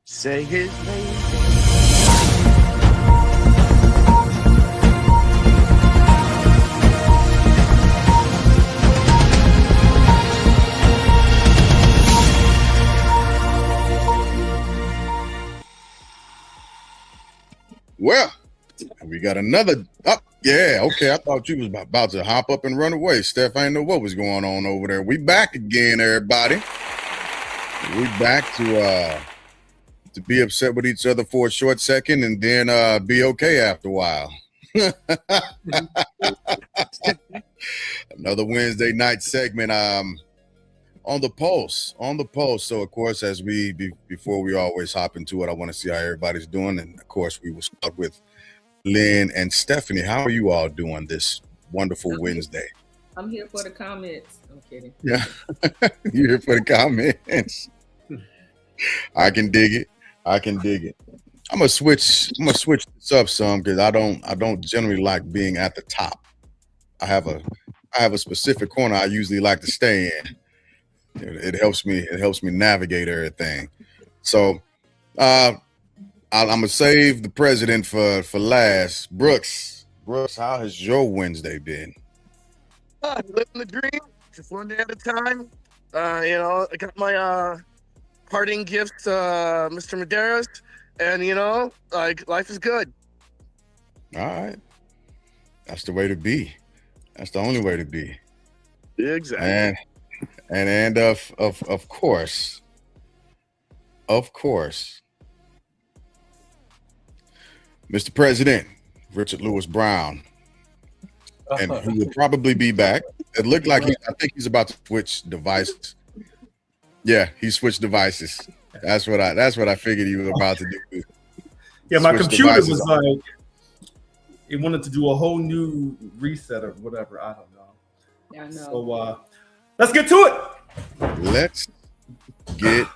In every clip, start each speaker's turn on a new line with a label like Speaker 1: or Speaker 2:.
Speaker 1: Say his name.
Speaker 2: Well, we got another up. Yeah, okay. I thought you was about to hop up and run away, Steph. I didn't know what was going on over there. We back again, everybody. We back to be upset with each other for a short second and then be okay after a while. Another Wednesday night segment on the pulse. So of course, as before we always hop into it, I want to see how everybody's doing. And of course, we will start with Lynn and Stephanie. How are you all doing this wonderful Wednesday?
Speaker 3: I'm here for the comments. I'm kidding.
Speaker 2: Yeah. You're here for the comments. I can dig it. I'm gonna switch this up some because I don't generally like being at the top. I have a specific corner I usually like to stay in. It helps me navigate everything. So I'm gonna save the president for last. Brooks, how has your Wednesday been?
Speaker 1: Living the dream, just one day at a time. I got my parting gift, Mr. Medeiros, and life is good.
Speaker 2: All right, that's the way to be. That's the only way to be.
Speaker 1: Exactly.
Speaker 2: And of course, Mr. President Richard Lewis Brown, and he will probably be back. It looked like I think he's about to switch devices. Yeah, he switched devices. That's what I figured he was about to do.
Speaker 4: Yeah, my computer was like, it wanted to do a whole new reset or whatever. I don't know.
Speaker 3: Yeah, I know.
Speaker 4: So let's get to it.
Speaker 2: Let's get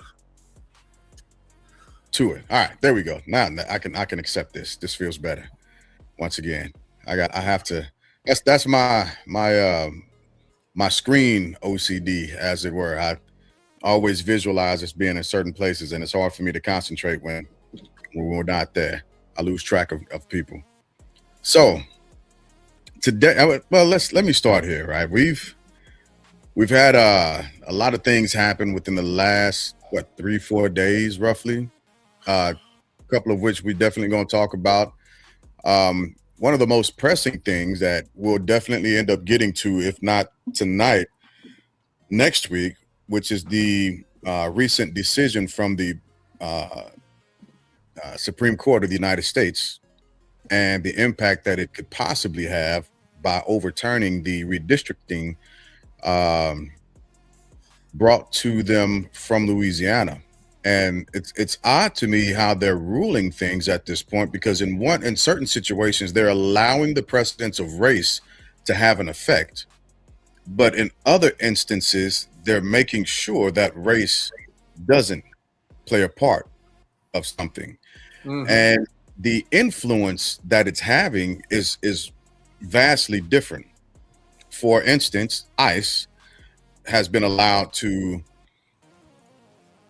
Speaker 2: to it. All right, there we go. Now I can accept this. This feels better. Once again, I have to. That's my screen OCD, as it were. I always visualize us being in certain places, and it's hard for me to concentrate when we're not there. I lose track of people. So today, well, let me start here. Right, we've had a lot of things happen within the last 3-4 days, roughly. A couple of which we definitely going to talk about. One of the most pressing things that we'll definitely end up getting to, if not tonight, next week, which is the recent decision from the Supreme Court of the United States and the impact that it could possibly have by overturning the redistricting brought to them from Louisiana. And it's odd to me how they're ruling things at this point, because in certain situations, they're allowing the precedence of race to have an effect. But in other instances, they're making sure that race doesn't play a part of something. Mm-hmm. And the influence that it's having is vastly different. For instance, ICE has been allowed to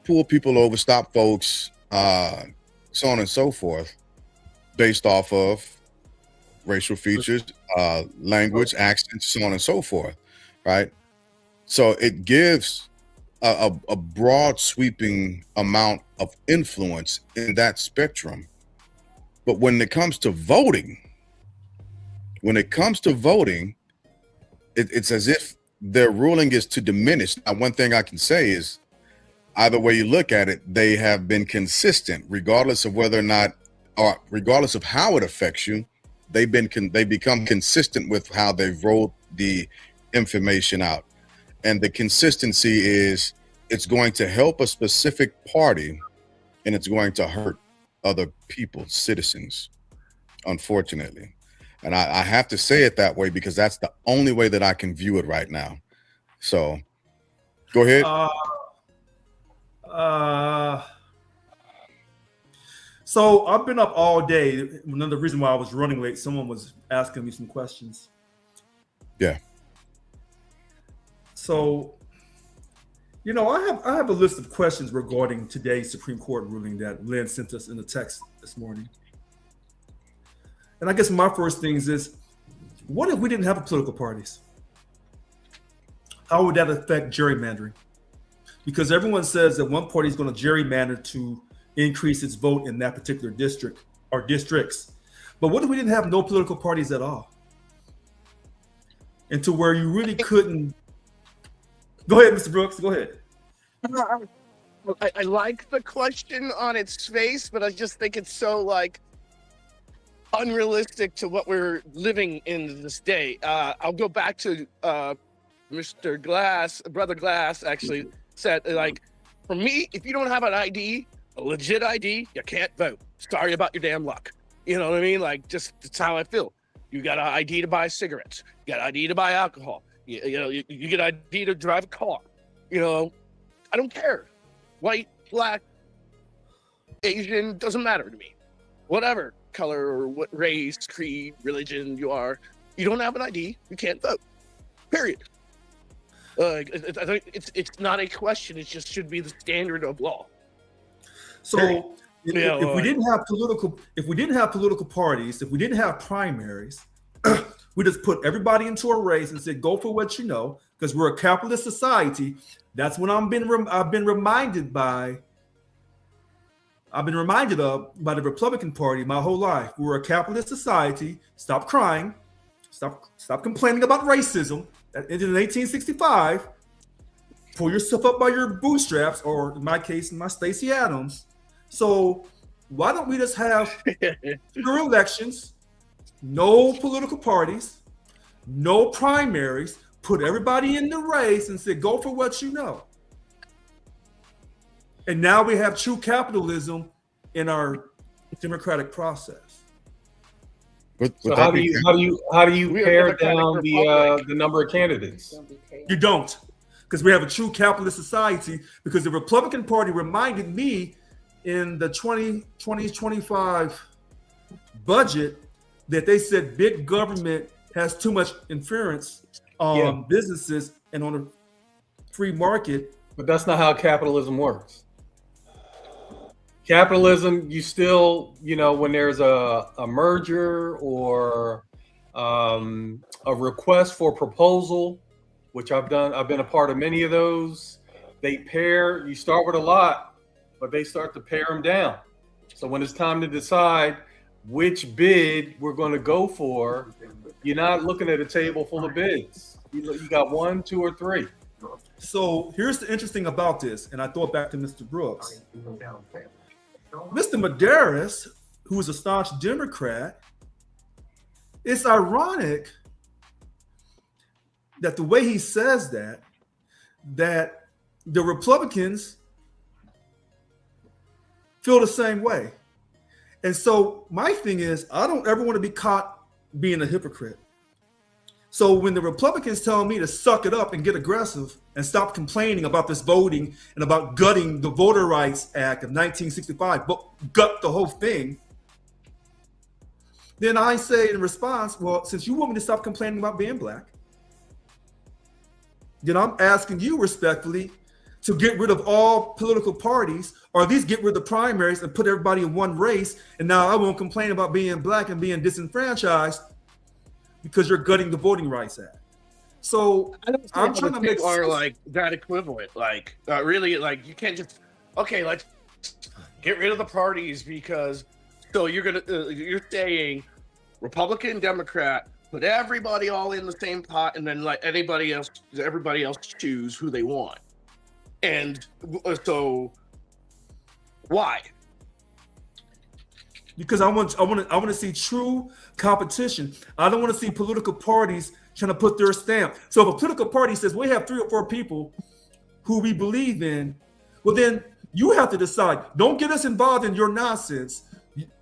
Speaker 2: pull people over, stop folks, so on and so forth, based off of racial features, language, accents, so on and so forth, right? So it gives a broad sweeping amount of influence in that spectrum. But when it comes to voting, it's as if their ruling is to diminish. Now, one thing I can say is, either way you look at it, they have been consistent, regardless of whether or not, or regardless of how it affects you. They become consistent with how they've rolled the information out. And the consistency is, it's going to help a specific party and it's going to hurt other people, citizens, unfortunately. And I have to say it that way because that's the only way that I can view it right now. So go ahead.
Speaker 4: So I've been up all day. Another reason why I was running late, someone was asking me some questions.
Speaker 2: Yeah.
Speaker 4: So You know, I have a list of questions regarding today's Supreme Court ruling that Lynn sent us in the text this morning. And I guess my first things is, what if we didn't have political parties? How would that affect gerrymandering? Because everyone says that one party is going to gerrymander to increase its vote in that particular district or districts. But what if we didn't have no political parties at all? And to where you really couldn't. Go ahead, Mr. Brooks. Go ahead.
Speaker 1: I like the question on its face, but I just think it's so like unrealistic to what we're living in this day. I'll go back to Mr. Glass, Brother Glass actually said, like, for me, if you don't have an ID, a legit ID, you can't vote. Sorry about your damn luck. You know what I mean? Like, just that's how I feel. You got an ID to buy cigarettes. You got an ID to buy alcohol. You get an ID to drive a car. You know, I don't care. White, black, Asian, doesn't matter to me. Whatever color or what race, creed, religion you are, you don't have an ID, you can't vote. Period. I think it's not a question. It just should be the standard of law.
Speaker 4: So if we didn't have political parties, if we didn't have primaries, we just put everybody into a race and said, "Go for what you know," because we're a capitalist society. That's what I've been reminded of by the Republican Party my whole life. We're a capitalist society. Stop crying. Stop complaining about racism. That ended in 1865. Pull yourself up by your bootstraps, or in my case, my Stacey Adams. So why don't we just have pure elections, no political parties, no primaries, put everybody in the race and say, go for what you know. And now we have true capitalism in our democratic process.
Speaker 5: So how do you pare down the number of candidates?
Speaker 4: You don't, because we have a true capitalist society. Because the Republican Party reminded me in the 2025 budget that they said big government has too much interference on businesses and on a free market.
Speaker 5: But that's not how capitalism works. Capitalism, you still, when there's a merger or a request for proposal, which I've been a part of many of those. You start with a lot, but they start to pare them down. So when it's time to decide which bid we're going to go for, you're not looking at a table full of bids. You got 1, 2, or 3.
Speaker 4: So here's the interesting about this, and I throw it back to Mr. Brooks. Mr. Medeiros, who is a staunch Democrat, it's ironic that the way he says that the Republicans feel the same way. And so my thing is, I don't ever want to be caught being a hypocrite. So when the Republicans tell me to suck it up and get aggressive and stop complaining about this voting and about gutting the Voter Rights Act of 1965, but gut the whole thing, then I say in response, well, since you want me to stop complaining about being black, then I'm asking you respectfully to get rid of all political parties, or at least get rid of the primaries and put everybody in one race. And now I won't complain about being black and being disenfranchised because you're gutting the Voting Rights Act. So I'm trying to make
Speaker 1: are like that equivalent. Like really, like you can't just let's get rid of the parties because you're saying Republican, Democrat, put everybody all in the same pot, and then let everybody else choose who they want. And so why?
Speaker 4: Because I want to see true competition. I don't want to see political parties trying to put their stamp. So if a political party says we have 3 or 4 people who we believe in, well then you have to decide. Don't get us involved in your nonsense.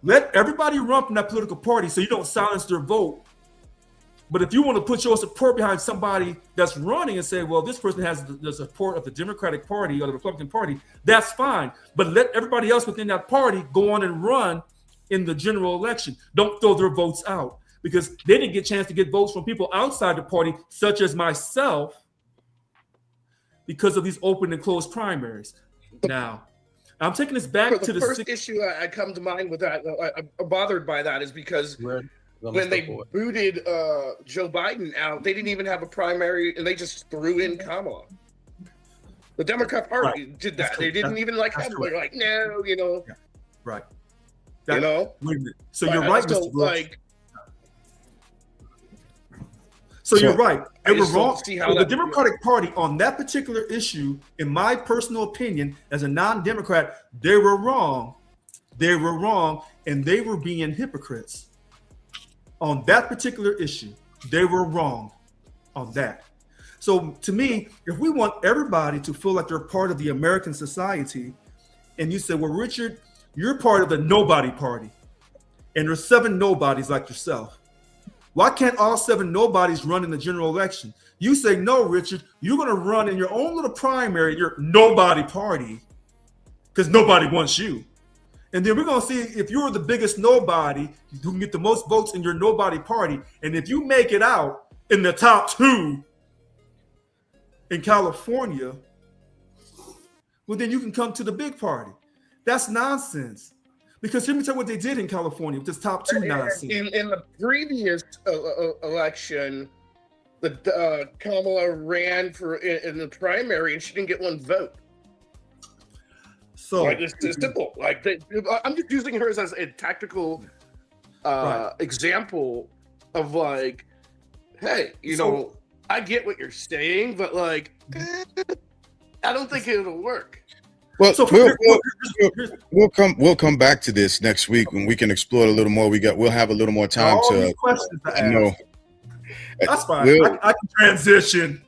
Speaker 4: Let everybody run from that political party so you don't silence their vote. But if you want to put your support behind somebody that's running and say, well, this person has the support of the Democratic Party or the Republican Party, that's fine. But let everybody else within that party go on and run in the general election. Don't throw their votes out, because they didn't get a chance to get votes from people outside the party, such as myself, because of these open and closed primaries. Now, I'm taking this back to
Speaker 1: the
Speaker 4: the
Speaker 1: first issue I come to mind with that, I'm bothered by that, is because when they booted Joe Biden out, they didn't even have a primary, and they just threw in Kamala. The Democrat Party did that. They didn't even like have. They're like, no, you know.
Speaker 4: Yeah. Right.
Speaker 1: You know.
Speaker 4: Wait a minute. So
Speaker 1: But
Speaker 4: you're
Speaker 1: I
Speaker 4: right,
Speaker 1: just
Speaker 4: Mr.
Speaker 1: don't
Speaker 4: Brooks.
Speaker 1: like.
Speaker 4: So you're right. They
Speaker 1: I
Speaker 4: were
Speaker 1: just don't
Speaker 4: wrong.
Speaker 1: see how
Speaker 4: So the
Speaker 1: that-
Speaker 4: Democratic Party on that particular issue, in my personal opinion, as a non-Democrat, they were wrong. They were wrong, and they were being hypocrites. On that particular issue, they were wrong on that. So to me, if we want everybody to feel like they're part of the American society, and you say, well, Richard, you're part of the nobody party, and there's 7 nobodies like yourself. Why can't all 7 nobodies run in the general election? You say, no, Richard, you're going to run in your own little primary, your nobody party, because nobody wants you. And then we're going to see if you're the biggest nobody who can get the most votes in your nobody party. And if you make it out in the top 2 in California, well, then you can come to the big party. That's nonsense. Because let me tell you what they did in California with this top 2 nonsense.
Speaker 1: In the previous election, the Kamala ran for in the primary, and she didn't get 1 vote.
Speaker 4: So
Speaker 1: like it's simple. Like I'm just using her as a tactical example of like, hey, you know, I get what you're saying, but like, I don't think it'll work.
Speaker 2: Well,
Speaker 4: So
Speaker 2: we'll come back to this next week when we can explore a little more. We'll have a little more time
Speaker 4: all
Speaker 2: to
Speaker 4: these questions to ask.
Speaker 2: know.
Speaker 4: That's fine.
Speaker 2: We'll-
Speaker 4: I can transition.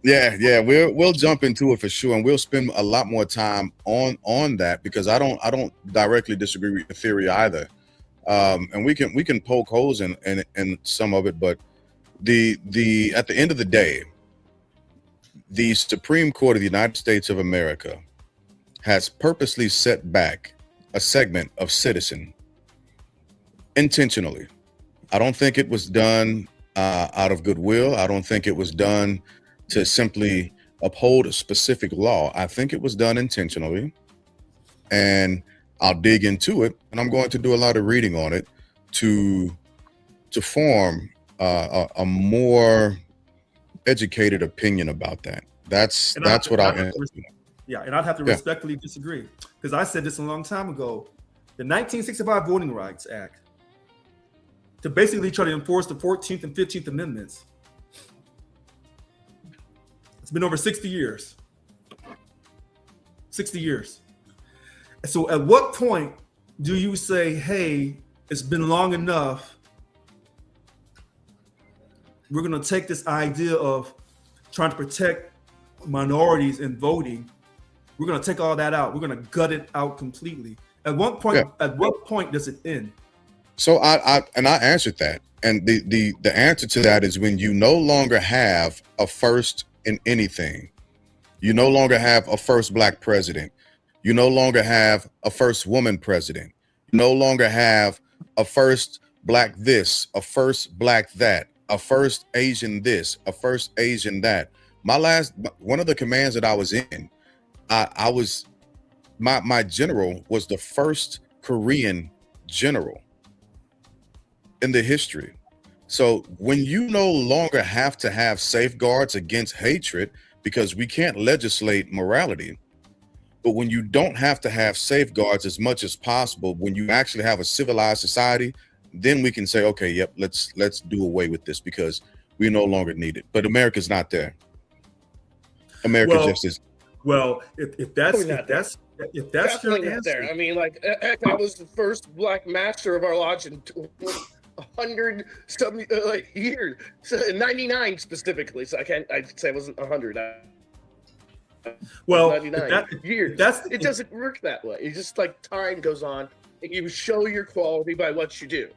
Speaker 2: Yeah, we'll jump into it for sure, and we'll spend a lot more time on that, because I don't directly disagree with your theory either, and we can poke holes in some of it, but the at the end of the day, the Supreme Court of the United States of America has purposely set back a segment of citizen intentionally. I don't think it was done out of goodwill. I don't think it was done to simply uphold a specific law. I think it was done intentionally, and I'll dig into it, and I'm going to do a lot of reading on it to form a more educated opinion about that. That's what I'll end.
Speaker 4: Yeah, and I'd have to respectfully disagree, because I said this a long time ago. The 1965 Voting Rights Act, to basically try to enforce the 14th and 15th Amendments, it's been over 60 years. 60 years. So at what point do you say, hey, it's been long enough, we're going to take this idea of trying to protect minorities in voting, we're going to take all that out, we're going to gut it out completely? At what point does it end?
Speaker 2: So I answered that, and the answer to that is when you no longer have a first in anything. You no longer have a first Black president. You no longer have a first woman president. You no longer have a first Black this, a first Black that, a first Asian this, a first Asian that. One of the commands that I was in, I was my general was the first Korean general in the history. So when you no longer have to have safeguards against hatred, because we can't legislate morality, but when you don't have to have safeguards as much as possible, when you actually have a civilized society, then we can say, okay, yep, let's do away with this because we no longer need it. But America's not there. America just is.
Speaker 4: Well, if that's your answer,
Speaker 1: there. I mean, like, heck, I was the first Black master of our lodge in 100 years, so 99 specifically. So I'd say it wasn't 100.
Speaker 4: Well,
Speaker 1: 99 years. It doesn't work that way. It's just like time goes on, and you show your quality by what you do.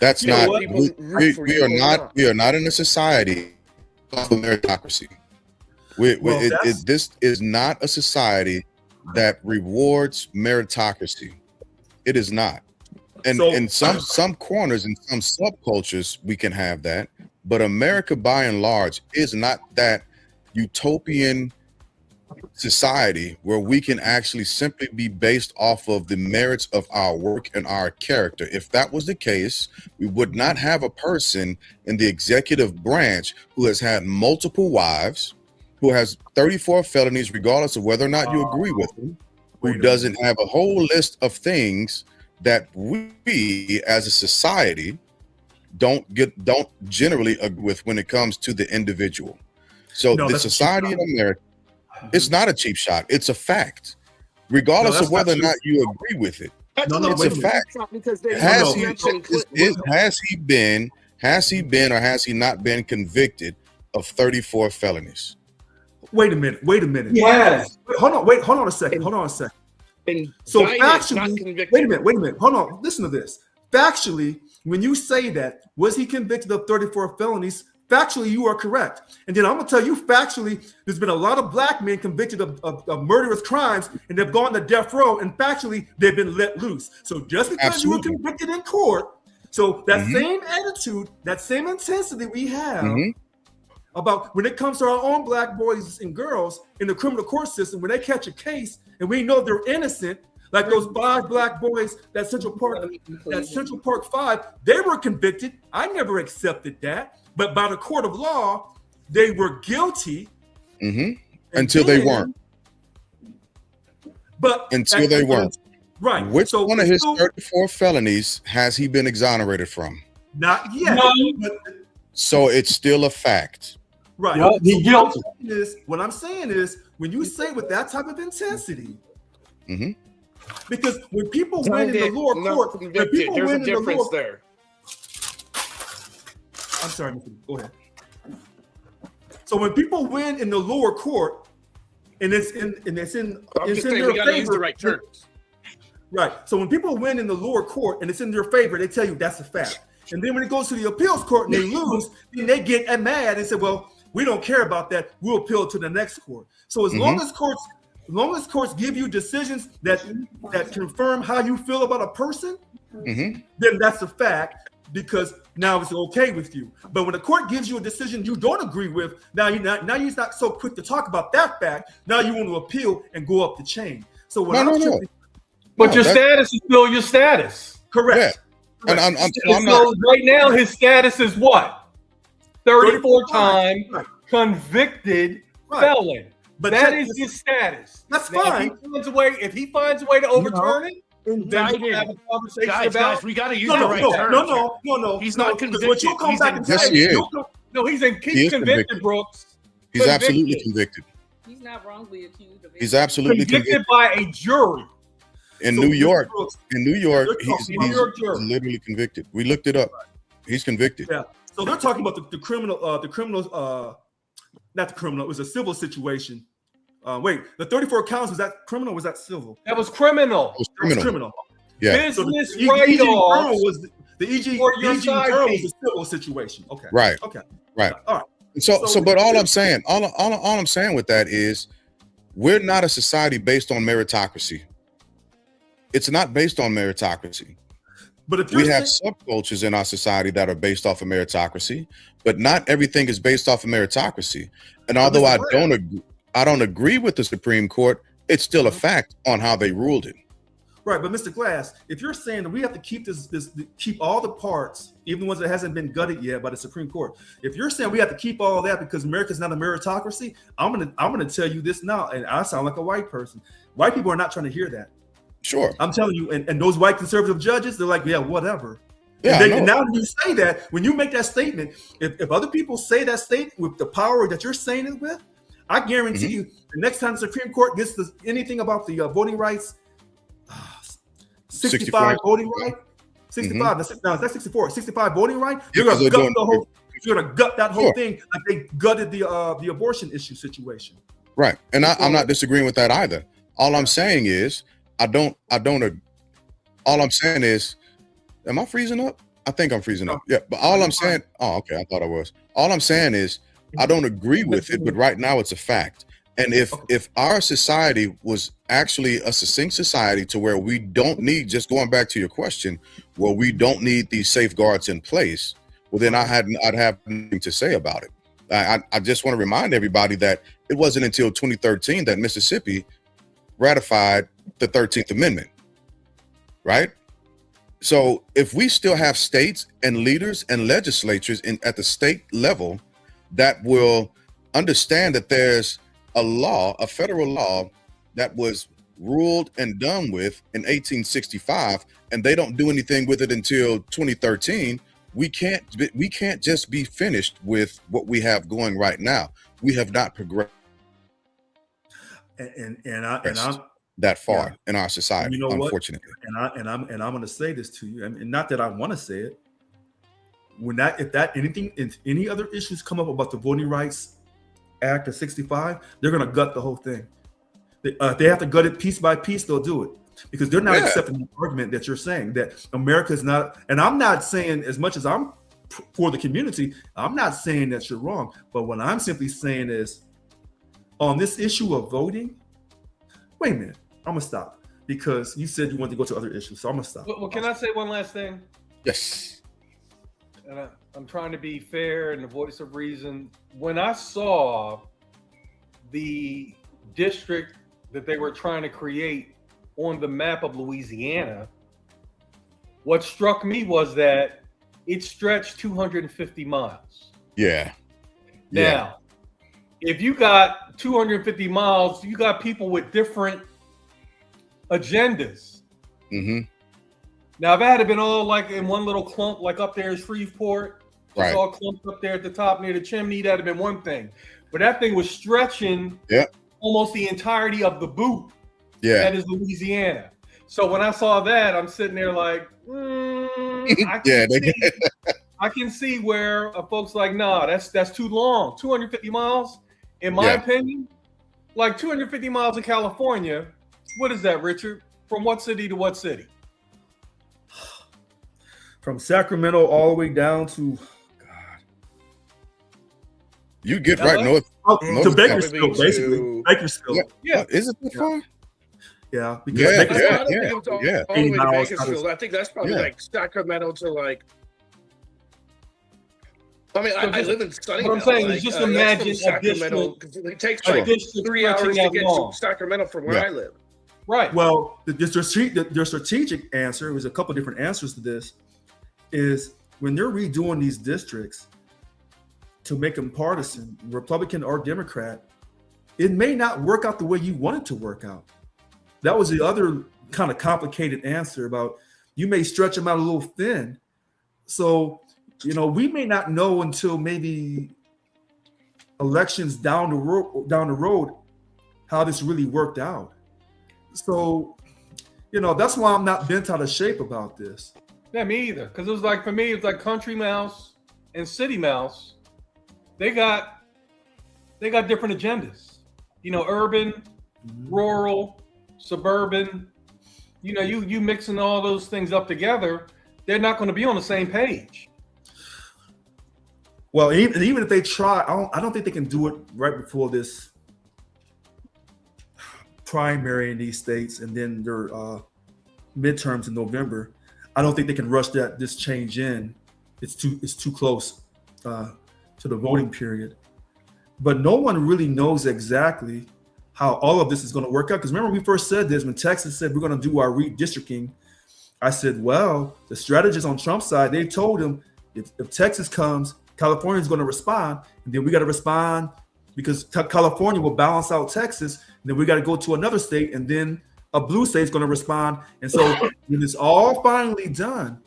Speaker 2: That's not.
Speaker 1: We
Speaker 2: are not in a society of meritocracy. This is not a society that rewards meritocracy. It is not. And in some corners and some subcultures, we can have that. But America, by and large, is not that utopian society where we can actually simply be based off of the merits of our work and our character. If that was the case, we would not have a person in the executive branch who has had multiple wives, who has 34 felonies, regardless of whether or not you agree with him, who doesn't have a whole list of things that we as a society don't generally agree with when it comes to the individual. So the society in America, it's not a cheap shot. It's a fact, regardless of whether or not you agree with it. It's a fact. Has he been or has he not been convicted of 34 felonies?
Speaker 4: Wait a minute.
Speaker 5: Yes.
Speaker 4: Hold on a second. So factually, wait a minute. Hold on. Listen to this. Factually, when you say that, was he convicted of 34 felonies? Factually, you are correct. And then I'm going to tell you, factually, there's been a lot of black men convicted of murderous crimes, and they've gone to death row, and factually, they've been let loose. So just because you were convicted in court, so that same attitude, that same intensity we have about when it comes to our own black boys and girls in the criminal court system, when they catch a case and we know they're innocent, like those 5 black boys, that Central Park 5, they were convicted. I never accepted that. But by the court of law, they were guilty
Speaker 2: until they weren't.
Speaker 4: But
Speaker 2: until they weren't.
Speaker 4: Right.
Speaker 2: Which one of his 34 felonies has he been exonerated from?
Speaker 4: Not yet.
Speaker 2: So it's still a fact.
Speaker 4: Right.
Speaker 5: Yep,
Speaker 4: so what I'm saying is, when you say with that type of intensity, because when people win in the lower court,
Speaker 1: there's a difference there.
Speaker 4: I'm sorry, go ahead. So when people win in the lower court, and it's in their favor,
Speaker 1: the right terms.
Speaker 4: Right. So when people win in the lower court and it's in their favor, they tell you that's a fact. And then when it goes to the appeals court and they lose, then they get mad and say, "Well, we don't care about that. We'll appeal to the next court." So as long as courts give you decisions that confirm how you feel about a person, then that's a fact, because now it's okay with you. But when the court gives you a decision you don't agree with, now you're not so quick to talk about that fact. Now you want to appeal and go up the chain. So when
Speaker 5: your status is still your status.
Speaker 4: Correct.
Speaker 2: And I'm
Speaker 5: so right now his status is what? 34 time convicted felon. But that is his status.
Speaker 4: That's
Speaker 5: now,
Speaker 4: fine.
Speaker 5: If he finds a way to overturn it, then we have a conversation
Speaker 1: guys, we got to use the right terms.
Speaker 4: No.
Speaker 1: He's not convicted.
Speaker 4: What you'll come back and say,
Speaker 2: he is.
Speaker 5: No, he's convicted, Brooks.
Speaker 2: He's absolutely convicted.
Speaker 3: He's not wrongly accused of it.
Speaker 2: He's absolutely
Speaker 5: convicted by a jury.
Speaker 2: In New York, he's literally convicted. We looked it up. He's convicted.
Speaker 4: Yeah. So they're talking about the criminal, not the criminal. It was a civil situation. Wait, the 34 counts, was that criminal? Or was that civil?
Speaker 5: That was criminal.
Speaker 2: It was criminal.
Speaker 5: Yeah.
Speaker 4: Business write-offs. The E.G. Journal was a civil situation. Okay.
Speaker 2: Right.
Speaker 4: Okay.
Speaker 2: Right.
Speaker 4: All right.
Speaker 2: But all I'm saying with that is, we're not a society based on meritocracy. It's not based on meritocracy.
Speaker 4: But if
Speaker 2: we have subcultures in our society that are based off of meritocracy, but not everything is based off of meritocracy. And although I don't agree with the Supreme Court, it's still a fact on how they ruled it.
Speaker 4: Right, but Mr. Glass, if you're saying that we have to keep keep all the parts, even the ones that hasn't been gutted yet by the Supreme Court, if you're saying we have to keep all that because America's not a meritocracy, I'm gonna tell you this now, and I sound like a white person. White people are not trying to hear that.
Speaker 2: Sure.
Speaker 4: I'm telling you, and those white conservative judges, they're like, yeah, whatever.
Speaker 2: Yeah.
Speaker 4: And now you say that, when you make that statement, if other people say that statement with the power that you're saying it with, I guarantee you, the next time the Supreme Court gets to anything about the voting rights, 65 voting right, 65. That's 64. 65 voting right. You're gonna gut the whole. You're gonna gut that whole thing like they gutted the abortion issue situation.
Speaker 2: Right, and I'm not disagreeing with that either. All I'm saying is, all I'm saying is, am I freezing up? I think I'm freezing up. Yeah, but all I'm saying, okay, I thought I was. All I'm saying is, I don't agree with it, but right now it's a fact. And if our society was actually a succinct society to where we don't need, just going back to your question, where we don't need these safeguards in place, well, then I'd have nothing to say about it. I just want to remind everybody that it wasn't until 2013 that Mississippi ratified the 13th Amendment, right? So if we still have states and leaders and legislatures at the state level that will understand that there's a law, a federal law that was ruled and done with in 1865, and they don't do anything with it until 2013, we can't just be finished with what we have going right now. We have not progressed
Speaker 4: I'm
Speaker 2: that far in our society,
Speaker 4: you know
Speaker 2: unfortunately.
Speaker 4: what? And I'm going to say this to you, and not that I want to say it. If any other issues come up about the Voting Rights Act of '65, they're going to gut the whole thing. They have to gut it piece by piece. They'll do it because they're not accepting the argument that you're saying that America is not. And I'm not saying, as much as I'm for the community, I'm not saying that you're wrong. But what I'm simply saying is, on this issue of voting, wait a minute, I'm gonna stop because you said you wanted to go to other issues, so I'm gonna stop.
Speaker 5: Well, can I say one last thing?
Speaker 2: Yes.
Speaker 5: And I'm trying to be fair and the voice of reason. When I saw the district that they were trying to create on the map of Louisiana, what struck me was that it stretched 250 miles.
Speaker 2: Yeah.
Speaker 5: Now, if you got 250 miles, you got people with different agendas.
Speaker 2: Mm-hmm.
Speaker 5: Now, if it had been all like in one little clump, like up there in Shreveport, it's all clumped up there at the top near the chimney, that'd have been one thing. But that thing was stretching almost the entirety of the boot. Yeah. That is Louisiana. So when I saw that, I'm sitting there like, I can see where folks like, nah, that's too long. 250 miles, in my opinion, like 250 miles in California. What is that, Richard? From what city to what city?
Speaker 4: From Sacramento all the way down to
Speaker 2: you get right north
Speaker 4: to Bakersfield, basically. Bakersfield.
Speaker 2: Yeah. Is it that far?
Speaker 4: Yeah. Because
Speaker 1: I don't think it was all the way to Bakersfield. I think that's probably like Sacramento to like. I mean, I live in Sunnyvale.
Speaker 5: What I'm saying is just imagine
Speaker 1: Sacramento. It takes like 3 hours to get to Sacramento from where I live.
Speaker 5: Right.
Speaker 4: Well, their strategic answer, there's a couple different answers to this, is when they're redoing these districts to make them partisan, Republican or Democrat, it may not work out the way you want it to work out. That was the other kind of complicated answer about you may stretch them out a little thin. So, we may not know until maybe elections down the road how this really worked out. So, that's why I'm not bent out of shape about this.
Speaker 5: Yeah, me either. Because it was like, for me, it's like country mouse and city mouse. They got different agendas. Urban, rural, suburban. You mixing all those things up together, they're not going to be on the same page.
Speaker 4: Well, even if they try, I don't think they can do it right before this primary in these states and then their midterms in November. I don't think they can rush this change in. It's too close to the voting period. But no one really knows exactly how all of this is going to work out. Because remember, we first said this when Texas said we're going to do our redistricting. I said, well, the strategists on Trump's side, they told him if Texas comes, California is going to respond, and then we got to respond because California will balance out Texas, and then we got to go to another state, and then a blue state is going to respond. And so when it's all finally done,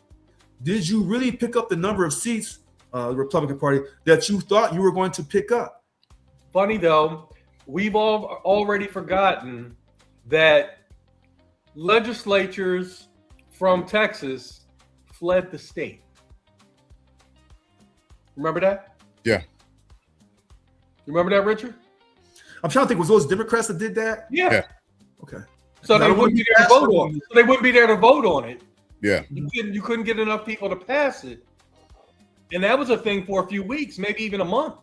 Speaker 4: did you really pick up the number of seats, the Republican Party, that you thought you were going to pick up?
Speaker 5: Funny though, we've all already forgotten that legislatures from Texas fled the state. Remember that?
Speaker 2: Yeah.
Speaker 5: Remember that, Richard?
Speaker 4: I'm trying to think, was those Democrats that did that?
Speaker 5: Yeah.
Speaker 4: Okay.
Speaker 5: So they wouldn't be there to vote on it. So they wouldn't be there to vote on it.
Speaker 2: Yeah.
Speaker 5: You couldn't get enough people to pass it. And that was a thing for a few weeks, maybe even a month.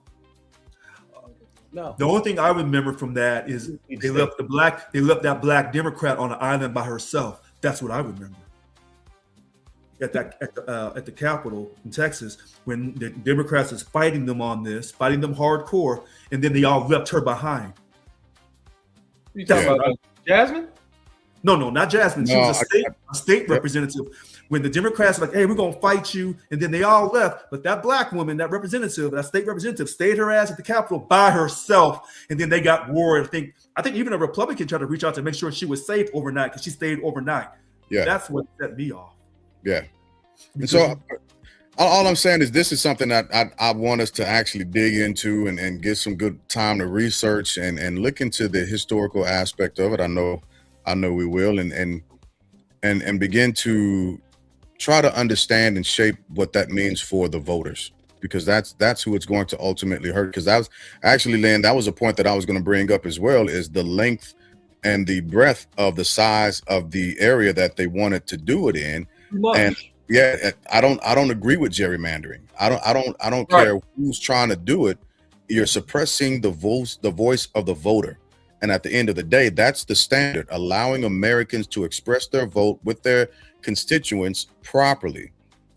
Speaker 5: No.
Speaker 4: The only thing I remember from that is they left that black Democrat on an island by herself. That's what I remember. at the Capitol in Texas when the Democrats is fighting them on this, fighting them hardcore, and then they all left her behind.
Speaker 5: You talking about Jasmine?
Speaker 4: No, not Jasmine. She
Speaker 2: No,
Speaker 4: was a state representative. When the Democrats were like, hey, we're going to fight you. And then they all left. But that black woman, that representative, that state representative, stayed her ass at the Capitol by herself. And then they got worried. I think even a Republican tried to reach out to make sure she was safe overnight because she stayed overnight.
Speaker 2: Yeah.
Speaker 4: That's what set me off.
Speaker 2: Yeah. And so all I'm saying is this is something that I want us to actually dig into and get some good time to research and look into the historical aspect of it. I know we will and begin to try to understand and shape what that means for the voters, because that's who it's going to ultimately hurt. Because that was actually, Lynn, that was a point that I was going to bring up as well, is the length and the breadth of the size of the area that they wanted to do it in. And yeah, I don't agree with gerrymandering. I don't care who's trying to do it. You're suppressing the voice of the voter. And at the end of the day, that's the standard, allowing Americans to express their vote with their constituents properly.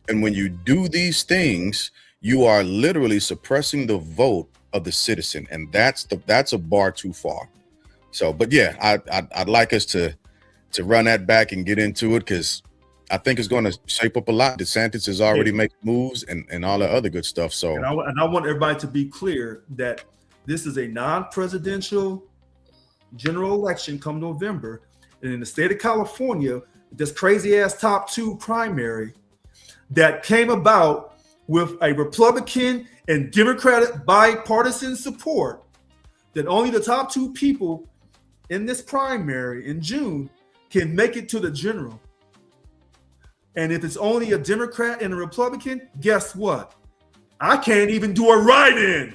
Speaker 2: And when you do these things, you are literally suppressing the vote of the citizen. And that's a bar too far. So, but yeah, I'd like us to run that back and get into it, because I think it's going to shape up a lot. DeSantis is already making moves and all the other good stuff. So,
Speaker 4: and I want everybody to be clear that this is a non-presidential general election come November. And in the state of California, this crazy ass top 2 primary that came about with a Republican and Democratic bipartisan support, that only the top 2 people in this primary in June can make it to the general. And if it's only a Democrat and a Republican, guess what? I can't even do a write-in.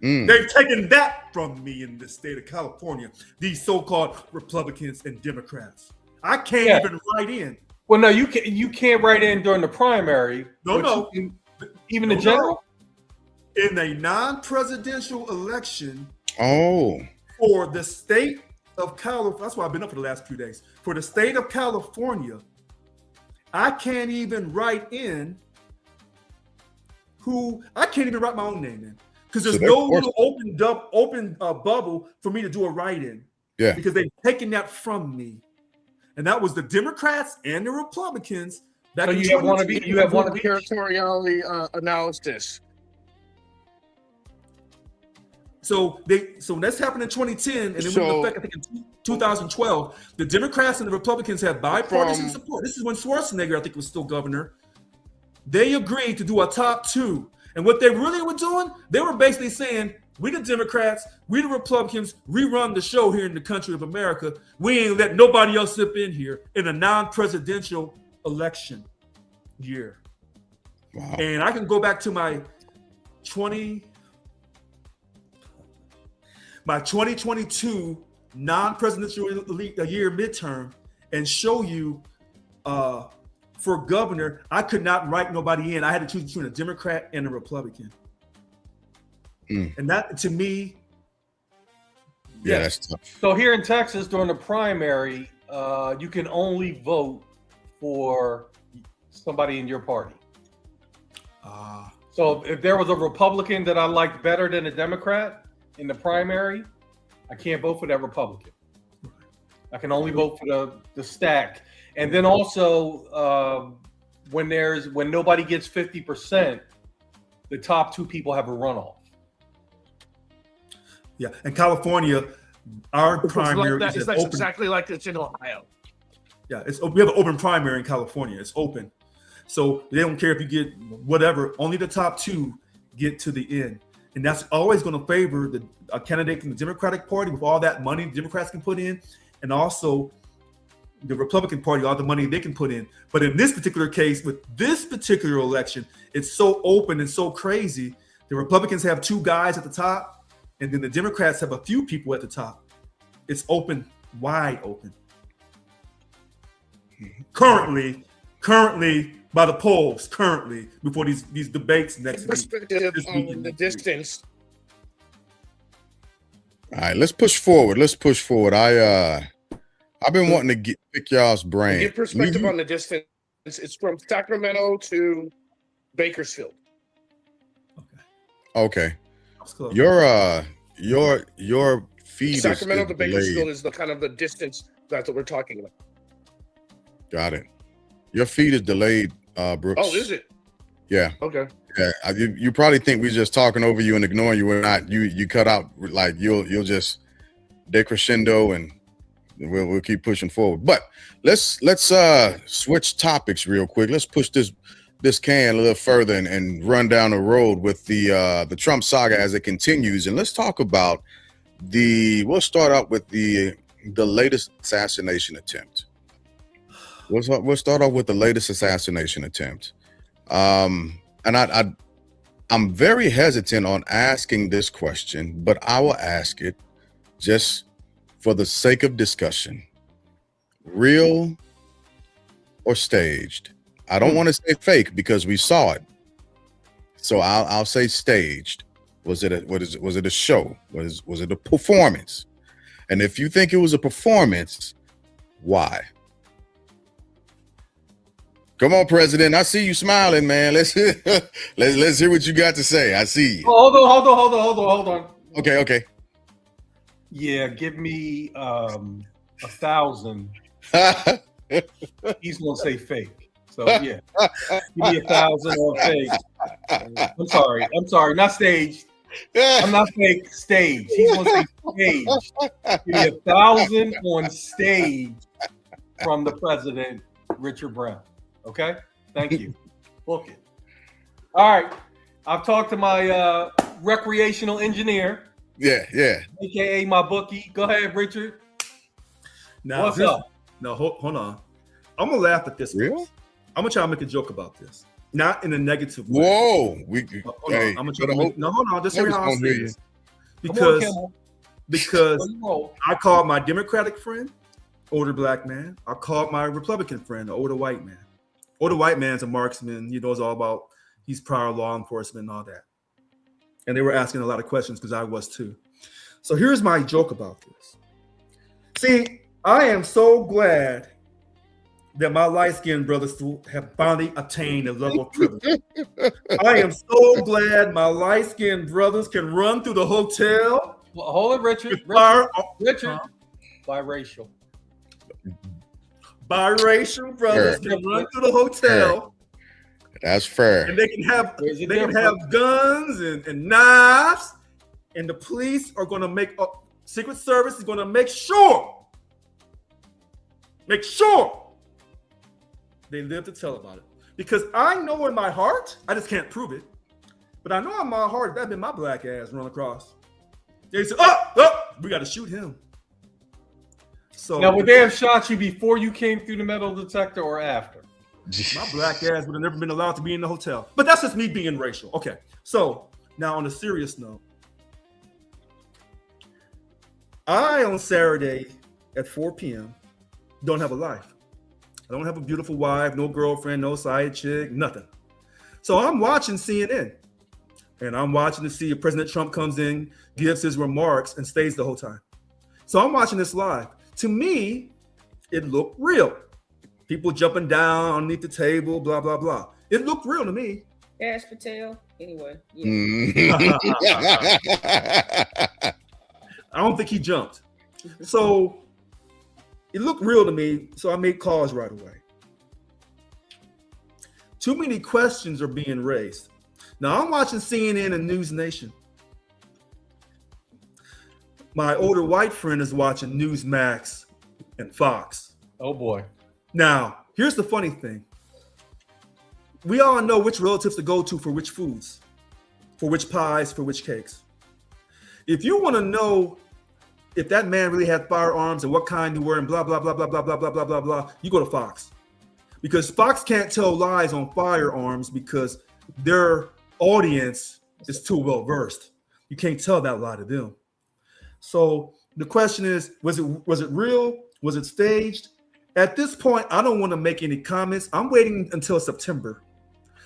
Speaker 4: They've taken that from me in the state of California, these so-called Republicans and Democrats. I can't even write in.
Speaker 5: Well, no, you can't write in during the primary.
Speaker 4: No.
Speaker 5: Even the general?
Speaker 4: In a non-presidential election for the state of California, that's why I've been up for the last few days. For the state of California, I can't even write in I can't even write my own name in. Because there's no little open bubble for me to do a write-in.
Speaker 2: Yeah.
Speaker 4: Because they've taken that from me. And that was the Democrats and the Republicans.
Speaker 5: So you have one of the
Speaker 1: territorially analysis.
Speaker 4: So that's happened in 2010, and then went into effect, I think, in 2012. The Democrats and the Republicans had bipartisan support. This is when Schwarzenegger, I think, was still governor. They agreed to do a top 2. And what they really were doing, they were basically saying, we the Democrats, we the Republicans, we run the show here in the country of America. We ain't let nobody else slip in here in a non-presidential election year.
Speaker 2: Wow.
Speaker 4: And I can go back to my 2022 non-presidential year midterm and show you for governor, I could not write nobody in. I had to choose between a Democrat and a Republican. And that, to me,
Speaker 2: that's tough.
Speaker 5: So here in Texas, during the primary, you can only vote for somebody in your party. So if there was a Republican that I liked better than a Democrat in the primary, I can't vote for that Republican. I can only vote for the stack. And then also, when nobody gets 50%, the top 2 people have a runoff.
Speaker 4: Yeah, in California, our primary is open.
Speaker 1: Exactly like it's in Ohio.
Speaker 4: Yeah, we have an open primary in California. It's open, so they don't care if you get whatever. Only the top 2 get to the end, and that's always going to favor a candidate from the Democratic Party with all that money the Democrats can put in, and also the Republican Party, all the money they can put in. But in this particular case, with this particular election, it's so open and so crazy. The Republicans have 2 guys at the top, and then the Democrats have a few people at the top. It's open, wide open. Currently, by the polls, before these debates next week.
Speaker 1: Perspective on the distance.
Speaker 2: All right, let's push forward. I've been wanting to pick y'all's brain.
Speaker 1: Get perspective on the distance It's from Sacramento to Bakersfield.
Speaker 2: Okay.
Speaker 4: That's close.
Speaker 2: Your feed
Speaker 1: Sacramento
Speaker 2: is
Speaker 1: to Bakersfield
Speaker 2: delayed.
Speaker 1: is the kind of the distance that's what we're talking about.
Speaker 2: Got it. Your feed is delayed, Brooks.
Speaker 1: Oh, is it?
Speaker 2: Yeah.
Speaker 1: Okay.
Speaker 2: Yeah. You probably think we're just talking over you and ignoring you. We're not. You cut out, like you'll just decrescendo, and we'll keep pushing forward. But let's switch topics real quick. Let's push this can a little further and run down the road with the Trump saga as it continues. And let's talk about we'll start out with the latest assassination attempt. We'll start off with the latest assassination attempt. And I'm very hesitant on asking this question, but I will ask it just for the sake of discussion. Real or staged? I don't want to say fake because we saw it. So I'll say staged. Was it a show? Was it a performance? And if you think it was a performance, why? Come on, President. I see you smiling, man. Let's hear what you got to say. I see you.
Speaker 5: Hold on.
Speaker 2: Okay.
Speaker 5: Yeah, give me 1,000. He's gonna say fake. So yeah, give me 1,000 on fake. I'm sorry, not staged. I'm not fake. Stage. He's gonna say staged. Give me 1,000 on stage from the president, Richard Brown. Okay, thank you. Book it. All right, I've talked to my recreational engineer.
Speaker 2: Yeah.
Speaker 5: AKA my bookie. Go ahead, Richard.
Speaker 4: Now,
Speaker 5: What's up?
Speaker 4: No, hold on. I'm gonna laugh at this.
Speaker 2: Real?
Speaker 4: I'm gonna try to make a joke about this, not in a negative way.
Speaker 2: Whoa.
Speaker 4: Hold on. I'm gonna try to hold on. Just hear how I say this.
Speaker 5: Come
Speaker 4: Because
Speaker 5: on, roll.
Speaker 4: I called my Democratic friend, older black man. I called my Republican friend, the older white man. Older white man's a marksman. He knows all about. He's prior law enforcement and all that. And they were asking a lot of questions because I was too. So here's my joke about this. See, I am so glad that my light-skinned brothers have finally attained a level of privilege. I am so glad my light-skinned brothers can run through the hotel.
Speaker 5: Well, hold it, Richard. Richard. Biracial.
Speaker 4: Biracial brothers
Speaker 2: Fair.
Speaker 4: can run through the hotel.
Speaker 2: That's fair.
Speaker 4: And they can have guns and knives, and the police are going to make Secret Service is going to make sure they live to tell about it. Because I know in my heart, I just can't prove it, but I know in my heart that'd been my black ass run across. They said, we got to shoot him. So
Speaker 5: Now, would they have shot you before you came through the metal detector or after?
Speaker 4: my black ass would have never been allowed to be in the hotel. But that's just me being racial. Okay. So now on a serious note, I on Saturday at 4 p.m. don't have a life. I don't have a beautiful wife, no girlfriend, no side chick, nothing. So I'm watching CNN, and I'm watching to see if President Trump comes in, gives his remarks, and stays the whole time. So I'm watching this live. To me, it looked real. People jumping down underneath the table, blah, blah, blah. It looked real to me.
Speaker 3: Ash Patel. Anyway, yeah.
Speaker 4: I don't think he jumped. So it looked real to me, so I made calls right away. Too many questions are being raised. Now I'm watching CNN and News Nation. My older white friend is watching Newsmax and Fox.
Speaker 5: Oh boy.
Speaker 4: Now, here's the funny thing. We all know which relatives to go to for which foods, for which pies, for which cakes. If you want to know if that man really had firearms and what kind they were and blah, blah, blah, blah, blah, blah, blah, blah, blah, blah, you go to Fox. Because Fox can't tell lies on firearms because their audience is too well versed. You can't tell that lie to them. So the question is, was it real? Was it staged? At this point, I don't want to make any comments. I'm waiting until September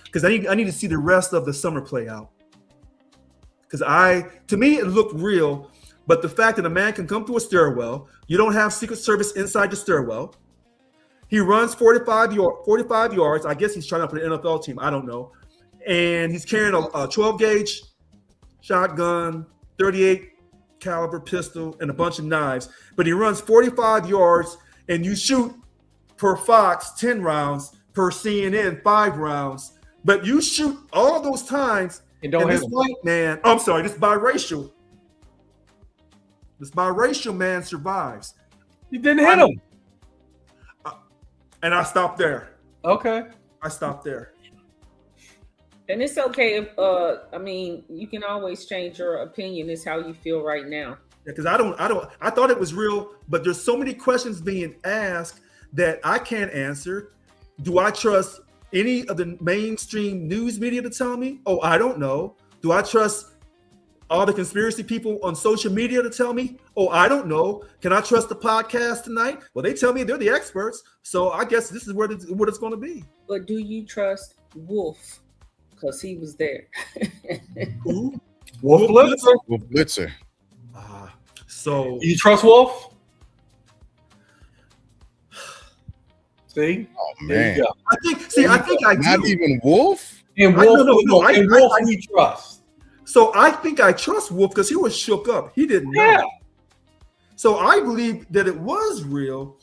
Speaker 4: because I need to see the rest of the summer play out. Because to me, it looked real. But the fact that a man can come through a stairwell, you don't have Secret Service inside the stairwell. He runs 45 yards. I guess he's trying out for the NFL team. I don't know. And he's carrying a 12 gauge shotgun, 38 caliber pistol, and a bunch of knives. But he runs 45 yards, and you shoot per Fox 10 rounds, per CNN 5 rounds. But you shoot all those times,
Speaker 5: And don't
Speaker 4: and
Speaker 5: hit
Speaker 4: this
Speaker 5: him.
Speaker 4: white man, I'm sorry, this biracial man survives.
Speaker 5: You didn't hit him.
Speaker 4: And I stopped there.
Speaker 5: Okay.
Speaker 4: I stopped there.
Speaker 3: And it's okay if I mean, you can always change your opinion. It's how you feel right now.
Speaker 4: Because I thought it was real, but there's so many questions being asked that I can't answer. Do I trust any of the mainstream news media to tell me? Oh, I don't know. Do I trust all the conspiracy people on social media to tell me? Oh, I don't know. Can I trust the podcast tonight? Well, they tell me they're the experts, so I guess this is what it's going to be.
Speaker 3: But do you trust Wolf? Because he was there.
Speaker 4: Who?
Speaker 5: Wolf Blitzer.
Speaker 2: Wolf Blitzer.
Speaker 4: So
Speaker 5: You trust Wolf? See?
Speaker 2: Oh
Speaker 5: There you
Speaker 2: man.
Speaker 5: go.
Speaker 4: I think I
Speaker 2: Not
Speaker 4: do.
Speaker 2: even Wolf?
Speaker 5: And
Speaker 4: I-
Speaker 5: Wolf,
Speaker 4: no, I-
Speaker 5: and Wolf
Speaker 4: I-
Speaker 5: we trust.
Speaker 4: So I think I trust Wolf because he was shook up. He didn't know.
Speaker 5: Yeah.
Speaker 4: So I believe that it was real,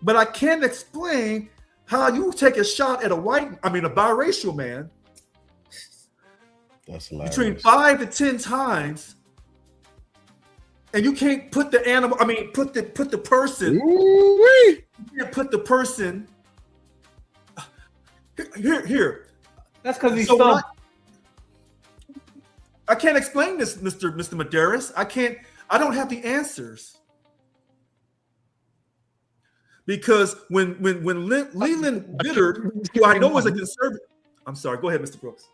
Speaker 4: but I can't explain how you take a shot at a biracial man
Speaker 2: That's hilarious.
Speaker 4: between 5 to 10 times, and you can't put the animal. I mean, put the person.
Speaker 2: Ooh-wee.
Speaker 4: You can't put the person. Here.
Speaker 5: That's because he's
Speaker 4: So
Speaker 5: stumped.
Speaker 4: I can't explain this, Mr. Medeiros. I can't. I don't have the answers. Because when Leland Bittard, who I know is a conservative, I'm sorry. Go ahead, Mr. Brooks.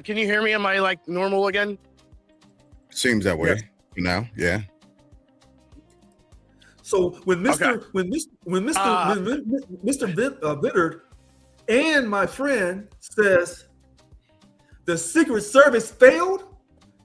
Speaker 1: Can you hear me? Am I like normal again?
Speaker 2: Seems that way
Speaker 4: Yes.
Speaker 2: for now. Yeah.
Speaker 4: So when Mr.
Speaker 1: Okay.
Speaker 4: when Mr. Bittard and my friend says the Secret Service failed,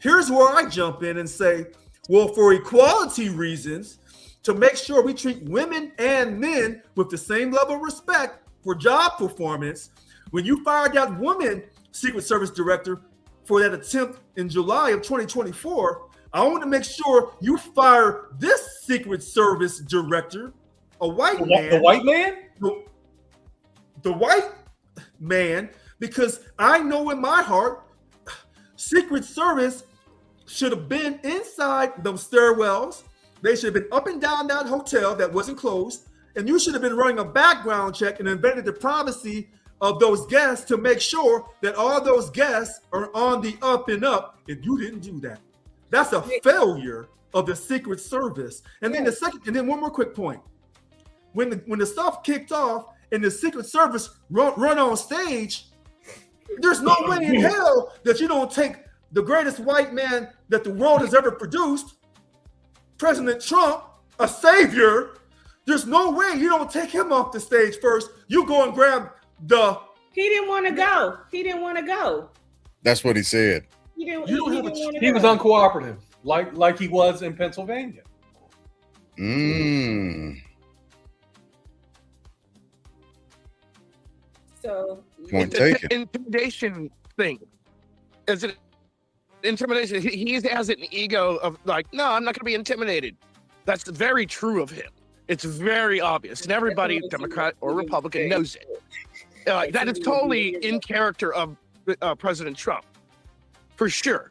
Speaker 4: here's where I jump in and say, well, for equality reasons, to make sure we treat women and men with the same level of respect for job performance, when you fired that woman Secret Service director for that attempt in July of 2024, I want to make sure you fire this Secret Service director, a white man.
Speaker 5: The white man?
Speaker 4: The white man, because I know in my heart, Secret Service should have been inside those stairwells. They should have been up and down that hotel that wasn't closed. And you should have been running a background check and invaded the privacy of those guests to make sure that all those guests are on the up and up. If you didn't do that, that's a failure of the Secret Service. And then one more quick point. When the stuff kicked off and the Secret Service run on stage, there's no way in hell that you don't take the greatest white man that the world has ever produced, President Trump, a savior. There's no way you don't take him off the stage first. You go and grab the.
Speaker 3: He didn't want to go. He didn't want to go.
Speaker 2: That's what he said.
Speaker 3: He didn't.
Speaker 4: You don't
Speaker 3: he
Speaker 4: have a
Speaker 3: didn't want to
Speaker 5: He was
Speaker 3: go.
Speaker 5: uncooperative, like he was in Pennsylvania.
Speaker 3: So
Speaker 2: Point
Speaker 1: It's an
Speaker 2: taken.
Speaker 1: intimidation thing. Is it intimidation? He has an ego of like, no, I'm not going to be intimidated. That's very true of him. It's very obvious, and everybody, Democrat or Republican, knows it. That is totally in character of President Trump, for sure.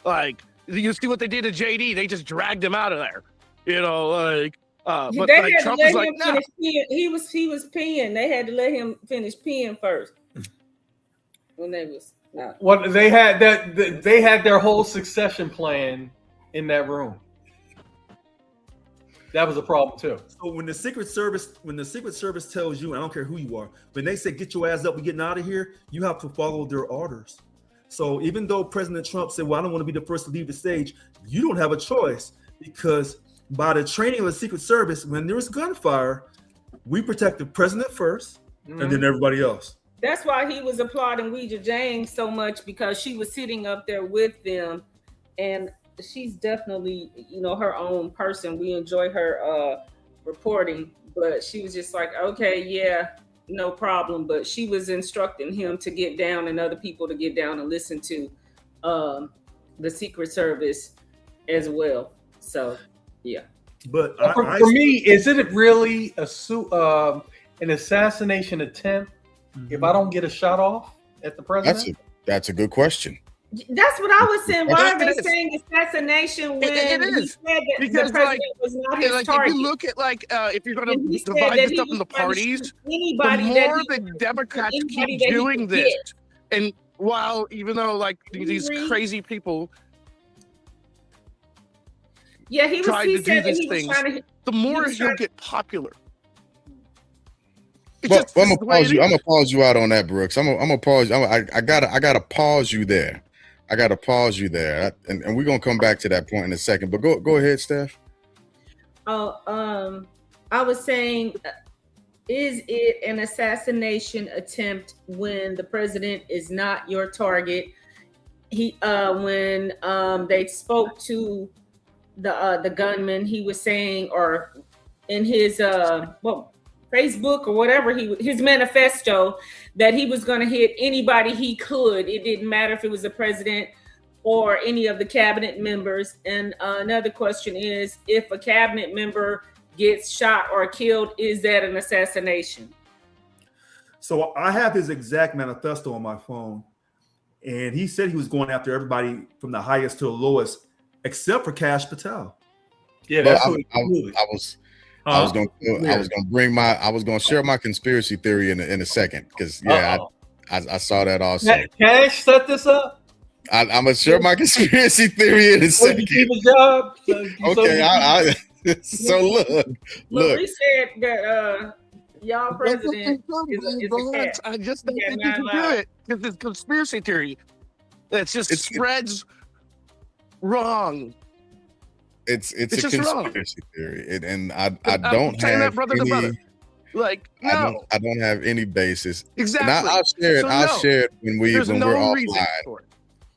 Speaker 1: Like, you see what they did to JD? They just dragged him out of there. You know, like. But
Speaker 3: they
Speaker 1: like,
Speaker 3: had
Speaker 1: Trump
Speaker 3: to
Speaker 1: was
Speaker 3: let
Speaker 1: like,
Speaker 3: him
Speaker 1: no.
Speaker 3: finish peeing. He was peeing. They had to let him finish peeing first. When they was
Speaker 5: What they had they had their whole succession plan in that room. That was a problem too.
Speaker 4: So when the Secret Service tells you, I don't care who you are, when they say get your ass up, we're getting out of here, you have to follow their orders. So even though President Trump said, well, I don't want to be the first to leave the stage, you don't have a choice, because by the training of the Secret Service, when there was gunfire, we protect the president first and then everybody else.
Speaker 3: That's why he was applauding Ouija James so much, because she was sitting up there with them, and she's definitely, her own person. We enjoy her reporting, but she was just like, okay, yeah, no problem. But she was instructing him to get down and other people to get down and listen to the Secret Service as well. So, yeah.
Speaker 4: But
Speaker 5: for me, is it really an assassination attempt if I don't get a shot off at the president?
Speaker 2: That's a good question.
Speaker 3: That's what I was saying. Why are they saying assassination when he said that
Speaker 1: because
Speaker 3: the president was not his target?
Speaker 1: If you look at if you're going to divide this up into parties, the more the Democrats keep doing this, and while even though these crazy people,
Speaker 3: he
Speaker 1: trying to do these
Speaker 3: things,
Speaker 1: the more he'll get popular.
Speaker 2: Well, I'm gonna pause you out on that, Brooks. I'm gonna pause. I gotta pause you there. And we're gonna come back to that point in a second. But go ahead, Steph.
Speaker 3: I was saying, is it an assassination attempt when the president is not your target? When they spoke to the gunman, he was saying, or in his Facebook or whatever, his manifesto, that he was going to hit anybody he could. It didn't matter if it was the president or any of the cabinet members. And another question is, if a cabinet member gets shot or killed, is that an assassination?
Speaker 4: So I have his exact manifesto on my phone, and he said he was going after everybody from the highest to the lowest, except for Kash Patel.
Speaker 5: Yeah, that's what
Speaker 2: I was gonna share my conspiracy theory in a second, because I saw that also.
Speaker 5: Kash set this up.
Speaker 2: I'm gonna share my conspiracy theory in a second.
Speaker 5: Keep a job.
Speaker 2: Okay, so look.
Speaker 3: We said that y'all president is a cat.
Speaker 1: I just don't think you can do it because it's conspiracy theory. It spreads wrong.
Speaker 2: It's a conspiracy theory, and I
Speaker 1: I'm
Speaker 2: don't
Speaker 1: saying
Speaker 2: have
Speaker 1: that brother
Speaker 2: any,
Speaker 1: to brother. No.
Speaker 2: I don't have any basis.
Speaker 1: Exactly.
Speaker 2: And I'll share it. I'll share it when we're offline.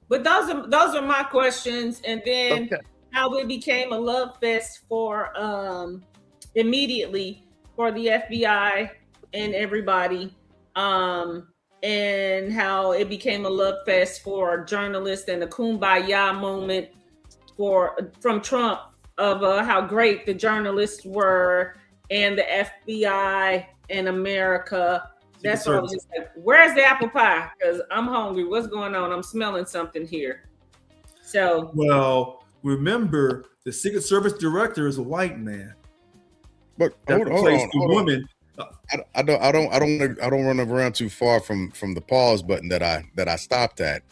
Speaker 3: But those are my questions, and then how it became a love fest for immediately for the FBI and everybody, and how it became a love fest for journalists and a kumbaya moment from Trump of how great the journalists were and the FBI and America. That's what I was just like, where's the apple pie? Because I'm hungry. What's going on? I'm smelling something here. So,
Speaker 4: well, remember the Secret Service director is a white man.
Speaker 2: But hold on.
Speaker 4: Women.
Speaker 2: I don't run around too far from the pause button that I stopped at.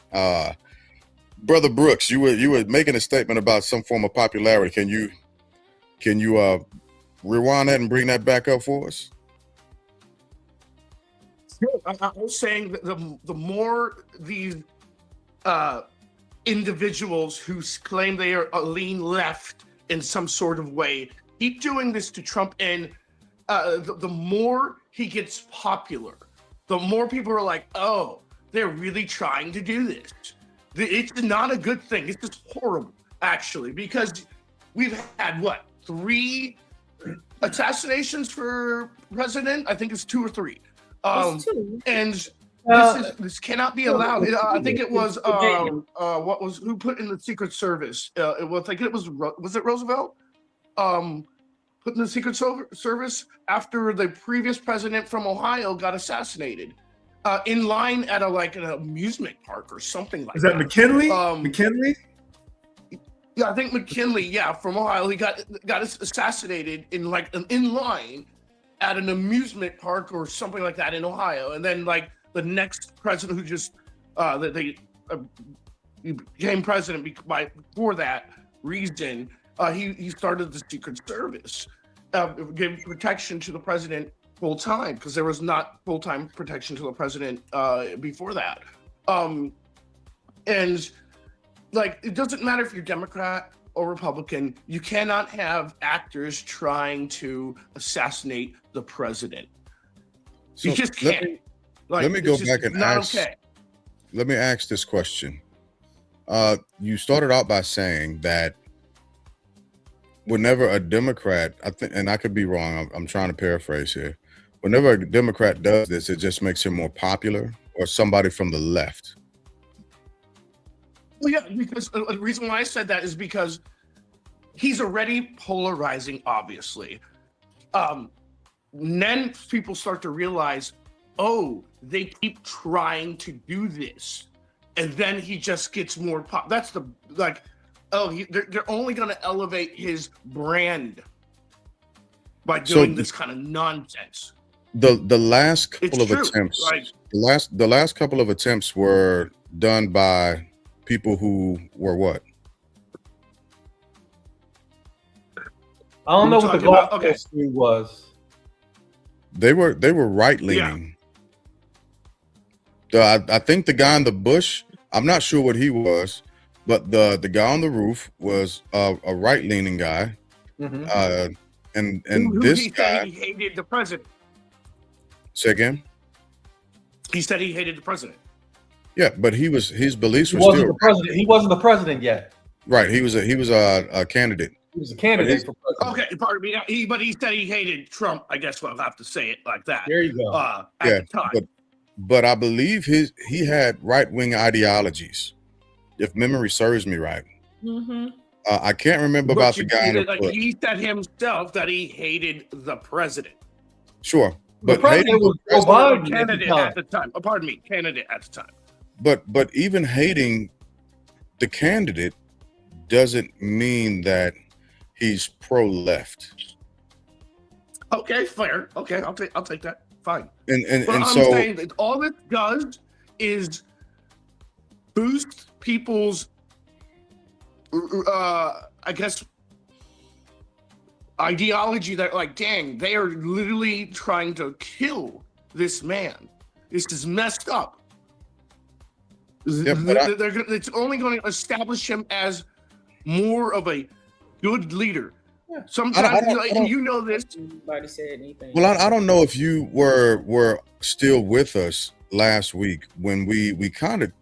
Speaker 2: Brother Brooks, you were making a statement about some form of popularity. Can you rewind that and bring that back up for us?
Speaker 1: I was saying that the more these individuals who claim they are lean left in some sort of way keep doing this to Trump, and the more he gets popular, the more people are like, oh, they're really trying to do this. It's not a good thing. It's just horrible, actually, because we've had, 3 assassinations for president? I think it's 2 or 3. And this cannot be allowed. I think it was who put in the Secret Service? Was it Roosevelt? Put in the Secret Service after the previous president from Ohio got assassinated. In line at an amusement park or something like that.
Speaker 4: Is that McKinley? McKinley?
Speaker 1: Yeah, I think McKinley. Yeah, from Ohio, he got assassinated in line at an amusement park or something like that in Ohio. And then the next president who just he became president for that reason, he started the Secret Service, gave protection to the president full time, because there was not full time protection to the president before that. And it doesn't matter if you're Democrat or Republican, you cannot have actors trying to assassinate the president.
Speaker 2: So
Speaker 1: you just can't.
Speaker 2: Let me go back and ask.
Speaker 1: Okay.
Speaker 2: Let me ask this question. You started out by saying that whenever a Democrat, I think, and I could be wrong, I'm trying to paraphrase here. Whenever a Democrat does this, it just makes him more popular or somebody from the left.
Speaker 1: Well, yeah, because the reason why I said that is because he's already polarizing, obviously. Then people start to realize, oh, they keep trying to do this, and then he just gets more pop. That's the like, oh, they're only going to elevate his brand by doing this kind of nonsense.
Speaker 2: The last couple of
Speaker 1: true,
Speaker 2: attempts,
Speaker 1: like-
Speaker 2: the last couple of attempts were done by people who were what?
Speaker 5: I don't know
Speaker 1: We're
Speaker 5: what the
Speaker 1: talking about-
Speaker 5: goal
Speaker 1: okay.
Speaker 5: was.
Speaker 2: They were right leaning. I think the guy in the bush, I'm not sure what he was, but the guy on the roof was a right leaning guy.
Speaker 5: Mhm.
Speaker 2: And
Speaker 1: Who
Speaker 2: this
Speaker 1: he
Speaker 2: guy,
Speaker 1: said he hated the president.
Speaker 2: say again.
Speaker 1: He said he hated the president.
Speaker 2: Yeah, but his beliefs
Speaker 5: He
Speaker 2: were
Speaker 5: wasn't
Speaker 2: still
Speaker 5: the president. He wasn't the president yet.
Speaker 2: right. He was a candidate.
Speaker 5: He was a candidate for president.
Speaker 1: Okay, pardon me. But he said he hated Trump. I guess I'll have to say it like that.
Speaker 5: There you go.
Speaker 1: At
Speaker 2: Yeah,
Speaker 1: the time.
Speaker 2: but I believe he had right wing ideologies, if memory serves me right.
Speaker 3: Mm-hmm.
Speaker 2: I can't remember
Speaker 1: But
Speaker 2: about the
Speaker 1: you
Speaker 2: guy
Speaker 1: see
Speaker 2: in the
Speaker 1: that,
Speaker 2: bush.
Speaker 1: he said himself that he hated the president.
Speaker 2: Sure,
Speaker 5: The
Speaker 2: but
Speaker 5: president
Speaker 2: hating
Speaker 5: was
Speaker 2: the president-
Speaker 5: Joe Biden at the
Speaker 1: Candidate
Speaker 5: time.
Speaker 1: at the time. Oh, pardon me, candidate at the time.
Speaker 2: but even hating the candidate doesn't mean that he's pro left.
Speaker 1: Okay, fair. Okay, I'll take that. Fine.
Speaker 2: And
Speaker 1: But I'm
Speaker 2: so
Speaker 1: saying that all this does is boost people's, I guess, ideology that, like, dang, they are literally trying to kill this man. This is messed up.
Speaker 2: Yeah, but
Speaker 1: It's only going to establish him as more of a good leader.
Speaker 3: Yeah.
Speaker 1: Sometimes,
Speaker 2: I don't-
Speaker 1: you know this.
Speaker 3: Nobody said anything.
Speaker 2: well, I don't know if you were still with us last week when we kind of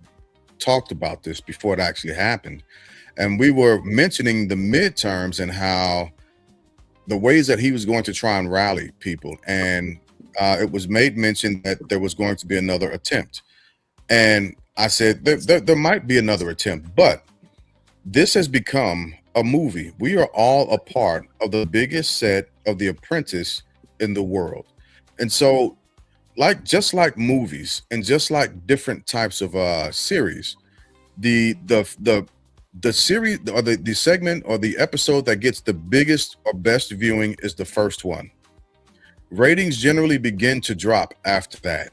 Speaker 2: talked about this before it actually happened, and we were mentioning the midterms and how the ways that he was going to try and rally people, and it was made mention that there was going to be another attempt, and I said there might be another attempt, but this has become a movie. We are all a part of the biggest set of The Apprentice in the world. And so, just like movies and just like different types of series, the series or the segment or the episode that gets the biggest or best viewing is the first one. Ratings generally begin to drop after that,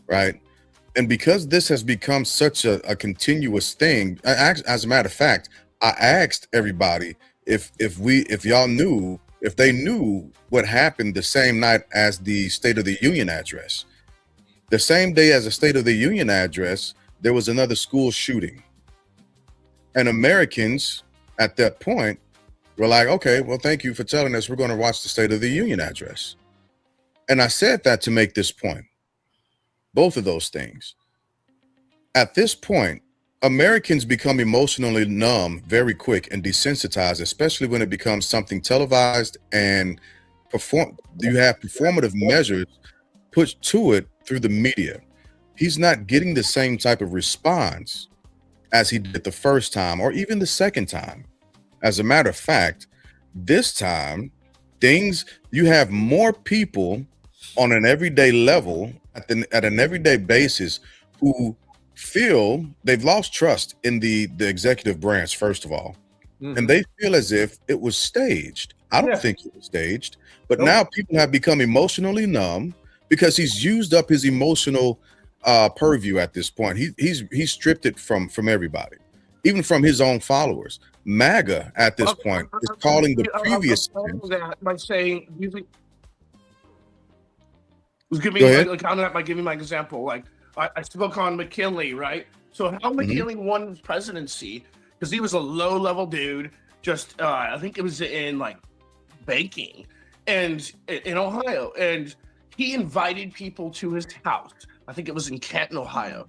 Speaker 2: right? And because this has become such a continuous thing, as a matter of fact, I asked everybody if they knew what happened the same night as the State of the Union address. The same day as the State of the Union address, there was another school shooting. And Americans at that point were like, okay, well, thank you for telling us. We're going to watch the State of the Union address. And I said that to make this point. Both of those things. At this point, Americans become emotionally numb very quick and desensitized, especially when it becomes something televised and you have performative measures put to it through the media. He's not getting the same type of response as he did the first time or even the second time. As a matter of fact, this time, you have more people on an everyday level at an everyday basis who feel they've lost trust in the executive branch, first of all. And they feel as if it was staged. I don't think it was staged, but now people have become emotionally numb because he's used up his emotional purview at this point. He's stripped it from everybody, even from his own followers. MAGA at this point is calling the previous
Speaker 1: that by saying, do you think? Give me
Speaker 2: Go ahead.
Speaker 1: counter that by giving my example. Like I spoke on McKinley, right? So how McKinley won his presidency because he was a low-level dude. Just I think it was in like banking and in Ohio, and he invited people to his house. I think it was in Canton, Ohio.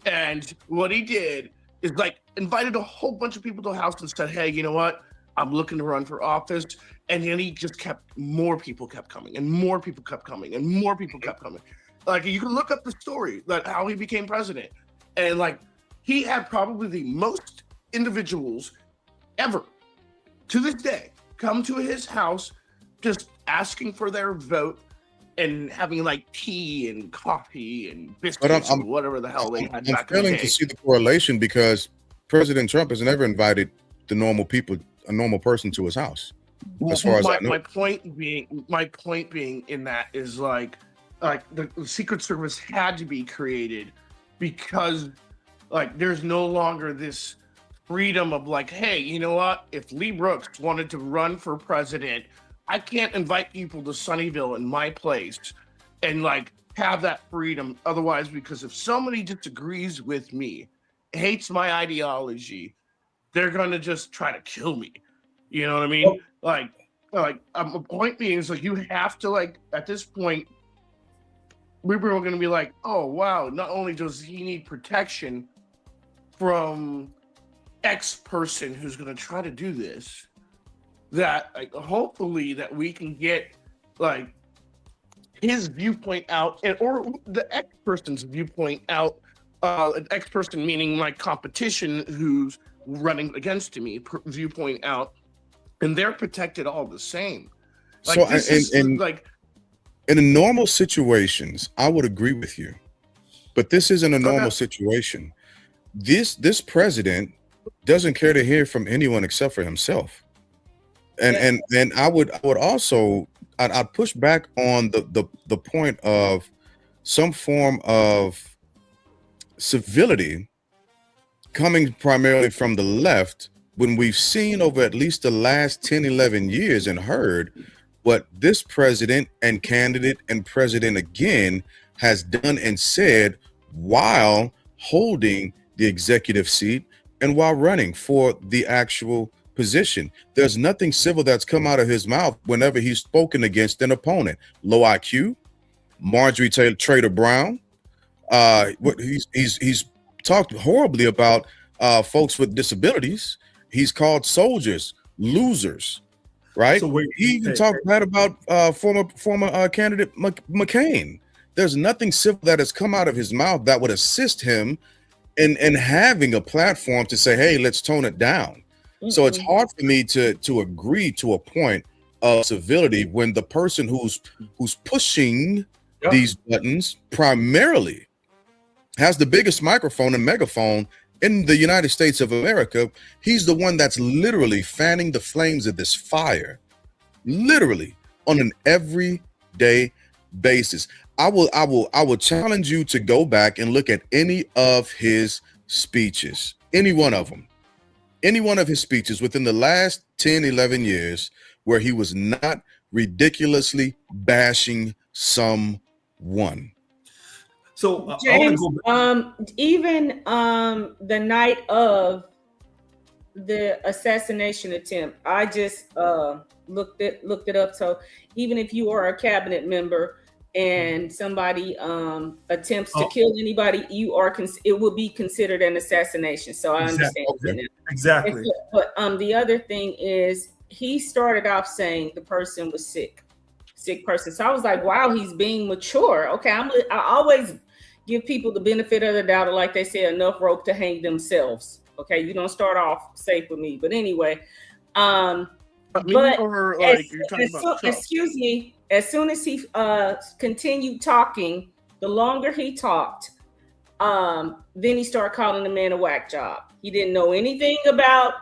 Speaker 1: And what he did is like invited a whole bunch of people to the house and said, hey, you know what? I'm looking to run for office. And then he just more people kept coming, and more people kept coming, and more people kept coming. Like, you can look up the story, like how he became president. And like, he had probably the most individuals ever to this day come to his house just asking for their vote and having like tea and coffee and biscuits or whatever the hell they had back in the day.
Speaker 2: I'm failing to see the correlation because President Trump has never invited the normal people, a normal person, to his house. As far as I know.
Speaker 1: My point being in that is like the Secret Service had to be created because like there's no longer this freedom of like, hey, you know what? If Lee Brooks wanted to run for president, I can't invite people to Sunnyvale in my place and like have that freedom. Otherwise, because if somebody disagrees with me, hates my ideology, they're gonna just try to kill me. You know what I mean? Like the point being is like you have to like at this point, we were gonna be like, oh wow, not only does he need protection from X person who's gonna try to do this, that like hopefully that we can get like his viewpoint out and or the X person's viewpoint out. An X person meaning my competition who's running against me viewpoint out, and they're protected all the same. Like,
Speaker 2: so in normal situations, I would agree with you, but this isn't a normal situation. This president doesn't care to hear from anyone except for himself. And I would also I'd push back on the point of some form of civility coming primarily from the left when we've seen over at least the last 10, 11 years and heard what this president and candidate and president again has done and said while holding the executive seat and while running for the actual position. There's nothing civil that's come out of his mouth whenever he's spoken against an opponent. Low IQ, Marjorie Taylor Trader Brown. He's talked horribly about folks with disabilities. He's called soldiers losers, right? So he even talked bad about former candidate McCain. There's nothing civil that has come out of his mouth that would assist him in having a platform to say, hey, let's tone it down. So it's hard for me to agree to a point of civility when the person who's pushing these buttons primarily has the biggest microphone and megaphone in the United States of America. He's the one that's literally fanning the flames of this fire, literally on an everyday basis. I will challenge you to go back and look at any of his speeches, any one of his speeches within the last 10, 11 years where he was not ridiculously bashing someone.
Speaker 3: So James, even the night of the assassination attempt, I just looked it up. So even if you are a cabinet member and somebody attempts to kill anybody, it will be considered an assassination. So I understand.
Speaker 4: Okay. Exactly.
Speaker 3: But the other thing is he started off saying the person was sick person. So I was like, wow, he's being mature. Okay, I always give people the benefit of the doubt, like they say, enough rope to hang themselves. Okay, you don't start off safe with me. But anyway, excuse me, as soon as he continued talking, the longer he talked, then he started calling the man a whack job. He didn't know anything about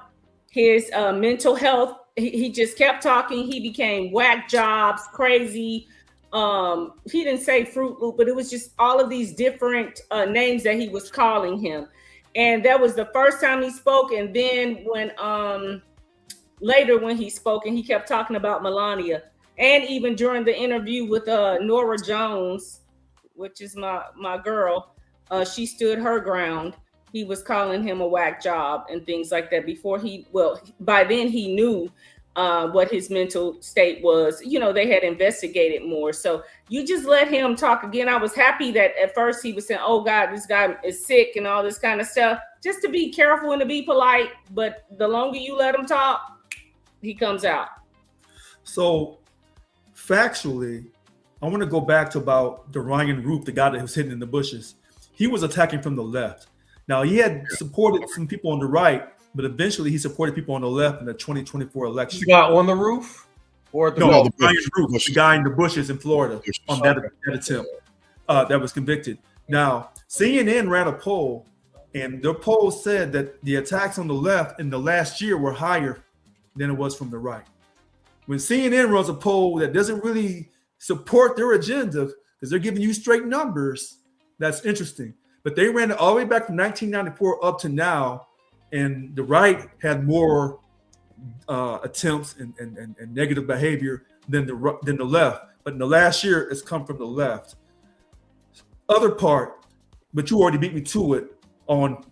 Speaker 3: his mental health. He just kept talking. He became whack jobs, crazy. He didn't say Fruit Loop, but it was just all of these different names that he was calling him. And that was the first time he spoke. And then when later when he spoke and he kept talking about Melania, and even during the interview with Nora Jones, which is my girl, she stood her ground. He was calling him a whack job and things like that by then he knew what his mental state was. You know, they had investigated more. So you just let him talk again. I was happy that at first he was saying, oh God, this guy is sick and all this kind of stuff, just to be careful and to be polite. But the longer you let him talk, he comes out.
Speaker 4: So factually, I want to go back to about the Ryan Roop, the guy that was hidden in the bushes. He was attacking from the left. Now, he had supported some people on the right, but eventually he supported people on the left in the 2024 election.
Speaker 5: The guy on the roof? Or the
Speaker 4: No, Ryan Roop, the guy in the bushes in Florida on that attempt that was convicted. Now, CNN ran a poll, and their poll said that the attacks on the left in the last year were higher than it was from the right. When CNN runs a poll that doesn't really support their agenda because they're giving you straight numbers, that's interesting. But they ran it all the way back from 1994 up to now, and the right had more attempts and negative behavior than the left. But in the last year, it's come from the left. Other part, but you already beat me to it on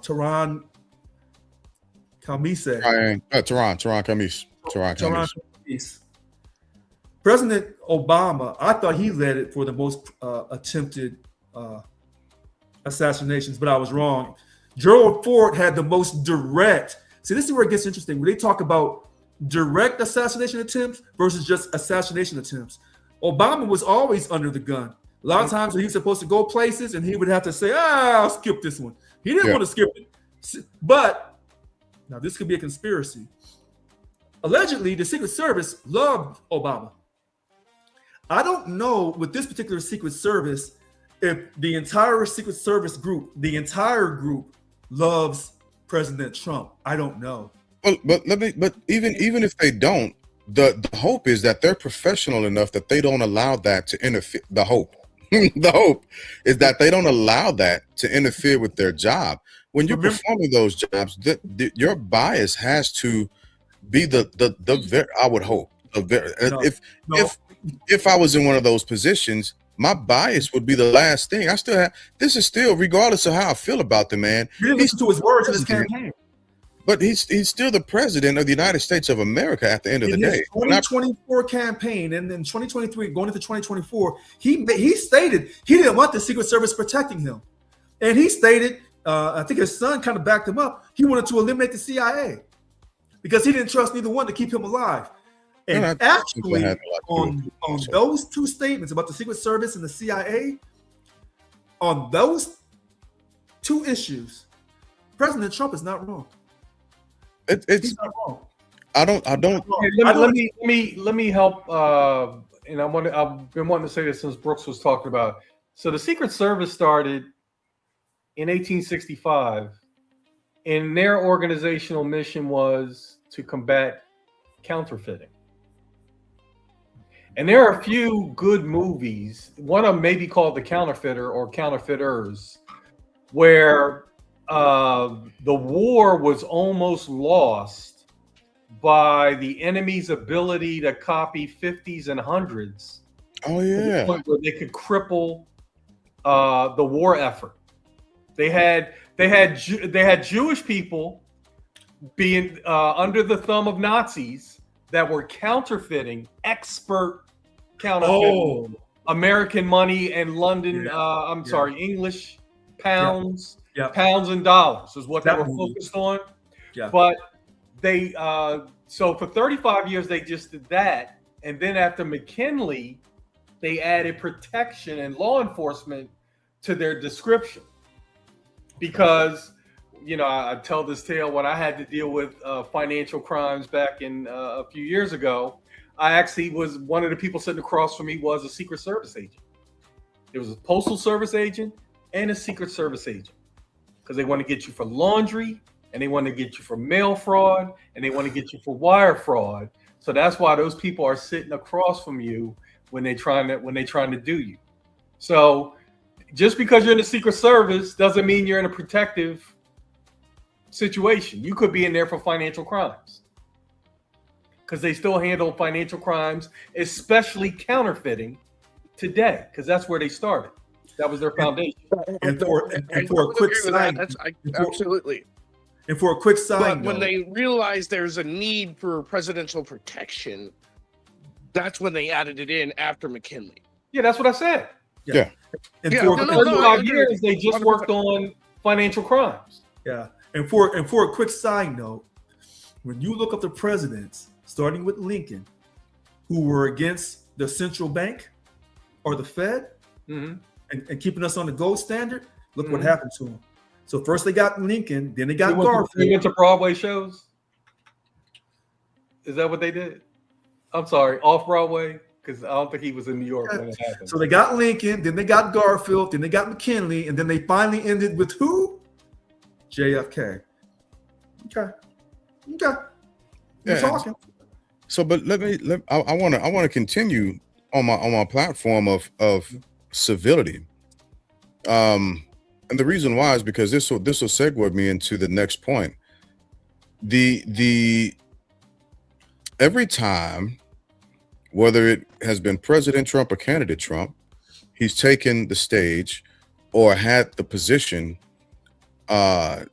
Speaker 4: Tehran Khamis.
Speaker 2: Tehran Khamis.
Speaker 4: President Obama, I thought he led it for the most attempted assassinations, but I was wrong. Gerald Ford had the most direct. See, this is where it gets interesting. When they talk about direct assassination attempts versus just assassination attempts, Obama was always under the gun. A lot of times when he was supposed to go places and he would have to say, I'll skip this one. He didn't want to skip it. But now this could be a conspiracy. Allegedly, the Secret Service loved Obama. I don't know with this particular Secret Service if the entire Secret Service group, the entire group loves President Trump. I don't know.
Speaker 2: Well, but even if they don't, the hope is that they're professional enough that they don't allow that to interfere. The hope is that they don't allow that to interfere with their job. When you're performing those jobs, your bias has to be the I would hope if I was in one of those positions, my bias would be the last thing. I still have, this is still, regardless of how I feel about the man.
Speaker 4: You didn't listen to his words in his campaign.
Speaker 2: But he's still the president of the United States of America at the end of the day.
Speaker 4: 2024 campaign and then 2023 going into 2024, he stated he didn't want the Secret Service protecting him. And he stated, I think his son kind of backed him up, he wanted to eliminate the CIA because he didn't trust neither one to keep him alive. And actually, on those two statements about the Secret Service and the CIA, on those two issues, President Trump is not wrong.
Speaker 2: He's not wrong. I don't.
Speaker 5: Let me help. And I've been wanting to say this since Brooks was talking about. So the Secret Service started in 1865, and their organizational mission was to combat counterfeiting. And there are a few good movies. One of them may be called The Counterfeiter or Counterfeiters, where the war was almost lost by the enemy's ability to copy 50s and 100s.
Speaker 2: Oh yeah,
Speaker 5: to the point where they could cripple the war effort. They had Jewish people being under the thumb of Nazis that were counterfeiting, expert counterfeiting American money and London. English pounds. Yeah. Pounds and dollars is what they were focused on. Yeah. But they so for 35 years they just did that, and then after McKinley, they added protection and law enforcement to their description. Because I tell this tale when I had to deal with financial crimes back in a few years ago. I actually was one of the people sitting across from me was a Secret Service agent. There was a Postal Service agent and a Secret Service agent. Because they want to get you for laundry, and they want to get you for mail fraud, and they want to get you for wire fraud. So that's why those people are sitting across from you when they're trying to do you. So just because you're in the Secret Service doesn't mean you're in a protective situation. You could be in there for financial crimes, because they still handle financial crimes, especially counterfeiting, today, because that's where they started. That was their foundation.
Speaker 4: And for a quick side,
Speaker 1: absolutely.
Speaker 4: And for a quick side,
Speaker 1: when they realized there's a need for presidential protection, that's when they added it in after McKinley.
Speaker 5: Yeah, that's what I said.
Speaker 2: Yeah.
Speaker 4: And
Speaker 5: for 35 years, they just worked on financial crimes.
Speaker 4: Yeah. And for a quick side note, when you look up the presidents, starting with Lincoln, who were against the central bank or the Fed and keeping us on the gold standard, look what happened to them. So first they got Lincoln, then they got Garfield.
Speaker 5: They went to Broadway shows? Is that what they did? I'm sorry, off Broadway? Because I don't think he was in New York when it happened.
Speaker 4: So they got Lincoln, then they got Garfield, then they got McKinley, and then they finally ended with who? JFK. Okay. We're talking.
Speaker 2: So, but I want to continue on my platform of civility. And the reason why is because this will segue me into the next point. The every time, whether it has been President Trump or candidate Trump, he's taken the stage or had the position of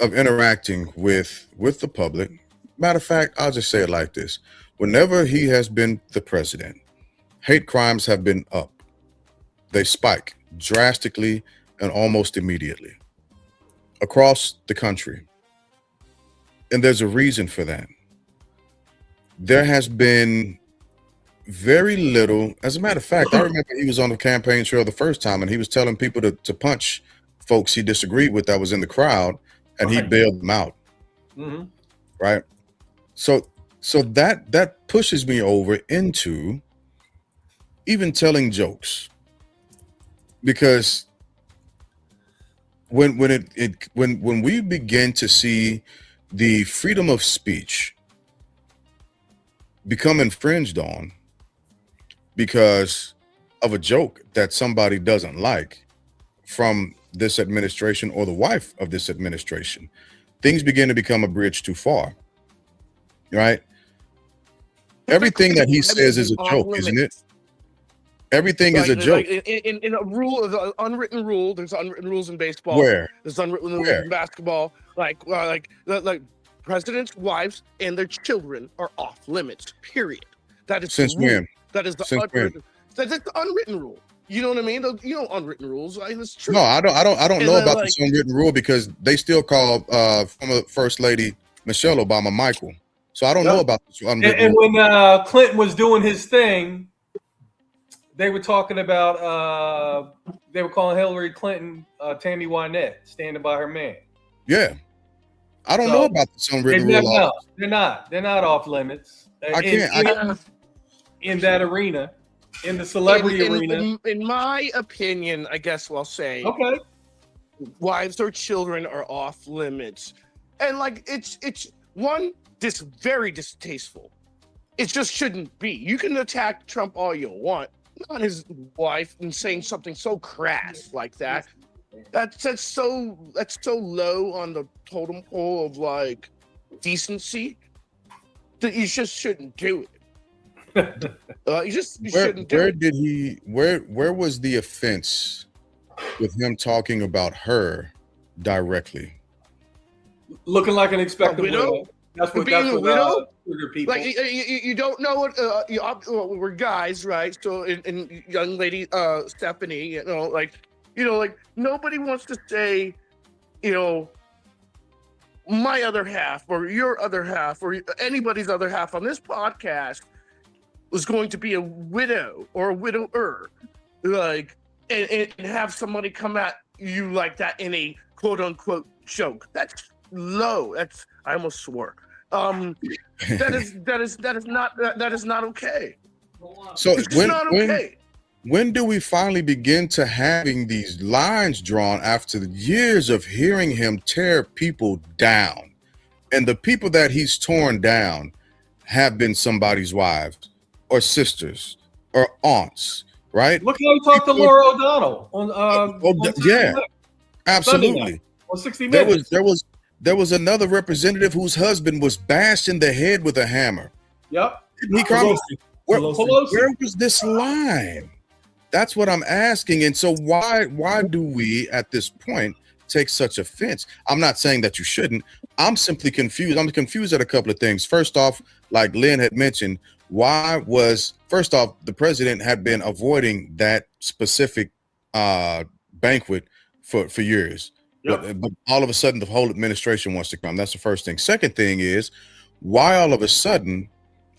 Speaker 2: interacting with the public. Matter of fact, I'll just say it like this. Whenever he has been the president, hate crimes have been up. They spike drastically and almost immediately across the country. And there's a reason for that. There has been very little. As a matter of fact, I remember he was on the campaign trail the first time and he was telling people to punch folks he disagreed with that was in the crowd, and he bailed them out. Right. So that pushes me over into even telling jokes, because when we begin to see the freedom of speech become infringed on because of a joke that somebody doesn't like from this administration or the wife of this administration, things begin to become a bridge too far, right? Everything that he says is a joke, isn't it? Everything is a joke.
Speaker 1: In a rule, the unwritten rule, there's unwritten rules in baseball.
Speaker 2: Where?
Speaker 1: There's unwritten rules in basketball. Like presidents' wives and their children are off limits. Period. That is
Speaker 2: Since when?
Speaker 1: That is the unwritten. That's the unwritten rule. You know what I mean? You know unwritten rules. It's true.
Speaker 2: No, I don't know about this unwritten rule, because they still call former First Lady Michelle Obama Michael. So I don't know about this unwritten rule.
Speaker 5: And when Clinton was doing his thing, they were talking about they were calling Hillary Clinton Tammy Wynette, standing by her man.
Speaker 2: Yeah. I don't know about this unwritten rule.
Speaker 5: No, they're not off limits. In that arena, in the celebrity arena.
Speaker 1: In my opinion, I guess I'll say,
Speaker 5: okay,
Speaker 1: wives or children are off limits, and it's very distasteful. It just shouldn't be. You can attack Trump all you want, not his wife, and saying something so crass like that. That's so low on the totem pole of decency that you just shouldn't do it.
Speaker 2: Where was the offense with him talking about her directly?
Speaker 5: Looking like an expected widow. That's what
Speaker 1: widow.
Speaker 5: People.
Speaker 1: You don't know what we're guys, right? So and young lady Stephanie, nobody wants to say, my other half or your other half or anybody's other half on this podcast was going to be a widow or a widower, and have somebody come at you like that in a quote unquote joke. That's low. I almost swore. That is not okay.
Speaker 2: So
Speaker 1: it's not okay.
Speaker 2: When do we finally begin to having these lines drawn after the years of hearing him tear people down? And the people that he's torn down have been somebody's wives or sisters or aunts, right?
Speaker 5: Look how he talked to Laura O'Donnell on
Speaker 2: yeah, absolutely.
Speaker 5: On 60 Minutes.
Speaker 2: There was another representative whose husband was bashed in the head with a hammer.
Speaker 5: Yep.
Speaker 2: Where was this line? That's what I'm asking. And so why do we at this point take such offense? I'm not saying that you shouldn't. I'm simply confused. I'm confused at a couple of things. First off, like Lynn had mentioned, the president had been avoiding that specific banquet for years. But all of a sudden, the whole administration wants to come. That's the first thing. Second thing is, why all of a sudden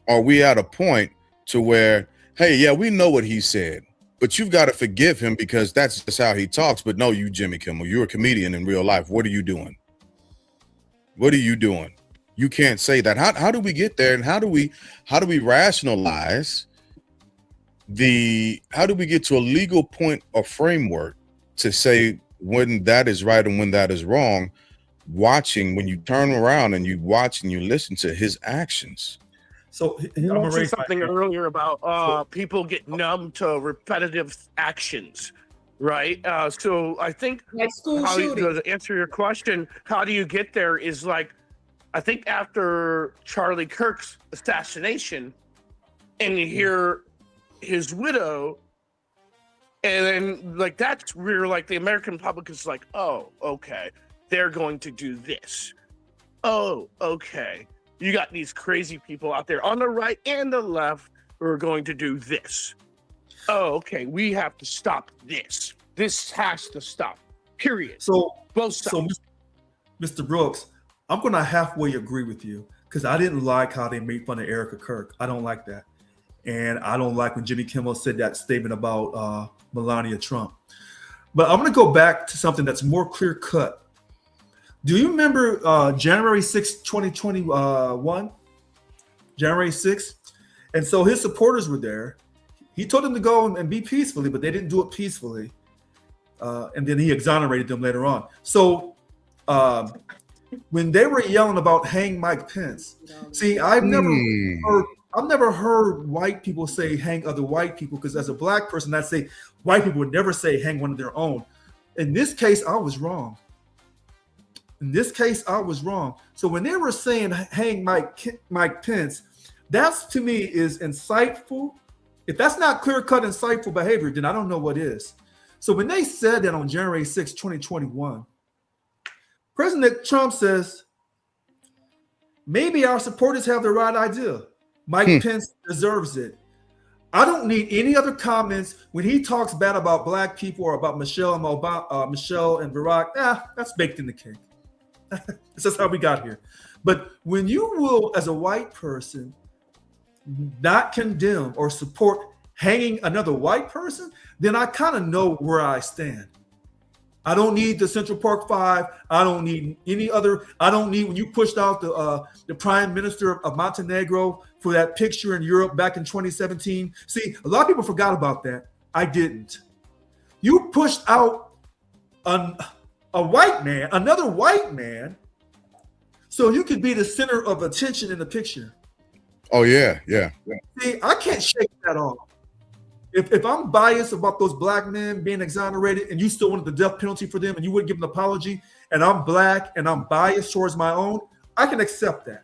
Speaker 2: are we at a point to where, hey, yeah, we know what he said, but you've got to forgive him because that's just how he talks. But no, you, Jimmy Kimmel, you're a comedian in real life. What are you doing? What are you doing? You can't say that. How do we get there? And how do we rationalize how do we get to a legal point or framework to say when that is right and when that is wrong, when you turn around and you watch and you listen to his actions?
Speaker 4: So
Speaker 1: you mentioned something earlier about people get numb to repetitive actions, right? So I think
Speaker 3: like school shooting.
Speaker 1: To answer your question, how do you get there is like, I think after Charlie Kirk's assassination, and you hear his widow, and then like that's where like the American public is like, oh, okay, they're going to do this. Oh, okay. You got these crazy people out there on the right and the left who are going to do this. Oh, okay. We have to stop this. This has to stop. Period.
Speaker 4: So
Speaker 1: both sides.
Speaker 4: So, Mr. Brooks, I'm going to halfway agree with you because I didn't like how they made fun of Erica Kirk. I don't like that. And I don't like when Jimmy Kimmel said that statement about Melania Trump. But I'm going to go back to something that's more clear cut. Do you remember January 6, 2021? January 6th? And so his supporters were there. He told them to go and be peacefully, but they didn't do it peacefully. And then he exonerated them later on. So when they were yelling about hang Mike Pence, see, I've never heard white people say hang other white people, because as a black person, I'd say white people would never say hang one of their own. In this case, I was wrong. So when they were saying hang Mike Pence, that's to me is insightful. If that's not clear-cut, insightful behavior, then I don't know what is. So when they said that on January 6, 2021, President Trump says, maybe our supporters have the right idea. Mike Pence deserves it. I don't need any other comments when he talks bad about black people or about Michelle and Barack. That's baked in the cake. This is how we got here. But when you will, as a white person, not condemn or support hanging another white person, then I kind of know where I stand. I don't need the Central Park Five. I don't need any other. I don't need when you pushed out the Prime Minister of Montenegro for that picture in Europe back in 2017. See, a lot of people forgot about that. I didn't. You pushed out a white man, another white man, so you could be the center of attention in the picture.
Speaker 2: Oh, yeah.
Speaker 4: See, I can't shake that off. If I'm biased about those black men being exonerated and you still wanted the death penalty for them and you wouldn't give an apology, and I'm black and I'm biased towards my own, I can accept that.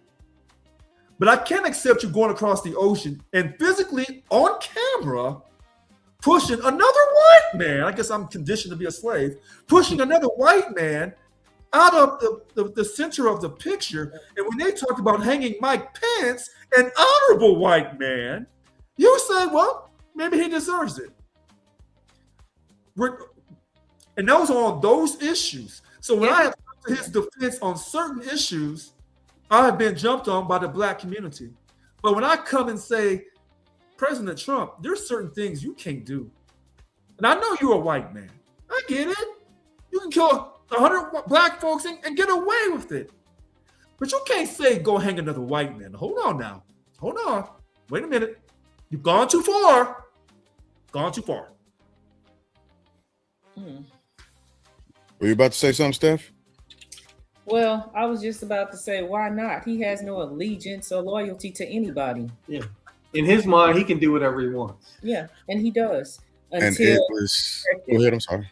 Speaker 4: But I can't accept you going across the ocean and physically on camera pushing another white man. I guess I'm conditioned to be a slave, pushing another white man out of the center of the picture. And when they talked about hanging Mike Pence, an honorable white man, you say, well, maybe he deserves it. And those are on those issues. So when I have come to his defense on certain issues, I have been jumped on by the black community. But when I come and say, President Trump, there's certain things you can't do. And I know you're a white man. I get it. You can kill 100 black folks and get away with it. But you can't say go hang another white man. Hold on now. Hold on. Wait a minute. You've gone too far.
Speaker 2: Were you about to say something, Steph?
Speaker 3: Well, I was just about to say, why not? He has no allegiance or loyalty to anybody.
Speaker 5: Yeah. In his mind, he can do whatever he wants.
Speaker 3: Yeah, and he does.
Speaker 2: Go ahead, I'm sorry.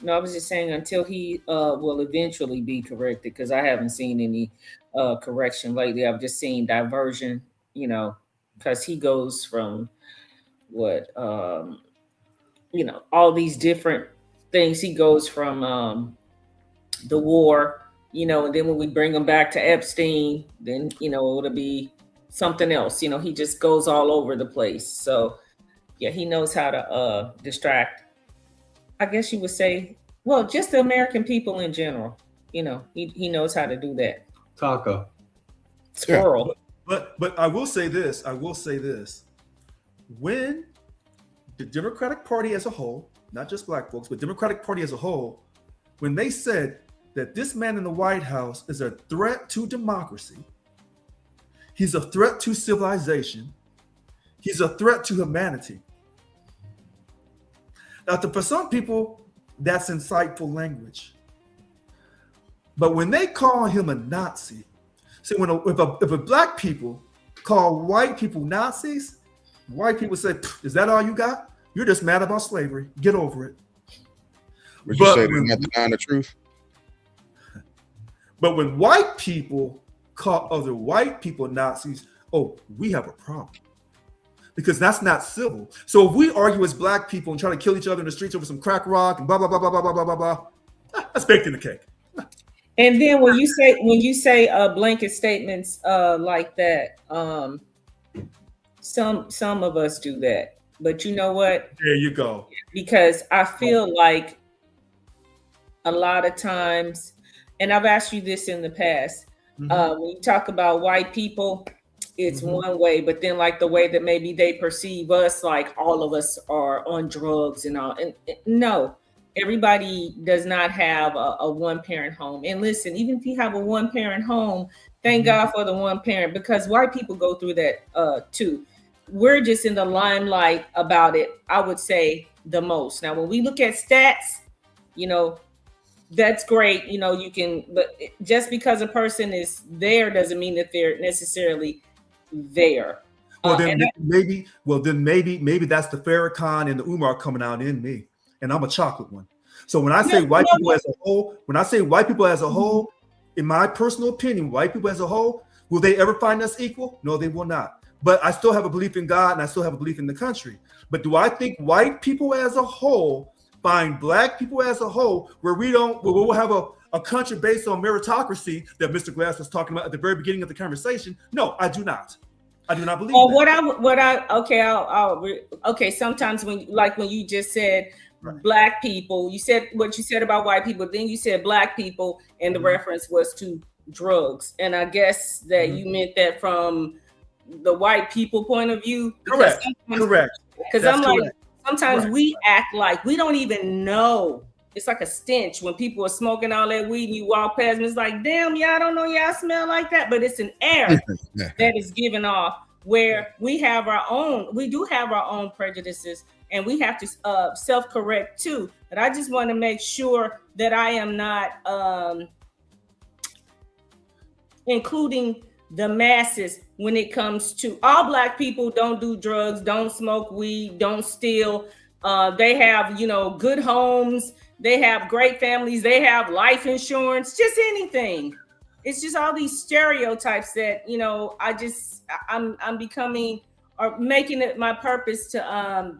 Speaker 3: No, I was just saying until he will eventually be corrected, because I haven't seen any correction lately. I've just seen diversion, because he goes from all these different things. He goes from the war, and then when we bring him back to Epstein, then, it'll be something else. He just goes all over the place. So, yeah, he knows how to distract, I guess you would say, Well, just the American people in general. He knows how to do that.
Speaker 5: Taco.
Speaker 3: Squirrel.
Speaker 4: But I will say this. When the Democratic Party as a whole, not just black folks, but Democratic Party as a whole, when they said that this man in the White House is a threat to democracy, he's a threat to civilization, he's a threat to humanity. Now, for some people, that's insightful language. But when they call him a Nazi, see, if a black people call white people Nazis, white people say, "Is that all you got? You're just mad about slavery. Get over it."
Speaker 2: Would you say they're not denying the truth?
Speaker 4: But when white people call other white people Nazis, oh, we have a problem. Because that's not civil. So if we argue as black people and try to kill each other in the streets over some crack rock and blah, blah, blah, blah, blah, blah, blah, blah, that's baked in the cake.
Speaker 3: And then when you say blanket statements like that, some of us do that. But you know what?
Speaker 4: There you go.
Speaker 3: Because I feel like a lot of times, and I've asked you this in the past, when you talk about white people, it's one way, but then like the way that maybe they perceive us, like all of us are on drugs and all. And no, everybody does not have a one-parent home. And listen, even if you have a one-parent home, thank God for the one parent, because white people go through that too. We're just in the limelight about it, I would say, the most. Now, when we look at stats, that's great. You can, but just because a person is there doesn't mean that they're necessarily there.
Speaker 4: Well, then maybe that's the Farrakhan and the Umar coming out in me, and I'm a chocolate one. So when I say white people as a whole, in my personal opinion, white people as a whole, will they ever find us equal? No, they will not. But I still have a belief in God, and I still have a belief in the country. But do I think white people as a whole find black people as a whole, where we'll have a country based on meritocracy that Mr. Glass was talking about at the very beginning of the conversation? No, I do not. I do not believe that.
Speaker 3: Sometimes when you just said black people, you said what you said about white people, then you said black people, and the reference was to drugs. And I guess that you meant that from the white people point of view.
Speaker 4: Correct.
Speaker 3: Because I'm like, sometimes we act like we don't even know. It's like a stench when people are smoking all that weed and you walk past and it's like, damn, y'all don't know y'all smell like that. But it's an air that is given off, where we do have our own prejudices, and we have to self-correct too. But I just want to make sure that I am not including the masses when it comes to all black people. Don't do drugs, don't smoke weed, don't steal. They have, good homes. They have great families. They have life insurance, just anything. It's just all these stereotypes that, I'm becoming, or making it my purpose to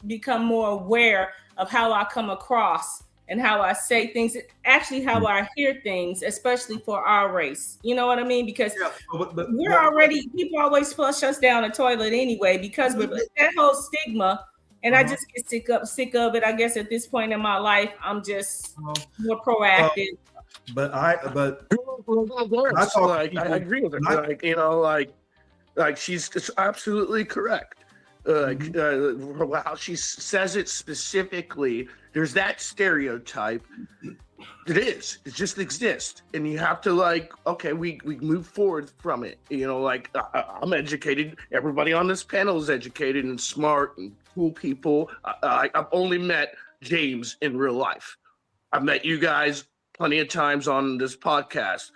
Speaker 3: become more aware of how I come across and how I say things, actually how I hear things, especially for our race. You know what I mean? Because people always flush us down the toilet anyway, because with that whole stigma. And I just get sick of it. I guess at this point in my life, I'm just more proactive.
Speaker 1: I agree with her. Like she's absolutely correct. How she says it specifically. There's that stereotype. It just exists, and you have to we move forward from it. I'm educated. Everybody on this panel is educated and smart and cool people. I've only met James in real life. I've met you guys plenty of times on this podcast.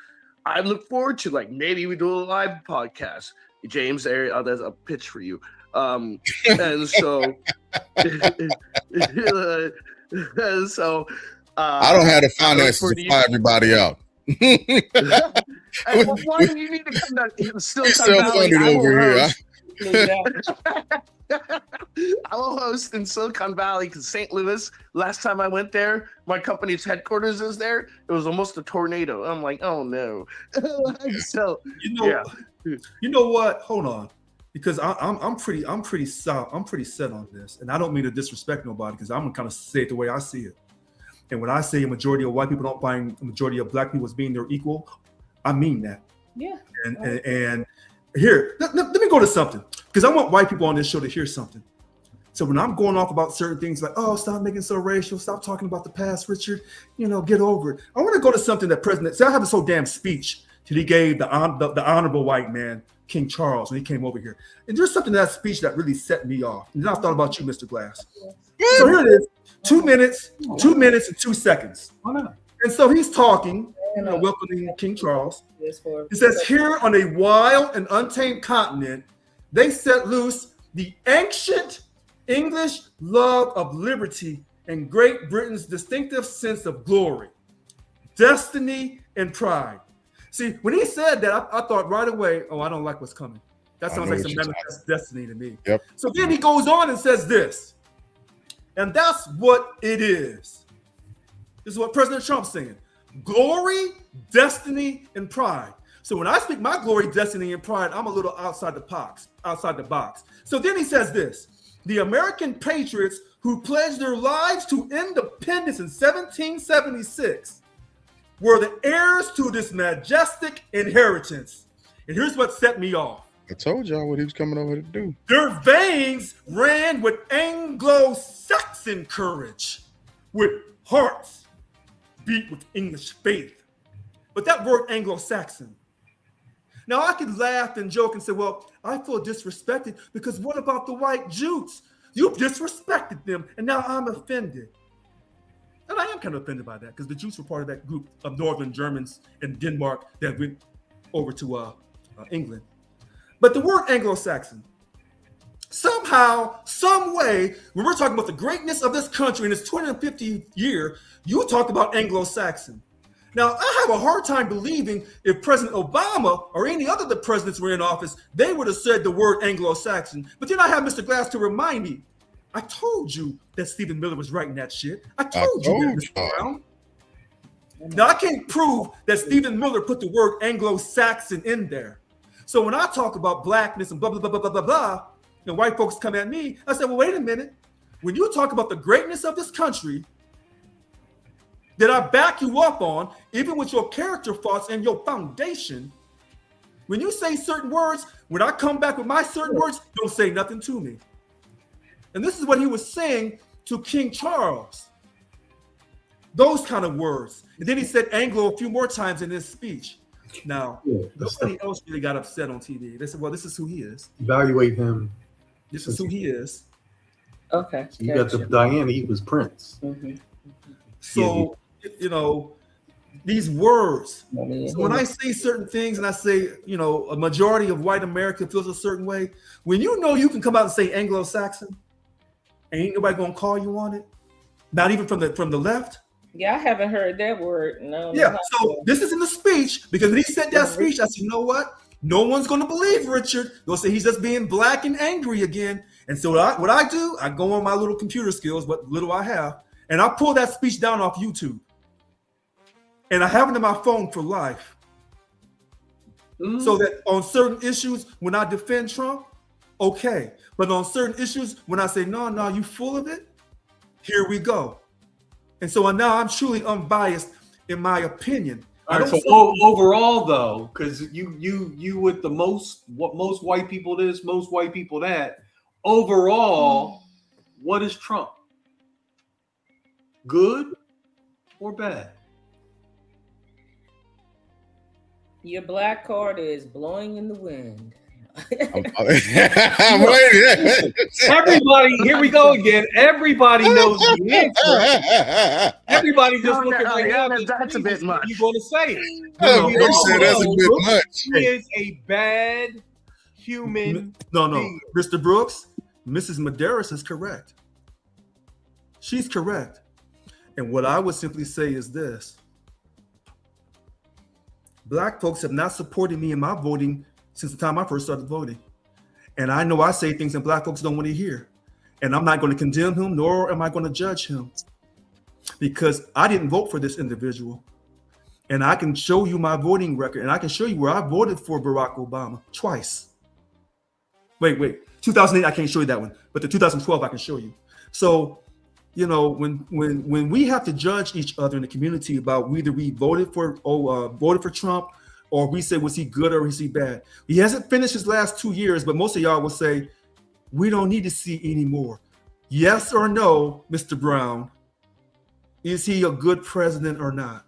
Speaker 1: I look forward to maybe we do a live podcast. James, there's a pitch for you. And so,
Speaker 2: I don't have the finances to fly everybody out.
Speaker 1: Why do you need to come down?
Speaker 2: Silicon Valley over here.
Speaker 1: I will host in Silicon Valley, because St. Louis, last time I went there, my company's headquarters is there. It was almost a tornado. I'm like, oh no. So
Speaker 4: you know what? Hold on. Because I'm pretty set on this. And I don't mean to disrespect nobody, because I'm gonna kind of say it the way I see it. And when I say a majority of white people don't find a majority of black people as being their equal, I mean that.
Speaker 3: Yeah.
Speaker 4: And here, let me go to something, because I want white people on this show to hear something. So when I'm going off about certain things like, oh, stop making it so racial, stop talking about the past, Richard, get over it. I want to go to something that I have a so damn speech that he gave the honorable white man, King Charles, when he came over here. And there's something in that speech that really set me off. And then I thought about you, Mr. Glass. So here it is, 2 minutes and 2 seconds. And so he's talking, welcoming King Charles. He says, here on a wild and untamed continent, they set loose the ancient English love of liberty and Great Britain's distinctive sense of glory, destiny, and pride. See, when he said that, I thought right away, oh, I don't like what's coming. That sounds like some manifest destiny to me.
Speaker 2: Yep.
Speaker 4: So then he goes on and says this, and that's what it is. This is what President Trump's saying. Glory, destiny, and pride. So when I speak my glory, destiny, and pride, I'm a little outside the box. So then he says this. The American patriots who pledged their lives to independence in 1776 were the heirs to this majestic inheritance. And here's what set me off.
Speaker 2: I told y'all what he was coming over to do.
Speaker 4: Their veins ran with Anglo-Saxon courage, with hearts beat with English faith. But that word Anglo-Saxon. Now I could laugh and joke and say, well, I feel disrespected because what about the white Jews? You disrespected them and now I'm offended. And I am kind of offended by that because the Jews were part of that group of Northern Germans in Denmark that went over to England. But the word Anglo-Saxon, somehow, some way, when we're talking about the greatness of this country in its 250th year, you talk about Anglo-Saxon. Now, I have a hard time believing if President Obama or any other of the presidents were in office, they would have said the word Anglo-Saxon. But then I have Mr. Glass to remind me, I told you that Stephen Miller was writing that shit. I told you that, Mr. Brown. Now, I can't prove that Stephen Miller put the word Anglo-Saxon in there. So when I talk about blackness and blah, blah, blah, blah, blah, blah, blah, and white folks come at me, I said, well, wait a minute. When you talk about the greatness of this country, that I back you up on, even with your character thoughts and your foundation, when you say certain words, when I come back with my certain words, don't say nothing to me. And this is what he was saying to King Charles. Those kind of words. And then he said Anglo a few more times in his speech. Now, nobody else really got upset on TV. They said, well, this is who he is.
Speaker 5: Evaluate him.
Speaker 4: This is who he is.
Speaker 3: Okay.
Speaker 5: So you got the Diana, he was Prince.
Speaker 3: Mm-hmm.
Speaker 4: So, these words. So when I say certain things and I say, a majority of white America feels a certain way, when you can come out and say Anglo-Saxon, ain't nobody gonna call you on it. Not even from the left.
Speaker 3: Yeah, I haven't heard that word. No.
Speaker 4: Yeah. So this is in the speech because when he said that speech, I said, you know what? No one's gonna believe Richard. They'll say he's just being black and angry again. And so what I do, I go on my little computer skills, what little I have, and I pull that speech down off YouTube. And I have it in my phone for life. Mm-hmm. So that on certain issues, when I defend Trump, okay. But on certain issues, when I say, no, you full of it, here we go. And so now I'm truly unbiased in my opinion.
Speaker 5: All right, so overall though, because you with the most white people this, most white people that, overall, what is Trump? Good or bad?
Speaker 3: Your black card is blowing in the wind.
Speaker 2: I'm waiting.
Speaker 5: Everybody, here we go again. Everybody knows the answer. Everybody just looking right now.
Speaker 1: That's a bit much.
Speaker 5: You're going to say it.
Speaker 2: No, they said that's a bit much.
Speaker 5: He is a bad human.
Speaker 4: No,
Speaker 5: being.
Speaker 4: Mr. Brooks, Mrs. Medeiros is correct. She's correct. And what I would simply say is this. Black folks have not supported me in my voting since the time I first started voting. And I know I say things that black folks don't want to hear. And I'm not going to condemn him, nor am I going to judge him. Because I didn't vote for this individual. And I can show you my voting record. And I can show you where I voted for Barack Obama twice. Wait. 2008, I can't show you that one. But the 2012, I can show you. So when we have to judge each other in the community about whether we voted for Trump, or we say was he good or is he bad. He hasn't finished his last 2 years, but most of y'all will say we don't need to see any more. Yes or no, Mr. Brown? Is he a good president or not?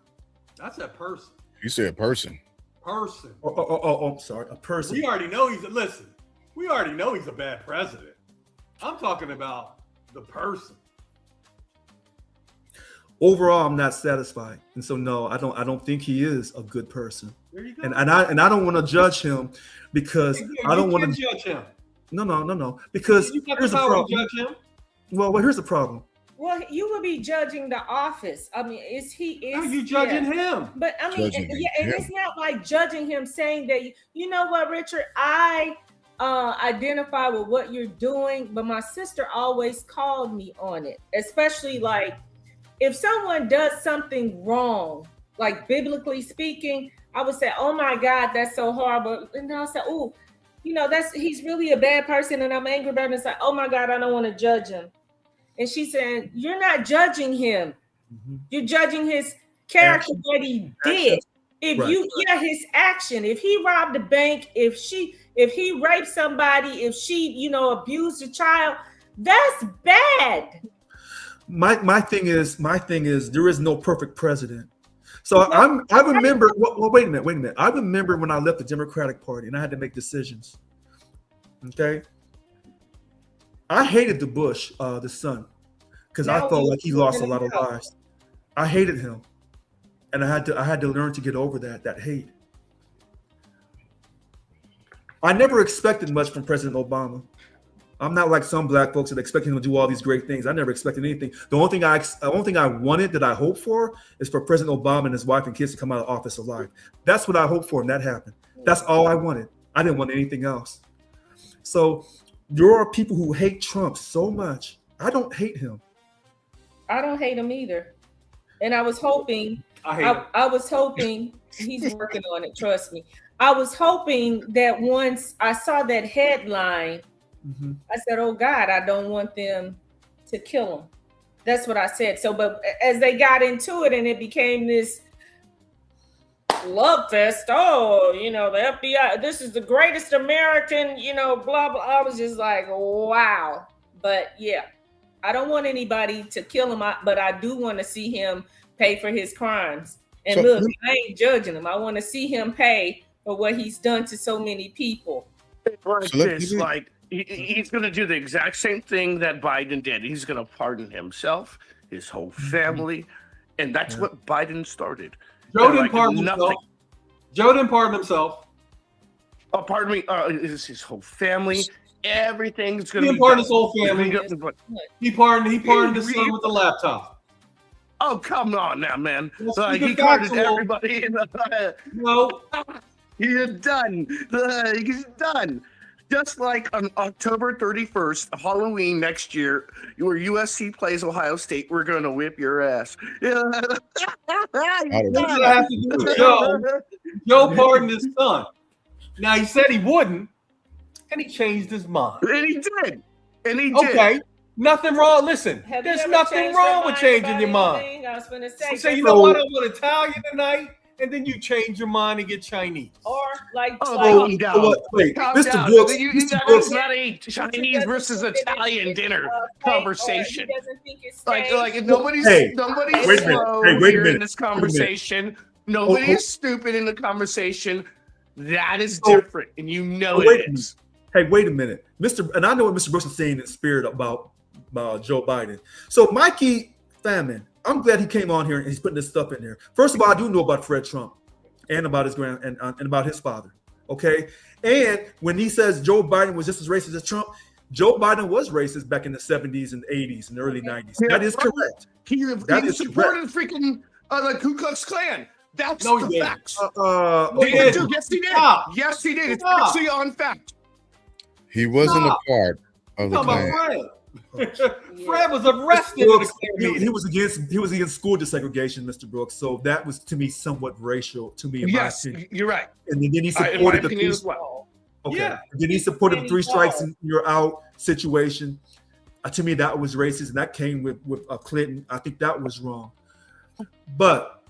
Speaker 5: That's a person.
Speaker 2: You said person.
Speaker 5: Person.
Speaker 4: Oh, I'm sorry, a person.
Speaker 5: We already know we already know he's a bad president. I'm talking about the person.
Speaker 4: Overall, I'm not satisfied, and so no, I don't think he is a good person.
Speaker 5: There you go.
Speaker 4: And I don't want to judge him because I don't want to
Speaker 5: judge him.
Speaker 4: No. Because here's the problem.
Speaker 5: Judge him.
Speaker 4: Well, here's the problem.
Speaker 3: Well, you would be judging the office. I mean,
Speaker 5: How are you judging him?
Speaker 3: But I mean, and it's not like judging him, saying that you know what, Richard, I identify with what you're doing, but my sister always called me on it, especially like if someone does something wrong, like biblically speaking, I would say, oh my God, that's so horrible. And I'll say, oh, he's really a bad person, and I'm angry about it. It's like, oh my God, I don't want to judge him. And she said, you're not judging him. Mm-hmm. You're judging his character, what he did. His action. If he robbed a bank, if he raped somebody, if she, abused a child, that's bad. My thing is there is no perfect president.
Speaker 4: So I remember. Well, wait a minute. I remember when I left the Democratic Party and I had to make decisions. Okay. I hated the Bush, the son, because I felt like he lost a lot of lives. I hated him, and I had to learn to get over that hate. I never expected much from President Obama. I'm not like some black folks that expect him to do all these great things. I never expected anything. The only thing I wanted, that I hoped for, is for President Obama and his wife and kids to come out of office alive. That's what I hoped for, and that happened. That's all I wanted. I didn't want anything else. So there are people who hate Trump so much. I don't hate him.
Speaker 3: I don't hate him either. And I was hoping, I was hoping he's working on it. Trust me. I was hoping that once I saw that headline, I said, oh God, I don't want them to kill him. That's what I said. So, but as they got into it and it became this love fest, the FBI, this is the greatest American, blah, blah. I was just like, wow. But yeah, I don't want anybody to kill him, but I do want to see him pay for his crimes. And look, I ain't judging him. I want to see him pay for what he's done to so many people.
Speaker 1: He's going to do the exact same thing that Biden did. He's going to pardon himself, his whole family, and that's what Biden started.
Speaker 5: Joe didn't pardon himself. Joe didn't pardon himself.
Speaker 1: Oh, pardon me. It's his whole family. Everything's going to be
Speaker 5: pardon his whole family. He pardoned his son with the laptop.
Speaker 1: Oh, come on now, man. He pardoned everybody.
Speaker 5: No.
Speaker 1: He's done. He's done. Just like on October 31st, Halloween next year, where USC plays Ohio State, we're going to whip your ass.
Speaker 5: What does that have to do with Joe? Joe pardoned his son. Now, he said he wouldn't, and he changed his mind.
Speaker 1: And he did.
Speaker 5: Okay. Nothing wrong. Listen, there's nothing wrong with changing your mind.
Speaker 3: I was going to say.
Speaker 5: So you know what? I want Italian tonight. And then you change your mind and get Chinese.
Speaker 3: Or like,
Speaker 1: calm down.
Speaker 4: Wait,
Speaker 1: Mr.
Speaker 4: Brooks.
Speaker 1: It's not a Chinese versus Italian dinner conversation. Like nobody's slow here in this conversation. Nobody is stupid in the conversation. That is different, and you know it is.
Speaker 4: Hey, wait a minute, and I know what Mr. Brooks is saying in spirit about Joe Biden. So Mikey Famine, I'm glad he came on here and he's putting this stuff in there. First of all, I do know about Fred Trump and about his and about his father. Okay. And when he says Joe Biden was just as racist as Trump, Joe Biden was racist back in the 70s and 80s and the early 90s. Yeah, that is correct.
Speaker 1: He supported freaking the Ku Klux Klan. That's the facts. Yes, he did. Yes, he did. It's actually on fact.
Speaker 2: He wasn't a part of the Klan.
Speaker 5: Fred was arrested.
Speaker 4: He was against school desegregation, Mr. Brooks. So that was to me somewhat racial to me. In my opinion.
Speaker 1: You're right.
Speaker 4: And then he supported the three. As well. Okay. Yeah. Then he supported the 3 strikes and you're out situation. To me, that was racist, and that came with Clinton. I think that was wrong. But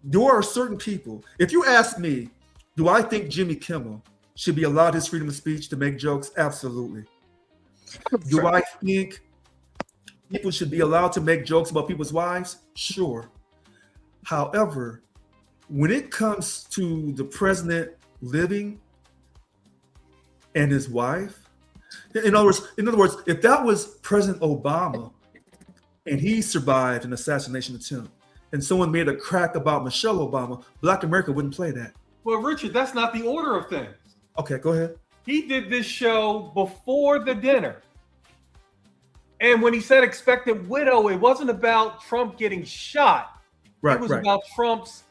Speaker 4: there are certain people. If you ask me, do I think Jimmy Kimmel should be allowed his freedom of speech to make jokes? Absolutely. Do I think people should be allowed to make jokes about people's wives? Sure. However, when it comes to the president living and his wife, in other words, if that was President Obama and he survived an assassination attempt and someone made a crack about Michelle Obama, Black America wouldn't play that.
Speaker 5: Well, Richard, that's not the order of things.
Speaker 4: Okay, go ahead.
Speaker 5: He did this show before the dinner. And when he said expected widow, it wasn't about Trump getting shot.
Speaker 4: Right,
Speaker 5: it was
Speaker 4: right.
Speaker 5: about Trump's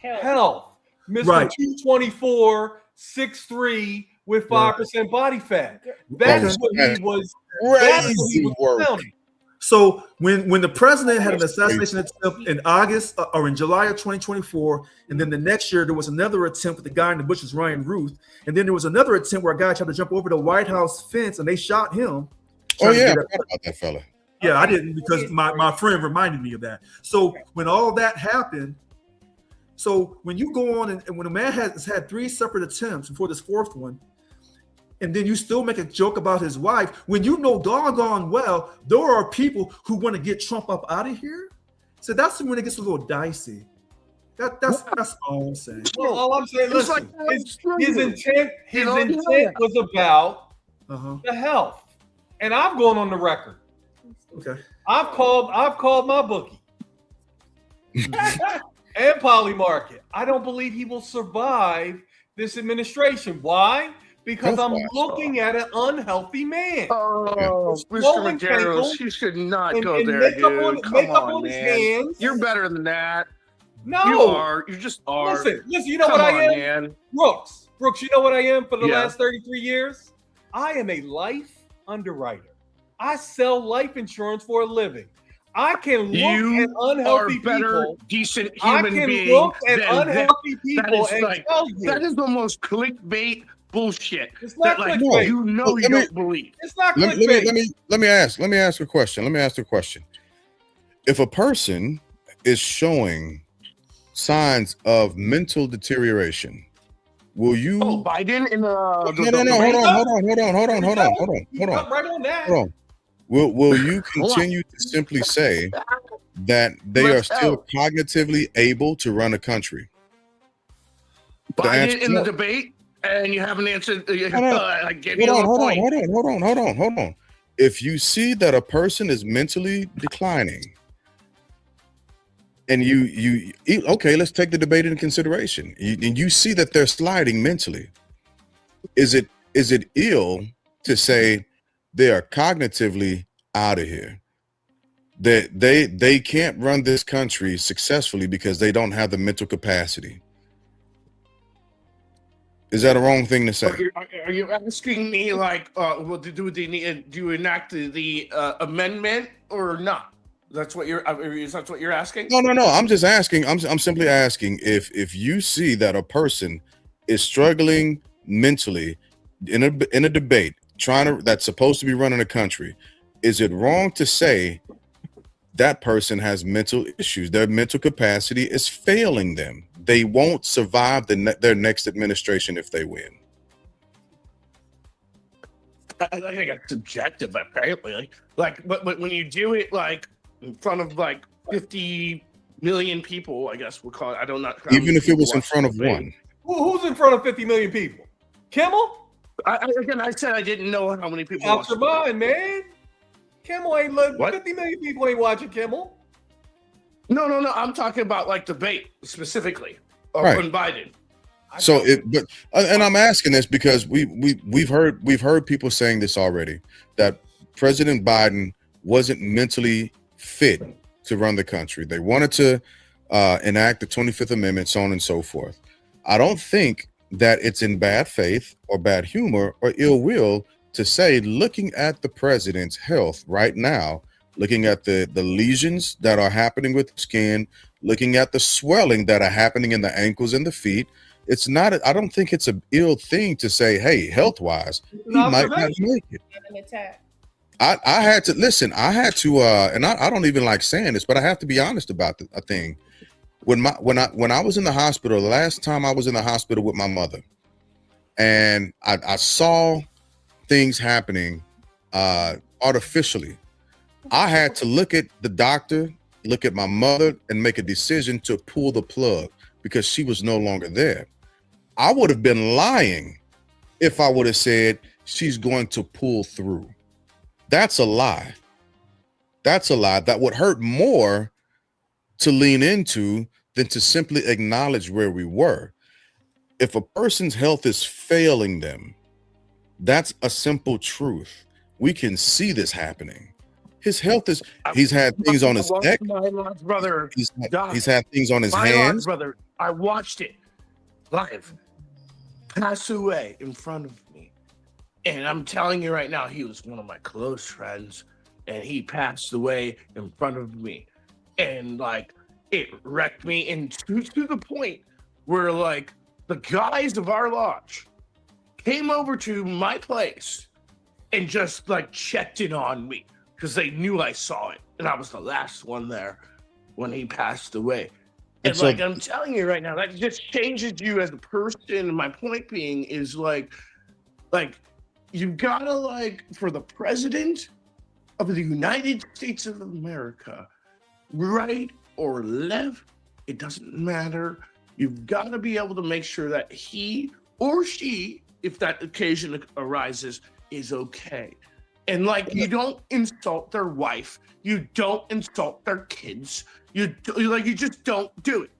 Speaker 5: health. Mr.
Speaker 4: Right.
Speaker 5: 224, 6'3", with 5% body fat. That's what he was. That's what he was counting.
Speaker 4: So when the president had an assassination attempt in August or in July of 2024, and then the next year there was another attempt with the guy in the bushes, Ryan Ruth, and then there was another attempt where a guy tried to jump over the White House fence and they shot him.
Speaker 2: Oh yeah, I forgot about that fella.
Speaker 4: Yeah, I didn't, because my friend reminded me of that. So when all that happened, so when you go on and when a man has had 3 separate attempts before this 4th one, and then you still make a joke about his wife, when you know doggone well there are people who want to get Trump up out of here, so that's when it gets a little dicey. That's all I'm saying.
Speaker 5: Well, all I'm saying, listen, his intent was about the health, and I'm going on the record.
Speaker 4: Okay,
Speaker 5: I've called my bookie and Polymarket. I don't believe he will survive this administration. Why? Because I'm looking at an unhealthy man.
Speaker 1: Oh, Mr. Medeiros, you should not go there, dude. Come on, man. You're better than that.
Speaker 5: No,
Speaker 1: you are. You just are.
Speaker 5: Listen. You know what I am,
Speaker 1: man.
Speaker 5: Brooks. You know what I am for the last 33 years? I am a life underwriter. I sell life insurance for a living. I can look at unhealthy people.
Speaker 1: Decent human being.
Speaker 5: I can look at unhealthy people and tell you
Speaker 1: that is almost clickbait bullshit.
Speaker 5: It's not clickbait.
Speaker 1: You know you don't believe.
Speaker 5: It's not clickbait.
Speaker 2: Let me ask a question. If a person is showing signs of mental deterioration, will you?
Speaker 1: Oh, Biden in the
Speaker 2: hold on. Will you continue to simply say that they are still cognitively able to run a country?
Speaker 1: Biden in the debate, and you haven't answered. I gave you
Speaker 2: hold
Speaker 1: a point.
Speaker 2: on. If you see that a person is mentally declining, and you okay, let's take the debate into consideration, and you see that they're sliding mentally, is it ill to say they are cognitively out of here, that they can't run this country successfully because they don't have the mental capacity? Is that a wrong thing to say?
Speaker 1: Are you asking me well, do you enact the amendment or not? That's what you're asking?
Speaker 2: No. I'm just asking. I'm simply asking if you see that a person is struggling mentally in a debate, that's supposed to be running a country, is it wrong to say that person has mental issues? Their mental capacity is failing them. They won't survive their next administration if they win.
Speaker 1: I think it's subjective, apparently. But when you do it in front of 50 million people, I guess we'll call it. I don't know.
Speaker 2: Even if it was in front of one.
Speaker 5: Who's in front of 50 million people? Kimmel?
Speaker 1: I said I didn't know how many people.
Speaker 5: Out your mind, man. Kimmel ain't 50 million people ain't watching Kimmel.
Speaker 1: No. I'm talking about debate specifically on Biden.
Speaker 2: So and I'm asking this because we've heard people saying this already, that President Biden wasn't mentally fit to run the country. They wanted to enact the 25th Amendment, so on and so forth. I don't think that it's in bad faith or bad humor or ill will to say, looking at the president's health right now, looking at the lesions that are happening with the skin, looking at the swelling that are happening in the ankles and the feet, I don't think it's an ill thing to say, hey, health-wise, he might not make it. I had to listen. I had to, and I don't even like saying this, but I have to be honest about a thing. When I was in the hospital, the last time I was in the hospital with my mother, and I saw things happening artificially, I had to look at the doctor, look at my mother, and make a decision to pull the plug because she was no longer there. I would have been lying if I would have said she's going to pull through. That's a lie. That's a lie. That would hurt more to lean into than to simply acknowledge where we were. If a person's health is failing them, that's a simple truth. We can see this happening. His health is, he's had things on his neck.
Speaker 1: My large brother,
Speaker 2: He's had things on his
Speaker 1: my
Speaker 2: hands.
Speaker 1: large brother, I watched it live pass away in front of me. And I'm telling you right now, he was one of my close friends, and he passed away in front of me. And like, it wrecked me into to the point where like the guys of our lodge came over to my place and just like checked in on me because they knew I saw it, and I was the last one there when he passed away. And
Speaker 2: so,
Speaker 1: like, I'm telling you right now, that just changes you as a person. And my point being is like you gotta, like, for the president of the United States of America, right or left, it doesn't matter. You've got to be able to make sure that he or she, if that occasion arises, is okay. And like, you don't insult their wife, you don't insult their kids, you just don't do it.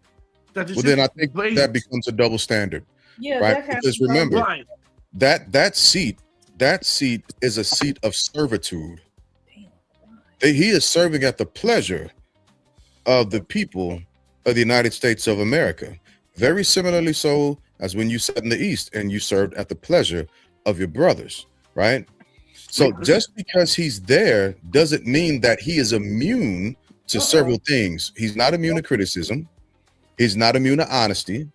Speaker 1: That is
Speaker 2: well, then I
Speaker 1: just
Speaker 2: think
Speaker 1: blatant.
Speaker 2: that becomes a double standard,
Speaker 3: Yeah,
Speaker 2: right?
Speaker 3: that has
Speaker 2: Because
Speaker 3: to be
Speaker 2: remember,
Speaker 1: Right.
Speaker 2: that seat is a seat of servitude. He is serving at the pleasure of the people of the United States of America. Very similarly so as when you sat in the East and you served at the pleasure of your brothers, right? So just because he's there doesn't mean that he is immune to several things. He's not immune to criticism. He's not immune to honesty.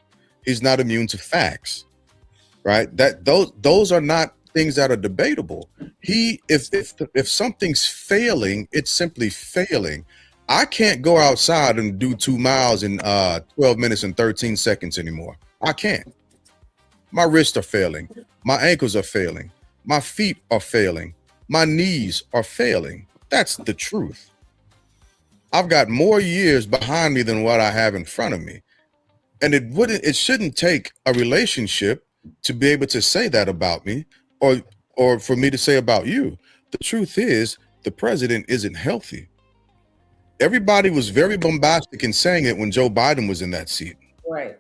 Speaker 2: He's not immune to facts, right? That those are not things that are debatable. If something's failing, it's simply failing. I can't go outside and do 2 miles in 12 minutes and 13 seconds anymore. I can't. My wrists are failing. My ankles are failing. My feet are failing. My knees are failing. That's the truth. I've got more years behind me than what I have in front of me. And it shouldn't take a relationship to be able to say that about me, or for me to say about you. The truth is, the president isn't healthy. Everybody was very bombastic in saying it when Joe Biden was in that seat.
Speaker 3: right.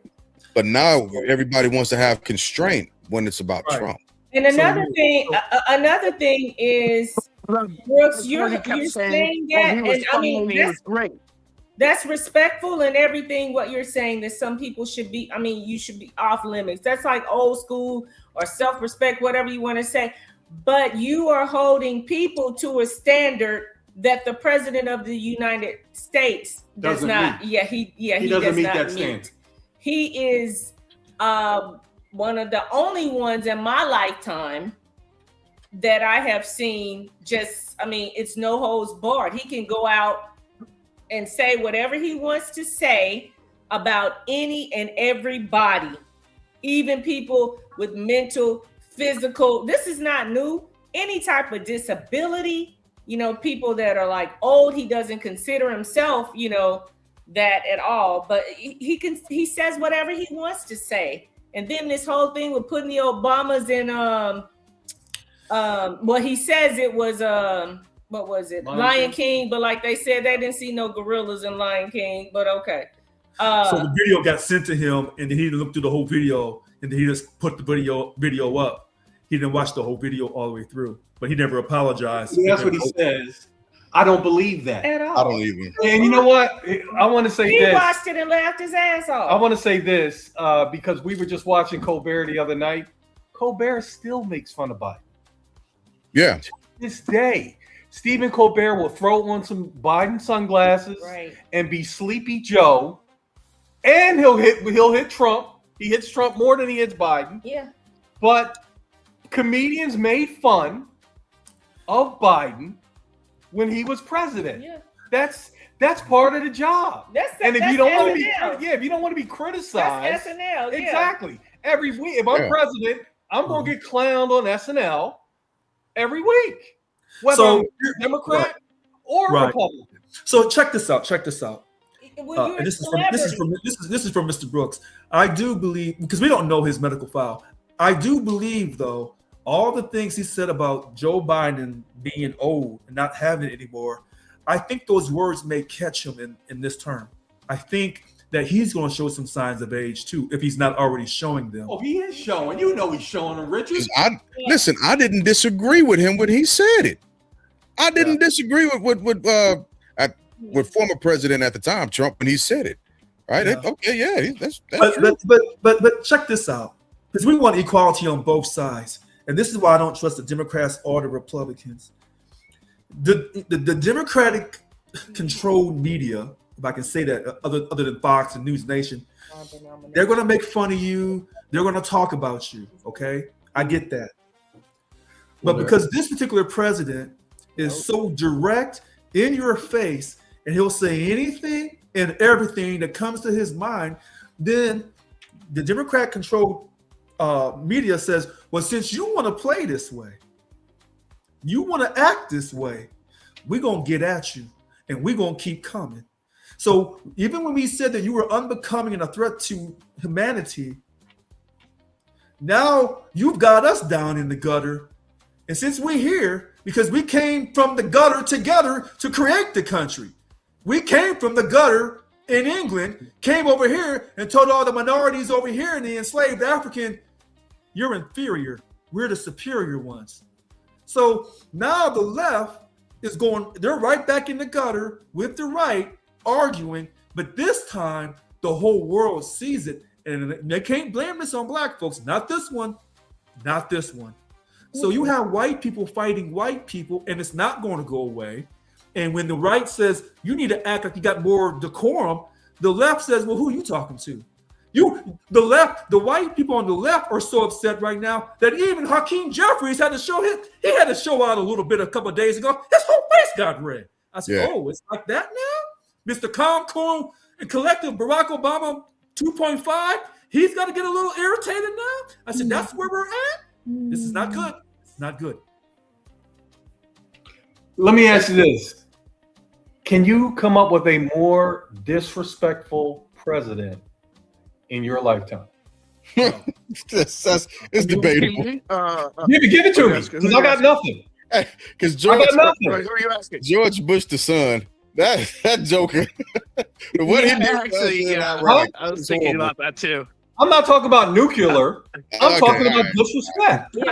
Speaker 2: But now everybody wants to have constraint when it's about
Speaker 4: Right.
Speaker 2: Trump.
Speaker 3: And another thing is, Brooks, you're saying that, and I mean,
Speaker 1: he was great.
Speaker 3: that's respectful and everything. What you're saying, that some people should be, I mean, you should be off limits. That's like old school or self-respect, whatever you want to say. But you are holding people to a standard that the president of the United States does
Speaker 5: Doesn't
Speaker 3: not.
Speaker 5: meet.
Speaker 3: He
Speaker 5: doesn't
Speaker 3: does
Speaker 5: meet
Speaker 3: not
Speaker 5: that
Speaker 3: meet.
Speaker 5: standard.
Speaker 3: He is one of the only ones in my lifetime that I have seen. Just, I mean, it's no holds barred. He can go out and say whatever he wants to say about any and everybody, even people with mental, physical. This is not new. Any type of disability, you know, people that are like old, he doesn't consider himself, you know, that at all. But he says whatever he wants to say. And then this whole thing with putting the Obamas in well, he says it was what was it? Lion King, but like they said, they didn't see no gorillas in Lion King, but okay.
Speaker 4: So the video got sent to him, and then he looked through the whole video, and then he just put the video up. He didn't watch the whole video all the way through, but he never apologized.
Speaker 5: See, that's what he says. I don't believe that
Speaker 3: At all.
Speaker 2: I don't even.
Speaker 5: And you know what? I want to say
Speaker 3: He
Speaker 5: this.
Speaker 3: watched it and laughed his ass off.
Speaker 5: I want to say this because we were just watching Colbert the other night. Colbert still makes fun of Biden.
Speaker 2: Yeah.
Speaker 5: This day, Stephen Colbert will throw on some Biden sunglasses and be Sleepy Joe, and he'll hit Trump. He hits Trump more than he hits Biden.
Speaker 3: Yeah.
Speaker 5: But comedians made fun of Biden when he was president.
Speaker 3: Yeah.
Speaker 5: That's part of the job. And if you don't want to be, if you don't want to be criticized,
Speaker 3: that's SNL. Yeah.
Speaker 5: Exactly. Every week, if I'm president, I'm gonna get clowned on SNL every week, whether I'm Democrat or Republican.
Speaker 4: So check this out.
Speaker 3: Well,
Speaker 4: And this is from Mr. Brooks. I do believe, because we don't know his medical file. I do believe, though, all the things he said about Joe Biden being old and not having it anymore, I think those words may catch him in this term. I think that he's going to show some signs of age too, if he's not already showing them.
Speaker 5: Oh, he is showing. You know he's showing them, Richard.
Speaker 2: Listen, I didn't disagree with him when he said it. I didn't disagree with former president at the time, Trump, when he said it. Right?
Speaker 4: Yeah.
Speaker 2: That's true.
Speaker 4: But check this out, because we want equality on both sides, and this is why I don't trust the Democrats or the Republicans. The Democratic controlled media, if I can say that, other than Fox and News Nation, they're going to make fun of you. They're going to talk about you. Okay, I get that. But because this particular president is so direct in your face, and he'll say anything and everything that comes to his mind, then the Democrat-controlled media says, well, since you want to play this way, you want to act this way, we're going to get at you, and we're going to keep coming. So even when we said that you were unbecoming and a threat to humanity, now you've got us down in the gutter. And since we're here, because we came from the gutter together to create the country, we came from the gutter in England, came over here and told all the minorities over here and the enslaved African, you're inferior. We're the superior ones. So now the left is going, they're right back in the gutter with the right arguing, but this time the whole world sees it, and they can't blame this on black folks. Not this one, not this one. So you have white people fighting white people, and it's not going to go away. And when the right says you need to act like you got more decorum, the left says, well, who are you talking to? The white people on the left are so upset right now that even Hakeem Jeffries had to show out a little bit a couple of days ago. His whole face got red. I said, oh, it's like that now? Mr. Calm, Cool, and Collective Barack Obama 2.5, he's got to get a little irritated now? I said, that's where we're at? This is not good. It's not good.
Speaker 5: Let me ask you this. Can you come up with a more disrespectful president in your lifetime?
Speaker 2: It's debatable.
Speaker 5: Give it to me, because I got nothing.
Speaker 2: Because George,
Speaker 1: who are you asking?
Speaker 2: George Bush the son, that joker. What he did,
Speaker 1: actually, I was thinking about that too.
Speaker 5: I'm not talking about nuclear. I'm talking about disrespect. Who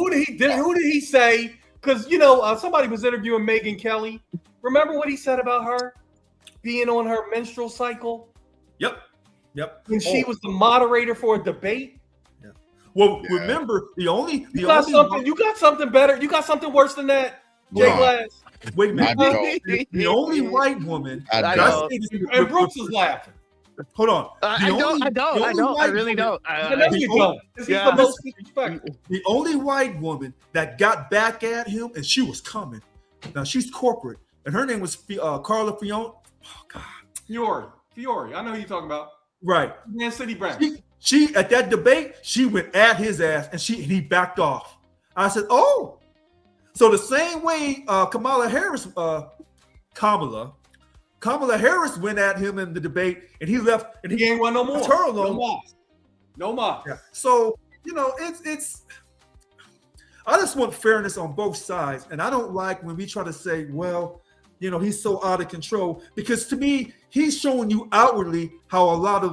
Speaker 5: did he say? Because somebody was interviewing Megyn Kelly. Remember what he said about her being on her menstrual cycle?
Speaker 4: Yep.
Speaker 5: When she was the moderator for a debate.
Speaker 4: Yeah. Well, remember you got
Speaker 5: something better. You got something worse than that, Jay Glass.
Speaker 4: Wait a minute. The only white woman.
Speaker 5: And Brooks is laughing.
Speaker 4: Hold on.
Speaker 1: I don't. I really don't.
Speaker 4: The only white woman that got back at him, and she was coming. Now she's corporate, and her name was Carla Fiona. Oh God.
Speaker 5: Fiore. I know who you're talking about.
Speaker 4: Right.
Speaker 5: Man City Brown.
Speaker 4: She at that debate, she went at his ass, and he backed off. I said, oh. So the same way Kamala Harris went at him in the debate, and he left, and he
Speaker 5: ain't want no more. No more.
Speaker 4: Yeah. So it's. I just want fairness on both sides, and I don't like when we try to say, well, he's so out of control, because to me, he's showing you outwardly how a lot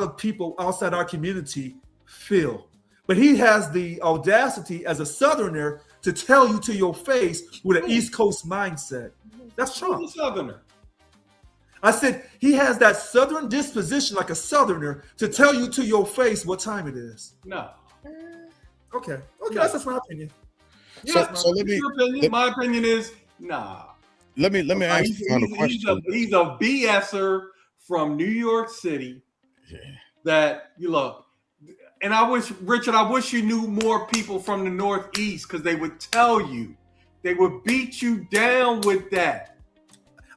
Speaker 4: of people outside our community feel, but he has the audacity as a Southerner to tell you to your face with an East Coast mindset. That's Trump.
Speaker 5: Who's a Southerner?
Speaker 4: I said he has that Southern disposition, like a Southerner, to tell you to your face what time it is.
Speaker 5: No.
Speaker 4: Okay. That's my opinion.
Speaker 2: So
Speaker 5: my opinion is nah.
Speaker 2: Let me ask you a question.
Speaker 5: He's a BSer from New York City.
Speaker 2: Yeah.
Speaker 5: That you look. And I wish, Richard, I wish you knew more people from the Northeast, because they would tell you, they would beat you down with that.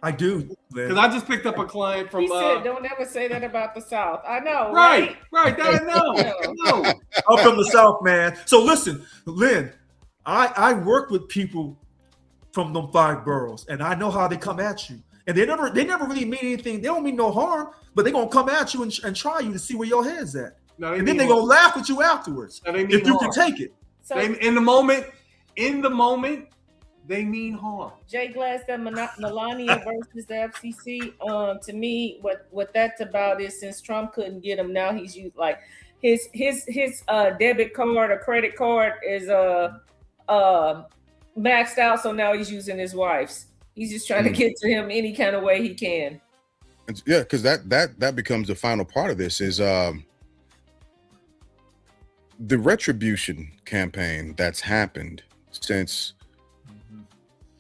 Speaker 4: I do.
Speaker 5: Because I just picked up a client from.
Speaker 3: He said, "Don't ever say that about the South." I know,
Speaker 5: Right.
Speaker 3: right?
Speaker 5: That I know.
Speaker 4: I'm from the South, man. So listen, Lynn, I work with people from them 5 boroughs, and I know how they come at you. And they never really mean anything. They don't mean no harm, but they're gonna come at you and try you to see where your head's at.
Speaker 5: No,
Speaker 4: and then they're gonna laugh at you afterwards.
Speaker 5: No, if
Speaker 4: you
Speaker 5: harm.
Speaker 4: can take it.
Speaker 3: So
Speaker 5: in the moment, they mean harm.
Speaker 3: Jay Glass, that Melania versus the FCC. To me, what that's about is, since Trump couldn't get him, now he's used like his debit card or credit card is maxed out, so now he's using his wife's. He's just trying to get to him any kind of way he can.
Speaker 2: Yeah, because that becomes the final part of this is the retribution campaign that's happened since,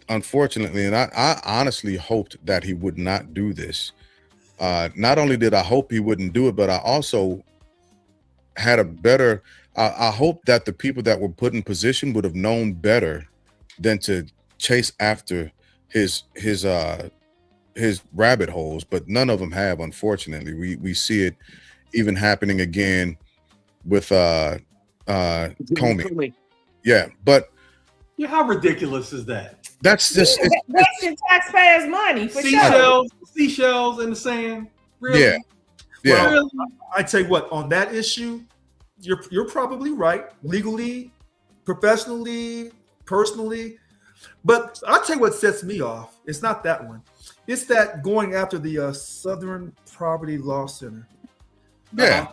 Speaker 2: unfortunately, and I honestly hoped that he would not do this. Not only did I hope he wouldn't do it, but I also had a better, I hope that the people that were put in position would have known better than to chase after his rabbit holes, but none of them have, unfortunately. We see it even happening again with Comey. Yeah, but
Speaker 5: yeah, how ridiculous is that?
Speaker 3: That's just wasting taxpayers' money for
Speaker 5: seashells in the sand. Really?
Speaker 2: Yeah.
Speaker 4: Well, really? I tell you what, on that issue, you're probably right, legally, professionally, personally. But I'll tell you what sets me off. It's not that one. It's that going after the Southern Poverty Law Center.
Speaker 2: Yeah.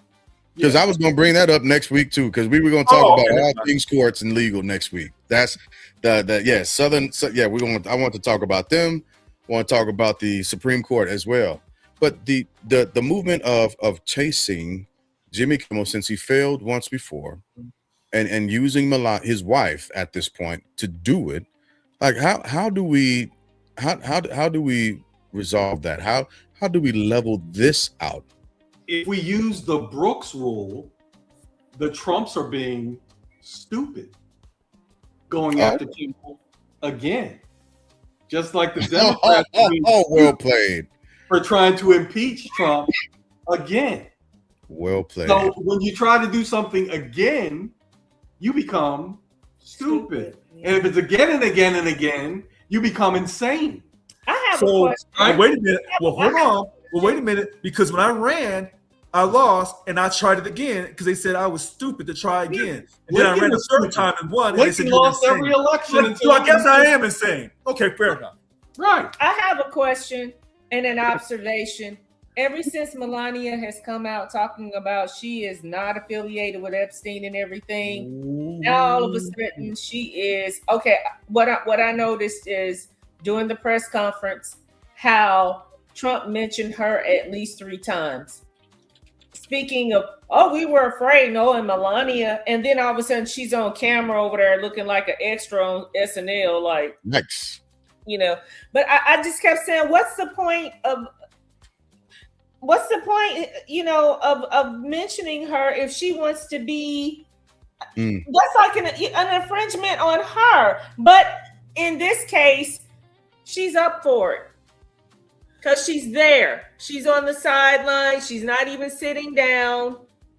Speaker 2: Because I was going to bring that up next week too, because we were going to talk about all things courts and legal next week. That's Southern. I want to talk about them. I want to talk about the Supreme Court as well. But the movement of chasing Jimmy Kimmel, since he failed once before, and using his wife at this point to do it, like how do we resolve that? How do we level this out?
Speaker 5: If we use the Brooks rule, the Trumps are being stupid, going after people again, just like the Democrats.
Speaker 2: Well played.
Speaker 5: For trying to impeach Trump again.
Speaker 2: Well played.
Speaker 5: So when you try to do something again, you become stupid. Yeah. And if it's again and again and again, you become insane.
Speaker 3: I have a question.
Speaker 4: Right? Wait a minute. Well, hold on. Well, wait a minute, because when I ran, I lost, and I tried it again because they said I was stupid to try again. And then I ran a third time and won. And they said
Speaker 5: lost every election.
Speaker 4: So I guess I am insane. Okay, fair enough.
Speaker 5: Right.
Speaker 3: I have a question and an observation. Ever since Melania has come out talking about she is not affiliated with Epstein and everything, now all of a sudden she is. Okay, what I noticed is during the press conference how Trump mentioned her at least 3 times. Speaking of, we were afraid, and Melania, and then all of a sudden she's on camera over there looking like an extra on SNL, like
Speaker 2: next.
Speaker 3: But I just kept saying, what's the point, of mentioning her if she wants to be? That's like an infringement on her. But in this case, she's up for it. Because she's there. She's on the sideline. She's not even sitting down,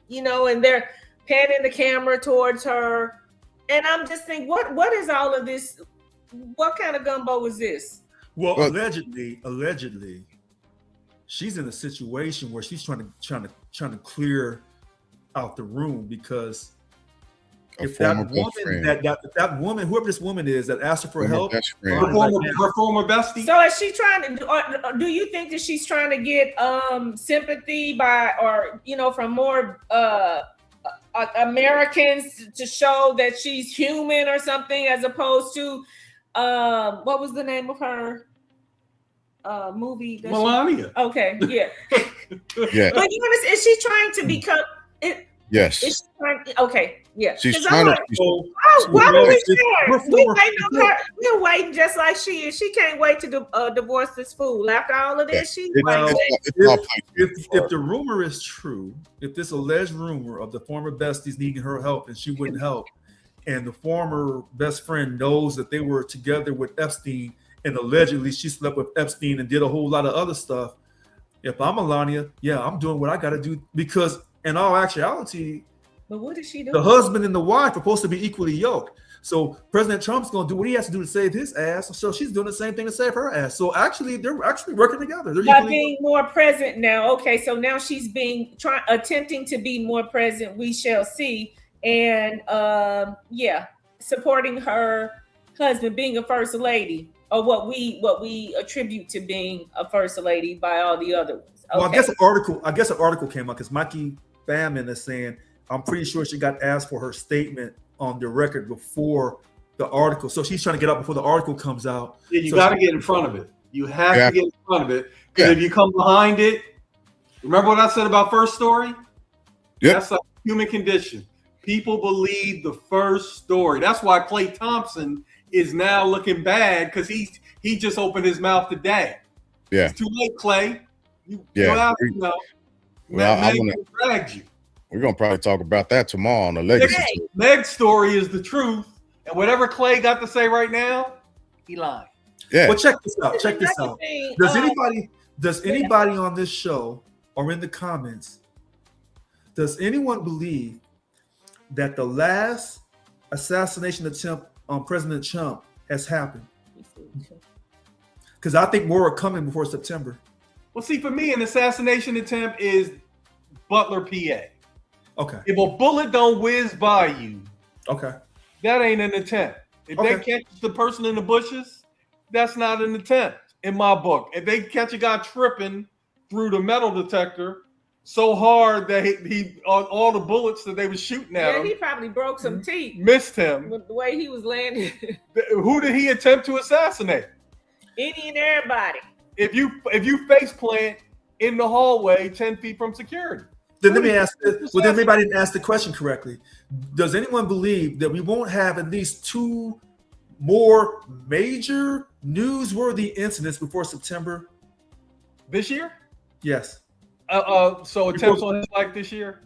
Speaker 3: and they're panning the camera towards her. And I'm just thinking, what is all of this? What kind of gumbo is this?
Speaker 4: Well, allegedly, she's in a situation where she's trying to clear out the room, because if that woman, whoever this woman is that asked her for help,
Speaker 5: her former bestie.
Speaker 3: So is she trying to? Or do you think that she's trying to get sympathy from more Americans to show that she's human or something, as opposed to what was the name of her movie?
Speaker 5: Melania.
Speaker 3: Okay, yeah.
Speaker 2: Yeah.
Speaker 3: But is she trying to become?
Speaker 2: Yes.
Speaker 3: Okay, yeah.
Speaker 2: She's
Speaker 3: 'Cause
Speaker 2: trying
Speaker 3: I'm
Speaker 2: to.
Speaker 3: like,
Speaker 4: So,
Speaker 3: why
Speaker 4: well,
Speaker 3: are we
Speaker 4: it's-
Speaker 3: scared? We waiting on her. We're waiting just like she is. She can't wait to divorce this fool. After all of this, she's
Speaker 4: Well,
Speaker 3: waiting.
Speaker 2: It's all played
Speaker 4: if the rumor is true, if this alleged rumor of the former besties needing her help and she wouldn't help, and the former best friend knows that they were together with Epstein and allegedly she slept with Epstein and did a whole lot of other stuff. If I'm Melania, yeah, I'm doing what I got to do because in all actuality,
Speaker 3: But what did she do?
Speaker 4: the husband and the wife are supposed to be equally yoked. So President Trump's going to do what he has to do to save his ass. So she's doing the same thing to save her ass. So actually, they're actually working together. They're
Speaker 3: By
Speaker 4: equally
Speaker 3: being more present now. Okay, so now she's attempting to be more present. We shall see. And yeah, supporting her husband being a first lady, or what we attribute to being a first lady by all the other ones. Okay.
Speaker 4: Well, I guess an article came out because Mikey Famine is saying I'm pretty sure she got asked for her statement on the record before the article. So she's trying to get out before the article comes out.
Speaker 5: Yeah, you
Speaker 4: So
Speaker 5: got to get in front of it. You have
Speaker 2: Yeah.
Speaker 5: to get in front of it. Because
Speaker 2: Yeah.
Speaker 5: if you come behind it, remember what I said about first story?
Speaker 2: Yep.
Speaker 5: That's a human condition. People believe the first story. That's why Clay Thompson is now looking bad because he just opened his mouth today.
Speaker 2: Yeah.
Speaker 5: It's too late, Clay. You
Speaker 2: Yeah.
Speaker 5: have to know.
Speaker 2: Well,
Speaker 5: Meg
Speaker 2: I'm gonna-
Speaker 5: dragged you.
Speaker 2: We're gonna probably talk about that tomorrow on the legacy.
Speaker 3: Hey.
Speaker 2: Tour.
Speaker 5: Meg's story is the truth, and whatever Clay got to say right now, he lied.
Speaker 2: Yeah.
Speaker 4: Well, check this out. Check this
Speaker 3: Another
Speaker 4: out.
Speaker 3: thing,
Speaker 4: Does anybody on this show or in the comments, does anyone believe that the last assassination attempt on President Trump has happened? Because I think more are coming before September.
Speaker 5: Well, see, for me, an assassination attempt is Butler, PA.
Speaker 4: Okay.
Speaker 5: If a bullet don't whiz by you,
Speaker 4: Okay.
Speaker 5: that ain't an attempt. If
Speaker 4: Okay.
Speaker 5: they catch the person in the bushes, that's not an attempt in my book. If they catch a guy tripping through the metal detector so hard that he all the bullets that they were shooting at
Speaker 3: yeah,
Speaker 5: him
Speaker 3: he probably broke some teeth
Speaker 5: missed him,
Speaker 3: with the way he was landing.
Speaker 5: who did he attempt to assassinate?
Speaker 3: Any and everybody.
Speaker 5: If you face plant in the hallway 10 feet from security.
Speaker 4: Then let me ask. Well, then maybe I didn't ask the question correctly. Does anyone believe that we won't have at least two more major newsworthy incidents before September?
Speaker 5: This year?
Speaker 4: Yes.
Speaker 5: So attempts on his life this year?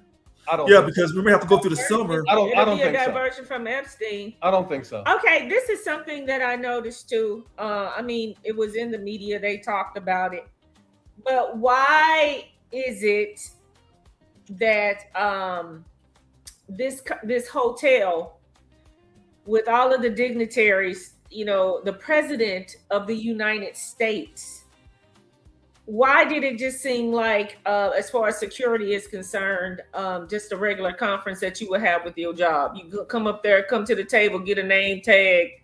Speaker 5: I don't.
Speaker 4: Yeah,
Speaker 5: think
Speaker 4: because we may have to go through the summer.
Speaker 5: I don't
Speaker 3: It'll be a
Speaker 5: think so.
Speaker 3: diversion from Epstein.
Speaker 5: I don't think so.
Speaker 3: Okay, this is something that I noticed too. I mean, it was in the media, they talked about it. But why is it that this hotel with all of the dignitaries, you know, the president of the United States, why did it just seem like, as far as security is concerned, just a regular conference that you would have with your job? You come up there, come to the table, get a name tag,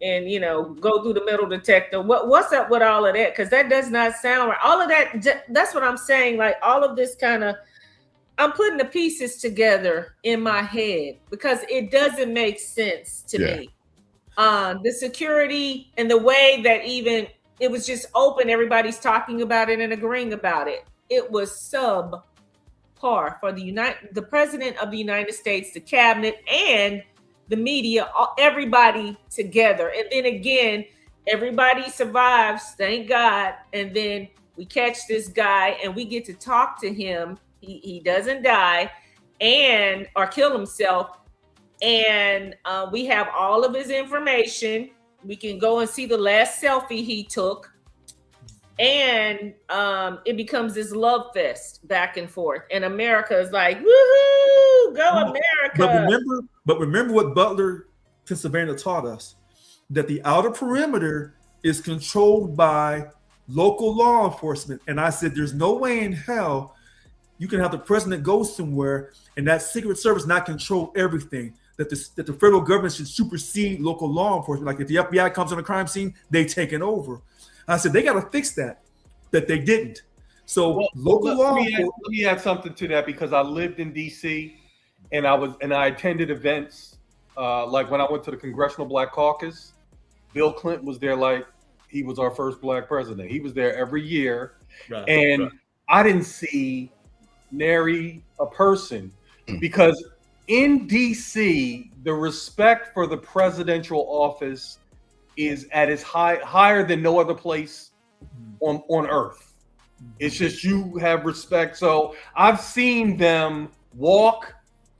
Speaker 3: and, you know, go through the metal detector. What's up with all of that? Because that does not sound right. All of that, that's what I'm saying. Like, all of this kind of, I'm putting the pieces together in my head because it doesn't make sense to me. The security and the way that even it was just open, everybody's talking about it and agreeing about it. It was subpar for the president of the United States, the cabinet, and the media, everybody together. And then again, everybody survives, thank God. And then we catch this guy and we get to talk to him. He doesn't die or kill himself. And we have all of his information. We can go and see the last selfie he took. And it becomes this love fest back and forth. And America is like, woohoo, go America.
Speaker 4: But remember what Butler, Pennsylvania taught us, that the outer perimeter is controlled by local law enforcement. And I said, there's no way in hell you can have the president go somewhere and that Secret Service not control everything. That the federal government should supersede local law enforcement. Like if the FBI comes on a crime scene, they take it over. I said they got to fix that they didn't. So local law enforcement.
Speaker 5: Let me add something to that because I lived in DC and I attended events like when I went to the Congressional Black Caucus. Bill Clinton was there like he was our first black president. He was there every year, I didn't see nary a person. because in DC, the respect for the presidential office is at its higher than no other place on earth. It's just you have respect. So I've seen them walk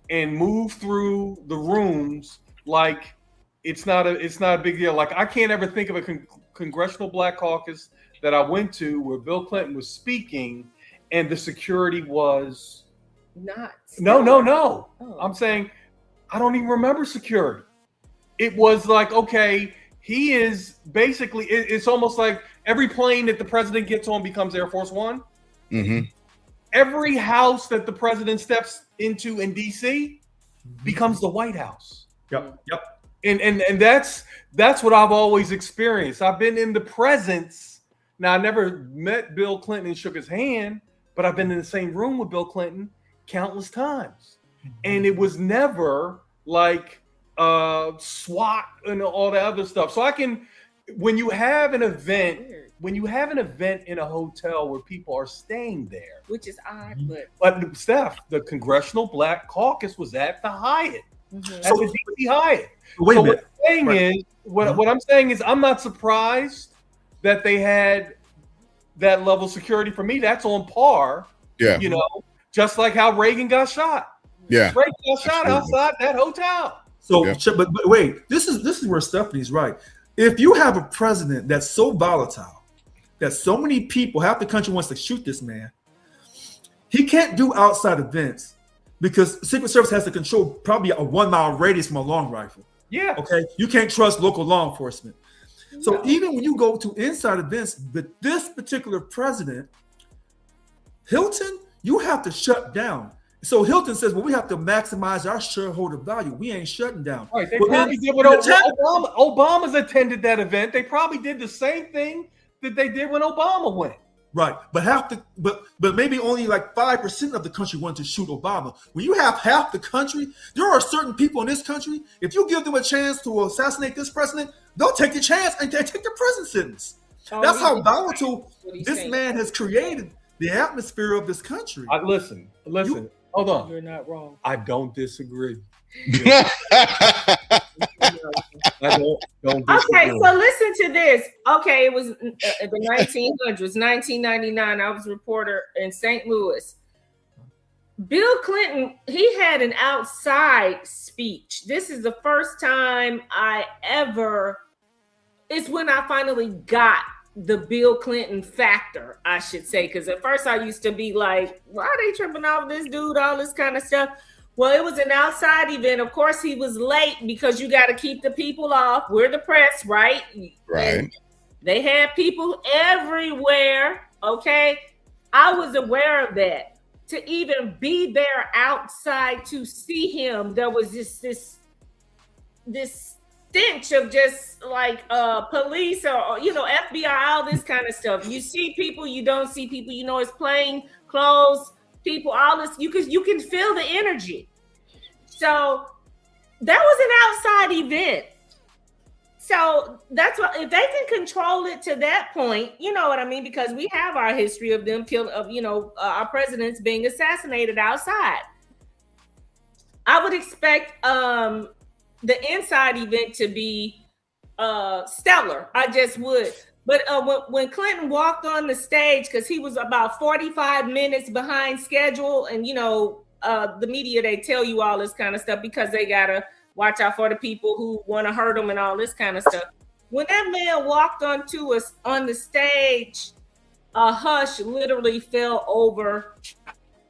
Speaker 5: and move through the rooms like it's not a big deal. Like I can't ever think of a congressional Black Caucus that I went to where Bill Clinton was speaking and the security was
Speaker 3: not.
Speaker 5: No.
Speaker 3: Oh.
Speaker 5: I'm saying I don't even remember security. It was like, okay, he is basically, it's almost like every plane that the president gets on becomes Air Force One.
Speaker 2: Mm-hmm.
Speaker 5: Every house that the president steps into in DC becomes the White House.
Speaker 4: Yep.
Speaker 5: And that's what I've always experienced. I've been in the presence. Now I never met Bill Clinton and shook his hand, but I've been in the same room with Bill Clinton countless times. And it was never like SWAT and all that other stuff. So when you have an event in a hotel where people are staying there,
Speaker 3: which is odd,
Speaker 5: but Steph, the Congressional Black Caucus was at the Hyatt, at the DC Hyatt.
Speaker 4: Wait a minute.
Speaker 5: What I'm saying is, I'm not surprised that they had that level of security. For me, that's on par.
Speaker 2: Yeah.
Speaker 5: You know, just like how Reagan got shot.
Speaker 2: Yeah.
Speaker 5: Reagan got shot outside that hotel.
Speaker 4: So,
Speaker 2: Yeah.
Speaker 4: but wait, this is where Stephanie's right. If you have a president that's so volatile, that so many people, half the country wants to shoot this man, he can't do outside events because Secret Service has to control probably a 1 mile radius from a long rifle.
Speaker 5: Yeah.
Speaker 4: Okay. You can't trust local law enforcement. So even when you go to inside events, but this particular president, Hilton, you have to shut down. So Hilton says, well, we have to maximize our shareholder value. We ain't shutting down.
Speaker 5: Right. They
Speaker 4: Well,
Speaker 5: probably
Speaker 4: then,
Speaker 5: did what Obama's attended that event. They probably did the same thing that they did when Obama went.
Speaker 4: Right, but maybe only like 5% of the country wanted to shoot Obama. When you have half the country, there are certain people in this country. If you give them a chance to assassinate this president, they'll take the chance and they take the prison sentence. That's how volatile this man has created the atmosphere of this country.
Speaker 5: Listen. Hold on.
Speaker 3: You're not wrong.
Speaker 5: I don't disagree.
Speaker 3: Okay, so listen to this. Okay, it was the 1900s, 1999. I was a reporter in St. Louis. Bill Clinton, he had an outside speech. This is the first time it's when I finally got the Bill Clinton factor, I should say, because at first I used to be like, why are they tripping off this dude, all this kind of stuff. Well, it was an outside event. Of course, he was late because you got to keep the people off. We're the press, right?
Speaker 2: Right.
Speaker 3: And they had people everywhere, okay? I was aware of that. To even be there outside to see him, there was this stench of just like police or FBI, all this kind of stuff. You see people, you don't see people, it's plain clothes, people, all this, you can feel the energy. So that was an outside event. So that's what, if they can control it to that point, you know what I mean? Because we have our history of them our presidents being assassinated outside. I would expect the inside event to be stellar. I just would. But when Clinton walked on the stage, because he was about 45 minutes behind schedule, and the media, they tell you all this kind of stuff because they gotta watch out for the people who want to hurt them and all this kind of stuff. When that man walked onto us on the stage, a hush literally fell over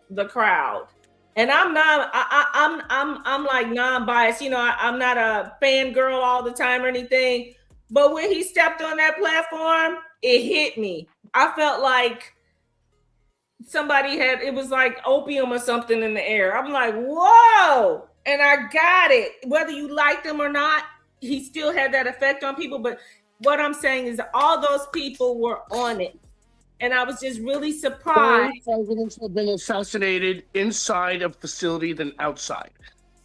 Speaker 3: the crowd. And I'm like non-biased, I'm not a fangirl all the time or anything. But when he stepped on that platform, it hit me. I felt like it was like opium or something in the air. I'm like, whoa. And I got it. Whether you liked him or not, he still had that effect on people. But what I'm saying is all those people were on it. And I was just really surprised.
Speaker 1: More presidents have been assassinated inside a facility than outside.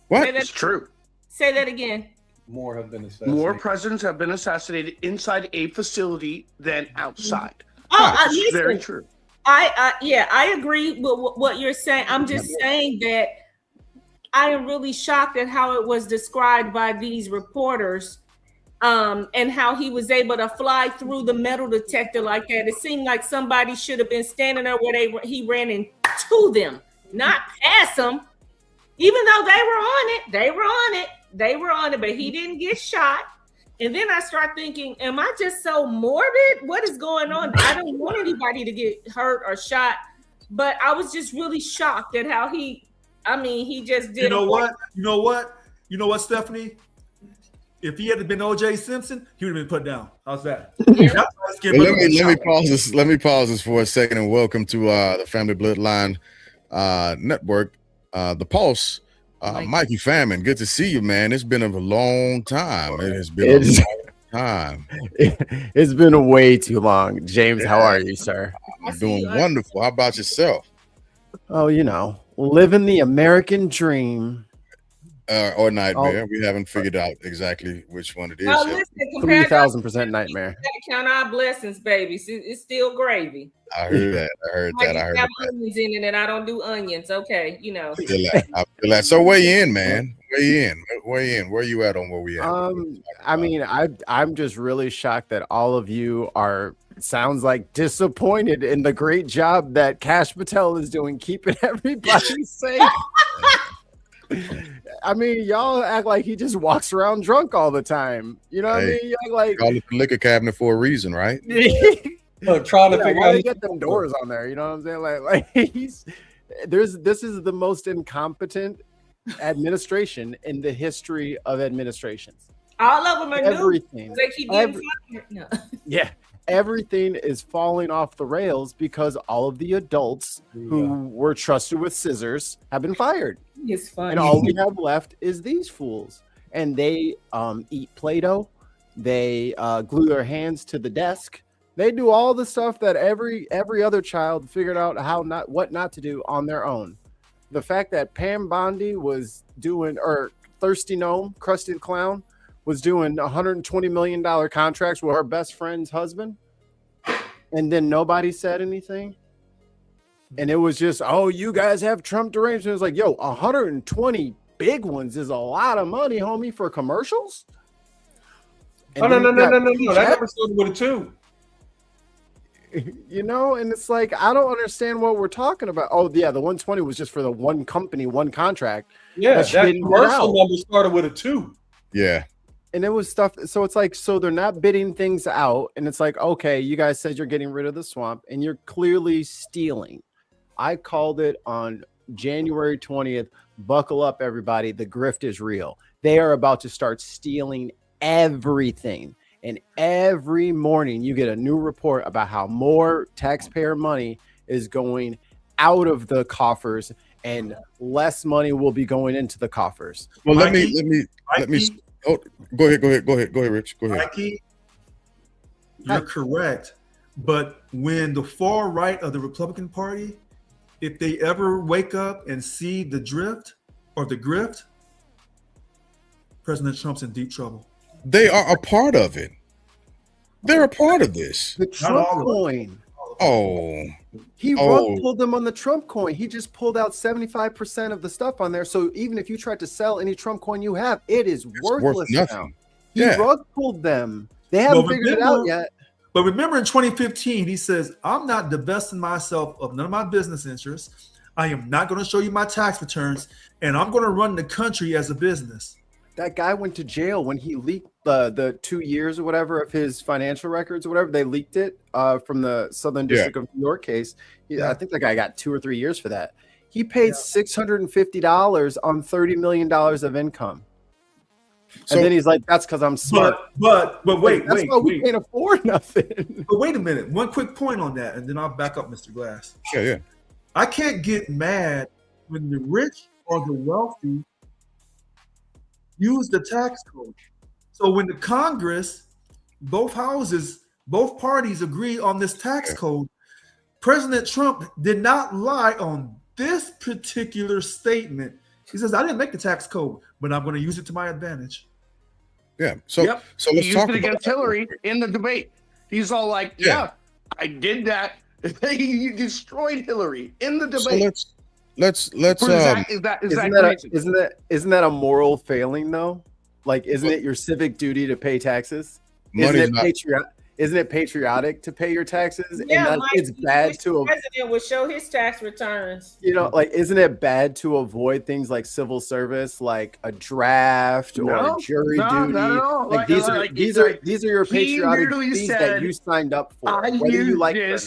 Speaker 2: What?
Speaker 1: It's true.
Speaker 3: Say that again.
Speaker 5: More have been assassinated.
Speaker 1: More presidents have been assassinated inside a facility than outside.
Speaker 3: Listen,
Speaker 1: very true.
Speaker 3: I agree with what you're saying. I'm just saying that I am really shocked at how it was described by these reporters, and how he was able to fly through the metal detector like that. It seemed like somebody should have been standing there where he ran into them, not past them. Even though they were on it, but he didn't get shot. And then I start thinking, am I just so morbid? What is going on? I don't want anybody to get hurt or shot, but I was just really shocked at how he just did.
Speaker 4: You know what, Stephanie? If he had been O.J. Simpson, he would have been put down. How's that?
Speaker 2: Let me pause this for a second and welcome to the Family Bloodline Network, the Pulse. Mikey Famine, good to see you, man. It's been a long time. It has been a long time.
Speaker 6: It's been way too long. James, how are you, sir?
Speaker 2: I'm doing wonderful. How about yourself?
Speaker 6: Oh, living the American dream.
Speaker 2: Or nightmare. We haven't figured out exactly which one it is.
Speaker 3: Oh, listen,
Speaker 6: 3,000% nightmare.
Speaker 3: Count our blessings, baby. It's still gravy.
Speaker 2: I heard that. I heard that.
Speaker 3: Onions in it, and I don't do onions. Okay,
Speaker 2: I feel that. So weigh in, man. Weigh in. Where you at on where we at?
Speaker 6: I'm just really shocked that all of you are. Sounds like disappointed in the great job that Kash Patel is doing, keeping everybody safe. Y'all act like he just walks around drunk all the time. You know what I mean? You act like
Speaker 2: call it the liquor cabinet for a reason, right?
Speaker 5: Trying to figure out
Speaker 6: to get them doors on there. You know what I'm saying? This is the most incompetent administration in the history of administrations.
Speaker 3: All of them are
Speaker 6: everything.
Speaker 3: New. They keep getting fired. No.
Speaker 6: Yeah. Everything is falling off the rails because all of the adults who were trusted with scissors have been fired.
Speaker 3: It's funny.
Speaker 6: And all we have left is these fools. And they eat Play-Doh. They glue their hands to the desk. They do all the stuff that every other child figured out what not to do on their own. The fact that Pam Bondi was doing, or Thirsty Gnome, Crusted Clown, was doing $120 million contracts with her best friend's husband, and then nobody said anything. And it was just, oh, you guys have Trump derangement. It was like, yo, 120 big ones is a lot of money, homie, for commercials.
Speaker 5: And no. That never started with a 2.
Speaker 6: And it's like, I don't understand what we're talking about. Oh, yeah, the 120 was just for the one company, one contract.
Speaker 5: Yeah, that commercial number started with a 2.
Speaker 2: Yeah.
Speaker 6: And it was stuff. So it's like, so they're not bidding things out. And it's like, okay, you guys said you're getting rid of the swamp and you're clearly stealing. I called it on January 20th. Buckle up, everybody. The grift is real. They are about to start stealing everything. And every morning you get a new report about how more taxpayer money is going out of the coffers and less money will be going into the coffers.
Speaker 2: Well, let me. Oh, go ahead, Rich. Go ahead.
Speaker 4: Mikey, you're correct. But when the far right of the Republican Party, if they ever wake up and see the drift or the grift, President Trump's in deep trouble.
Speaker 2: They are a part of it. They're a part of this.
Speaker 6: The Trump coin.
Speaker 2: Oh.
Speaker 6: He rug pulled them on the Trump coin. He just pulled out 75% of the stuff on there. So even if you tried to sell any Trump coin you have, it's worthless now. He rug pulled them. They haven't figured it out yet.
Speaker 4: But remember in 2015, he says, I'm not divesting myself of none of my business interests. I am not going to show you my tax returns, and I'm going to run the country as a business.
Speaker 6: That guy went to jail when he leaked the 2 years or whatever of his financial records or whatever. They leaked it from the Southern District of New York case. I think that guy got 2 or 3 years for that. He paid $650 on $30 million of income. So, and then he's like, that's because I'm smart.
Speaker 4: But wait,
Speaker 6: that's why we can't afford nothing.
Speaker 4: But wait a minute. One quick point on that, and then I'll back up, Mr. Glass.
Speaker 2: Yeah.
Speaker 4: I can't get mad when the rich or the wealthy use the tax code. So when the Congress, both houses, both parties agree on this tax code, President Trump did not lie on this particular statement. He says, I didn't make the tax code, but I'm going to use it to my advantage.
Speaker 2: Yeah. So
Speaker 1: he used it against Hillary in the debate. He's all like, I did that. He destroyed Hillary in the debate.
Speaker 2: let's
Speaker 1: Is that crazy?
Speaker 6: Isn't that a moral failing though? Like, isn't it your civic duty to pay taxes? Isn't it patriotic to pay your taxes?
Speaker 3: Yeah,
Speaker 6: and it's bad to
Speaker 3: the president would show his tax returns.
Speaker 6: You know, like, isn't it bad to avoid things like civil service, like a draft or a jury duty?
Speaker 1: Not at all.
Speaker 6: Like, these are your patriotic fees that you signed up for, whether you like it or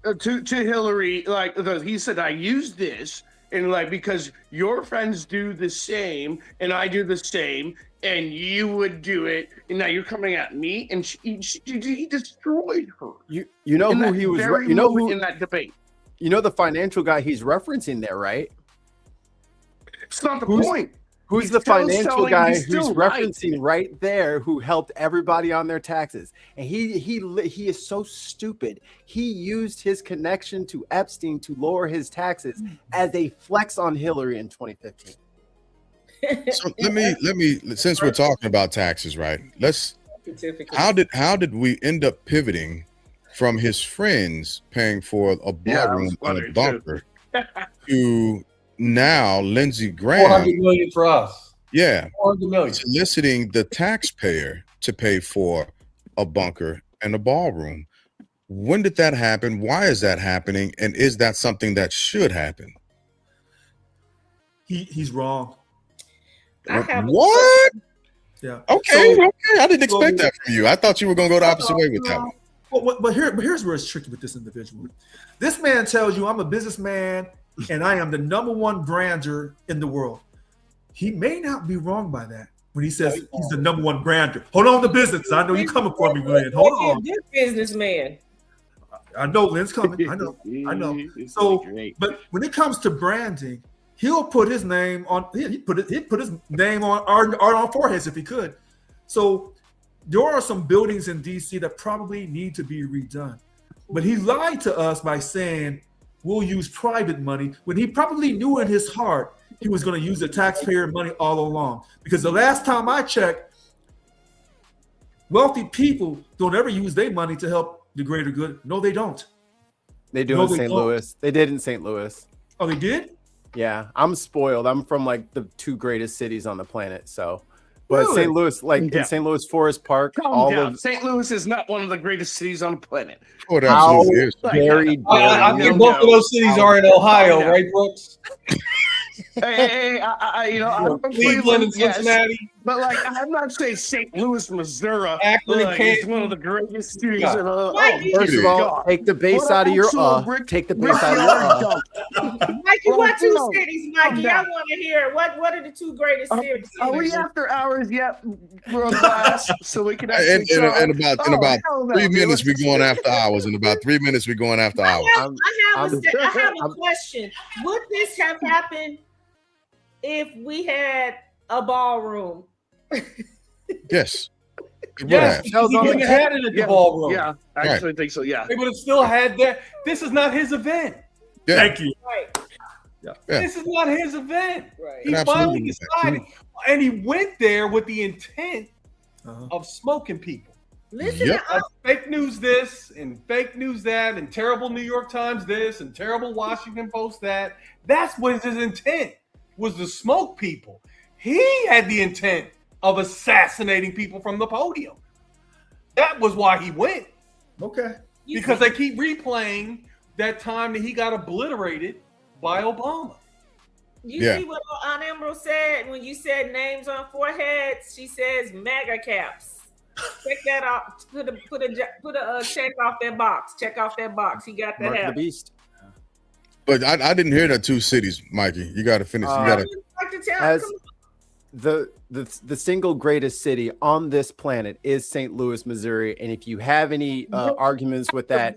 Speaker 6: not.
Speaker 1: To Hillary, like he said, I use this, and like because your friends do the same, and I do the same, and you would do it, and now you're coming at me, and he destroyed her.
Speaker 6: You know who he was? You know who
Speaker 1: in that debate?
Speaker 6: You know the financial guy he's referencing there, right?
Speaker 1: It's not the point.
Speaker 6: Who's the financial guy who's referencing right there who helped everybody on their taxes? And he is so stupid. He used his connection to Epstein to lower his taxes as a flex on Hillary in 2015.
Speaker 2: So let me since we're talking about taxes, right? How did we end up pivoting from his friends paying for a ballroom and a bunker to now Lindsey Graham
Speaker 5: 400 million for us?
Speaker 2: Yeah,
Speaker 5: 400 million.
Speaker 2: Soliciting the taxpayer to pay for a bunker and a ballroom. When did that happen? Why is that happening? And is that something that should happen?
Speaker 4: He's wrong.
Speaker 2: What?
Speaker 4: Yeah.
Speaker 2: Okay. I didn't expect that from you. I thought you were going to go the opposite way with that one.
Speaker 4: But here's where it's tricky with this individual. This man tells you I'm a businessman and I am the #1 brander in the world. He may not be wrong by that when he says he's the #1 brander. Hold on to business. I know you're coming for me, Lynn. Hold on.
Speaker 3: Good businessman.
Speaker 4: I know Lynn's coming. I know. So, but when it comes to branding, he'll put his name on. He'd put his name on our foreheads if he could. So there are some buildings in DC that probably need to be redone. But he lied to us by saying we'll use private money when he probably knew in his heart he was going to use the taxpayer money all along. Because the last time I checked, wealthy people don't ever use their money to help the greater good. No, they don't.
Speaker 6: They do in St. Louis. They did in St. Louis.
Speaker 4: Oh, they did?
Speaker 6: Yeah, I'm spoiled. I'm from like the 2 greatest cities on the planet. So, but
Speaker 1: Really?
Speaker 6: St. Louis, in St. Louis Forest Park,
Speaker 1: St. Louis is not one of the greatest cities on the planet.
Speaker 2: Oh, it absolutely is.
Speaker 5: I think both of those cities are in Ohio, right, Brooks?
Speaker 1: I'm from
Speaker 5: Cleveland and Cincinnati.
Speaker 1: Yes, but like, I'm not saying St. Louis, Missouri.
Speaker 5: Akron,
Speaker 1: It's one of the greatest cities in the
Speaker 6: First of all, take the bass out of your Take the bass out of your
Speaker 3: Mikey, what 2 cities, Mikey? I want to hear. What are the 2 greatest cities?
Speaker 1: Are we after hours yet, world class? So we can
Speaker 2: actually in about 3 minutes we're going after hours. In about 3 minutes we're going after hours.
Speaker 3: I have a question. Would this have happened if we had a ballroom?
Speaker 2: Yes.
Speaker 5: Yes, he wouldn't have had it at the ballroom.
Speaker 1: Yeah, I actually think so. Yeah,
Speaker 5: they would have still had that. This is not his event.
Speaker 2: Yeah.
Speaker 4: Thank you.
Speaker 3: Right.
Speaker 2: Yeah.
Speaker 5: This is not his event.
Speaker 3: Right.
Speaker 5: He finally decided, and he went there with the intent of smoking people.
Speaker 3: Listen,
Speaker 5: Fake news this and fake news that, and terrible New York Times this and terrible Washington Post that. That's what his intent was, to smoke people. He had the intent of assassinating people from the podium. That was why he went.
Speaker 4: Okay.
Speaker 5: Because they keep replaying that time that he got obliterated by Obama.
Speaker 3: You see what Aunt Emerald said when you said names on foreheads? She says MAGA caps. Check that out. Put a check off that box. Check off that box. He got that.
Speaker 6: Mark the beast.
Speaker 2: But I didn't hear that 2 cities, Mikey. You got to finish.
Speaker 6: As the single greatest city on this planet is St. Louis, Missouri. And if you have any arguments with that,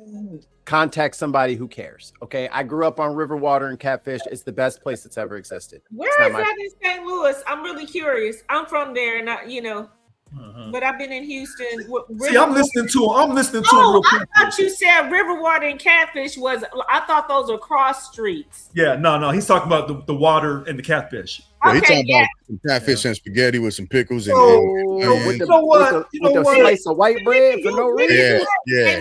Speaker 6: contact somebody who cares. Okay, I grew up on river water and catfish. It's the best place that's ever existed.
Speaker 3: Where is that in St. Louis? I'm really curious. I'm from there, and but I've been in Houston.
Speaker 4: See, I'm listening to him.
Speaker 3: I thought you said river water and catfish was. I thought those were cross streets.
Speaker 4: Yeah, no. He's talking about the water and the catfish.
Speaker 2: Yeah, he
Speaker 3: Okay,
Speaker 2: talking about some catfish and spaghetti with some pickles and,
Speaker 6: Oh,
Speaker 2: and
Speaker 6: with the,
Speaker 4: You know what?
Speaker 6: with the,
Speaker 4: You know
Speaker 6: with the
Speaker 4: what?
Speaker 6: slice of white bread for no reason.
Speaker 2: yeah.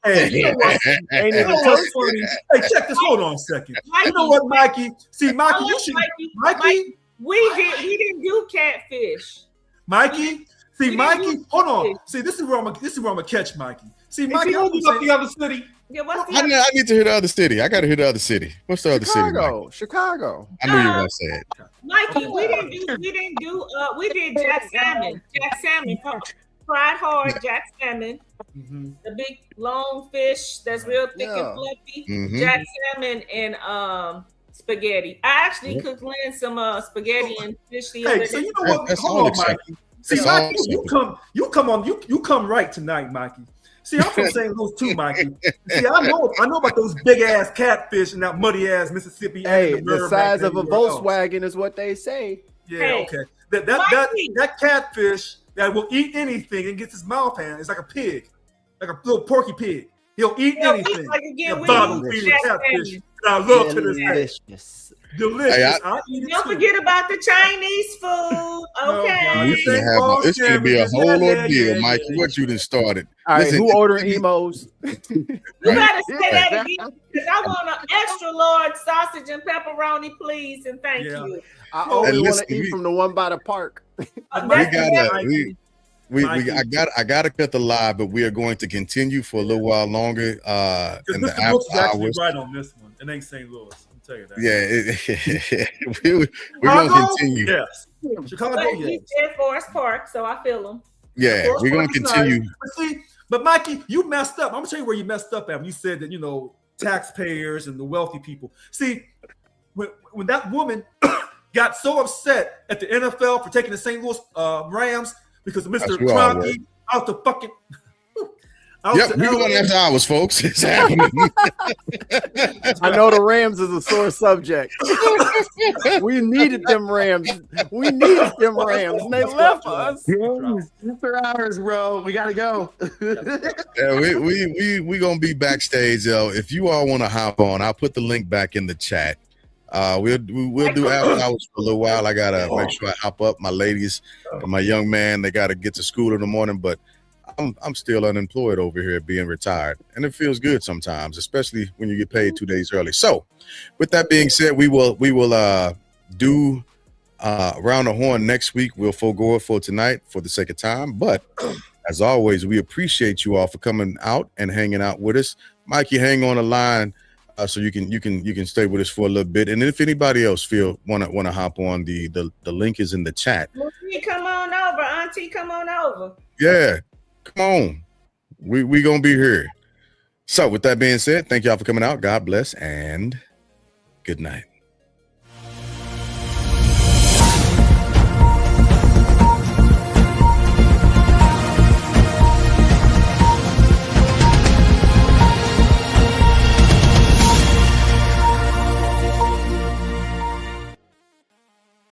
Speaker 4: Hey, you know what?
Speaker 6: Ain't
Speaker 4: You
Speaker 6: even
Speaker 4: know what's
Speaker 6: toasted.
Speaker 4: funny? Hey, check this. Hold on a second. You know
Speaker 3: Mikey.
Speaker 4: what, Mikey? See,
Speaker 3: I
Speaker 4: Mikey,
Speaker 3: like
Speaker 4: you should,
Speaker 3: Mikey.
Speaker 4: Mikey,
Speaker 3: We didn't do catfish.
Speaker 4: Mikey. See,
Speaker 3: We
Speaker 4: Mikey,
Speaker 3: didn't do
Speaker 4: hold on.
Speaker 3: catfish.
Speaker 4: See, this is where I'm gonna catch Mikey. See,
Speaker 5: Is
Speaker 4: Mikey,
Speaker 5: he moving up the other city?
Speaker 3: Yeah, what's the
Speaker 2: I need to hear the other city. I got to hear the other city. What's the other city, Mike?
Speaker 6: Chicago.
Speaker 2: I knew you were gonna say it.
Speaker 3: Mikey, we did Jack Salmon. Jack Salmon. Fried hard Jack Salmon.
Speaker 4: Mm-hmm.
Speaker 3: The big long fish that's real thick and fluffy.
Speaker 2: Mhm.
Speaker 3: Jack Salmon and spaghetti. I actually cooked Lynn some spaghetti and fish the other
Speaker 4: Hey, so
Speaker 3: day.
Speaker 4: you know what?
Speaker 2: That's
Speaker 4: Hold
Speaker 2: all
Speaker 4: on, Mikey. See,
Speaker 2: That's
Speaker 4: Mikey,
Speaker 2: all
Speaker 4: you come right tonight, Mikey. See, I'm from St. Louis too, Mikey. See, I know about those big ass catfish and that muddy ass Mississippi.
Speaker 6: Hey,
Speaker 4: and
Speaker 6: the size of a
Speaker 4: everywhere else.
Speaker 6: Volkswagen is what they say.
Speaker 4: Yeah,
Speaker 3: Hey,
Speaker 4: okay.
Speaker 3: Mikey.
Speaker 4: That catfish that will eat anything and gets his mouth hand. It's like a pig, like a little porky pig. He'll eat anything.
Speaker 3: Like again,
Speaker 4: The
Speaker 3: we
Speaker 4: bottom
Speaker 3: use
Speaker 4: feeder
Speaker 3: Jack
Speaker 4: catfish.
Speaker 3: Salmon.
Speaker 4: And I love to this day.
Speaker 6: Delicious.
Speaker 4: Delicious.
Speaker 2: Hey,
Speaker 4: I eat it
Speaker 3: Don't
Speaker 4: too.
Speaker 3: forget about the Chinese food.
Speaker 4: Oh,
Speaker 3: Okay.
Speaker 4: God.
Speaker 2: It's gonna be a whole
Speaker 4: Yeah,
Speaker 2: ordeal,
Speaker 4: yeah,
Speaker 2: Mikey.
Speaker 4: yeah.
Speaker 2: What you done started?
Speaker 6: All right,
Speaker 2: Listen,
Speaker 6: who ordering emos?
Speaker 3: You gotta say that again because I want an extra large sausage and pepperoni, please, and thank
Speaker 4: Yeah.
Speaker 3: you.
Speaker 6: I only want
Speaker 2: listen,
Speaker 6: to eat
Speaker 2: we-
Speaker 6: from the one by the park.
Speaker 2: I gotta cut the live, but we are going to continue for a little while longer.
Speaker 4: Because
Speaker 2: In the
Speaker 4: Mr. Brooks is
Speaker 2: after
Speaker 4: actually
Speaker 2: hours.
Speaker 4: right on this one. It ain't St. Louis. I'll tell you that.
Speaker 2: Yeah, we're gonna
Speaker 4: Chicago?
Speaker 2: continue.
Speaker 4: Yes. Chicago,
Speaker 3: But he
Speaker 4: yes.
Speaker 3: said Forest Park, so I feel him.
Speaker 2: Yeah,
Speaker 4: Forest
Speaker 2: we're gonna
Speaker 4: Park is
Speaker 2: continue.
Speaker 4: nice. But see, but Mikey, you messed up. I'm gonna tell you where you messed up at when you said that, taxpayers and the wealthy people. See, when that woman got so upset at the NFL for taking the St. Louis Rams because of Mr.
Speaker 2: That's who I
Speaker 4: Kroenke out the fucking
Speaker 2: Yep, we're going after hours, folks. It's happening.
Speaker 6: I know the Rams is a sore subject. We needed them Rams. We needed them Rams, and they left us.
Speaker 1: For hours, bro. We gotta go.
Speaker 2: Yeah, we gonna be backstage. If you all want to hop on, I'll put the link back in the chat. We'll do after hours for a little while. I gotta make sure I hop up. My ladies and my young man, they gotta get to school in the morning, but I'm still unemployed over here being retired, and it feels good sometimes, especially when you get paid 2 days early. So with that being said, we will do Around the Horn next week. We'll forego it for tonight for the sake of time, but as always, we appreciate you all for coming out and hanging out with us. Mikey, hang on the line so you can stay with us for a little bit, and if anybody else want to hop on, the link is in the chat.
Speaker 3: Auntie, come on over. Auntie, come on over.
Speaker 2: Yeah, come on. We gonna be here. So with that being said, thank y'all for coming out. God bless and good night.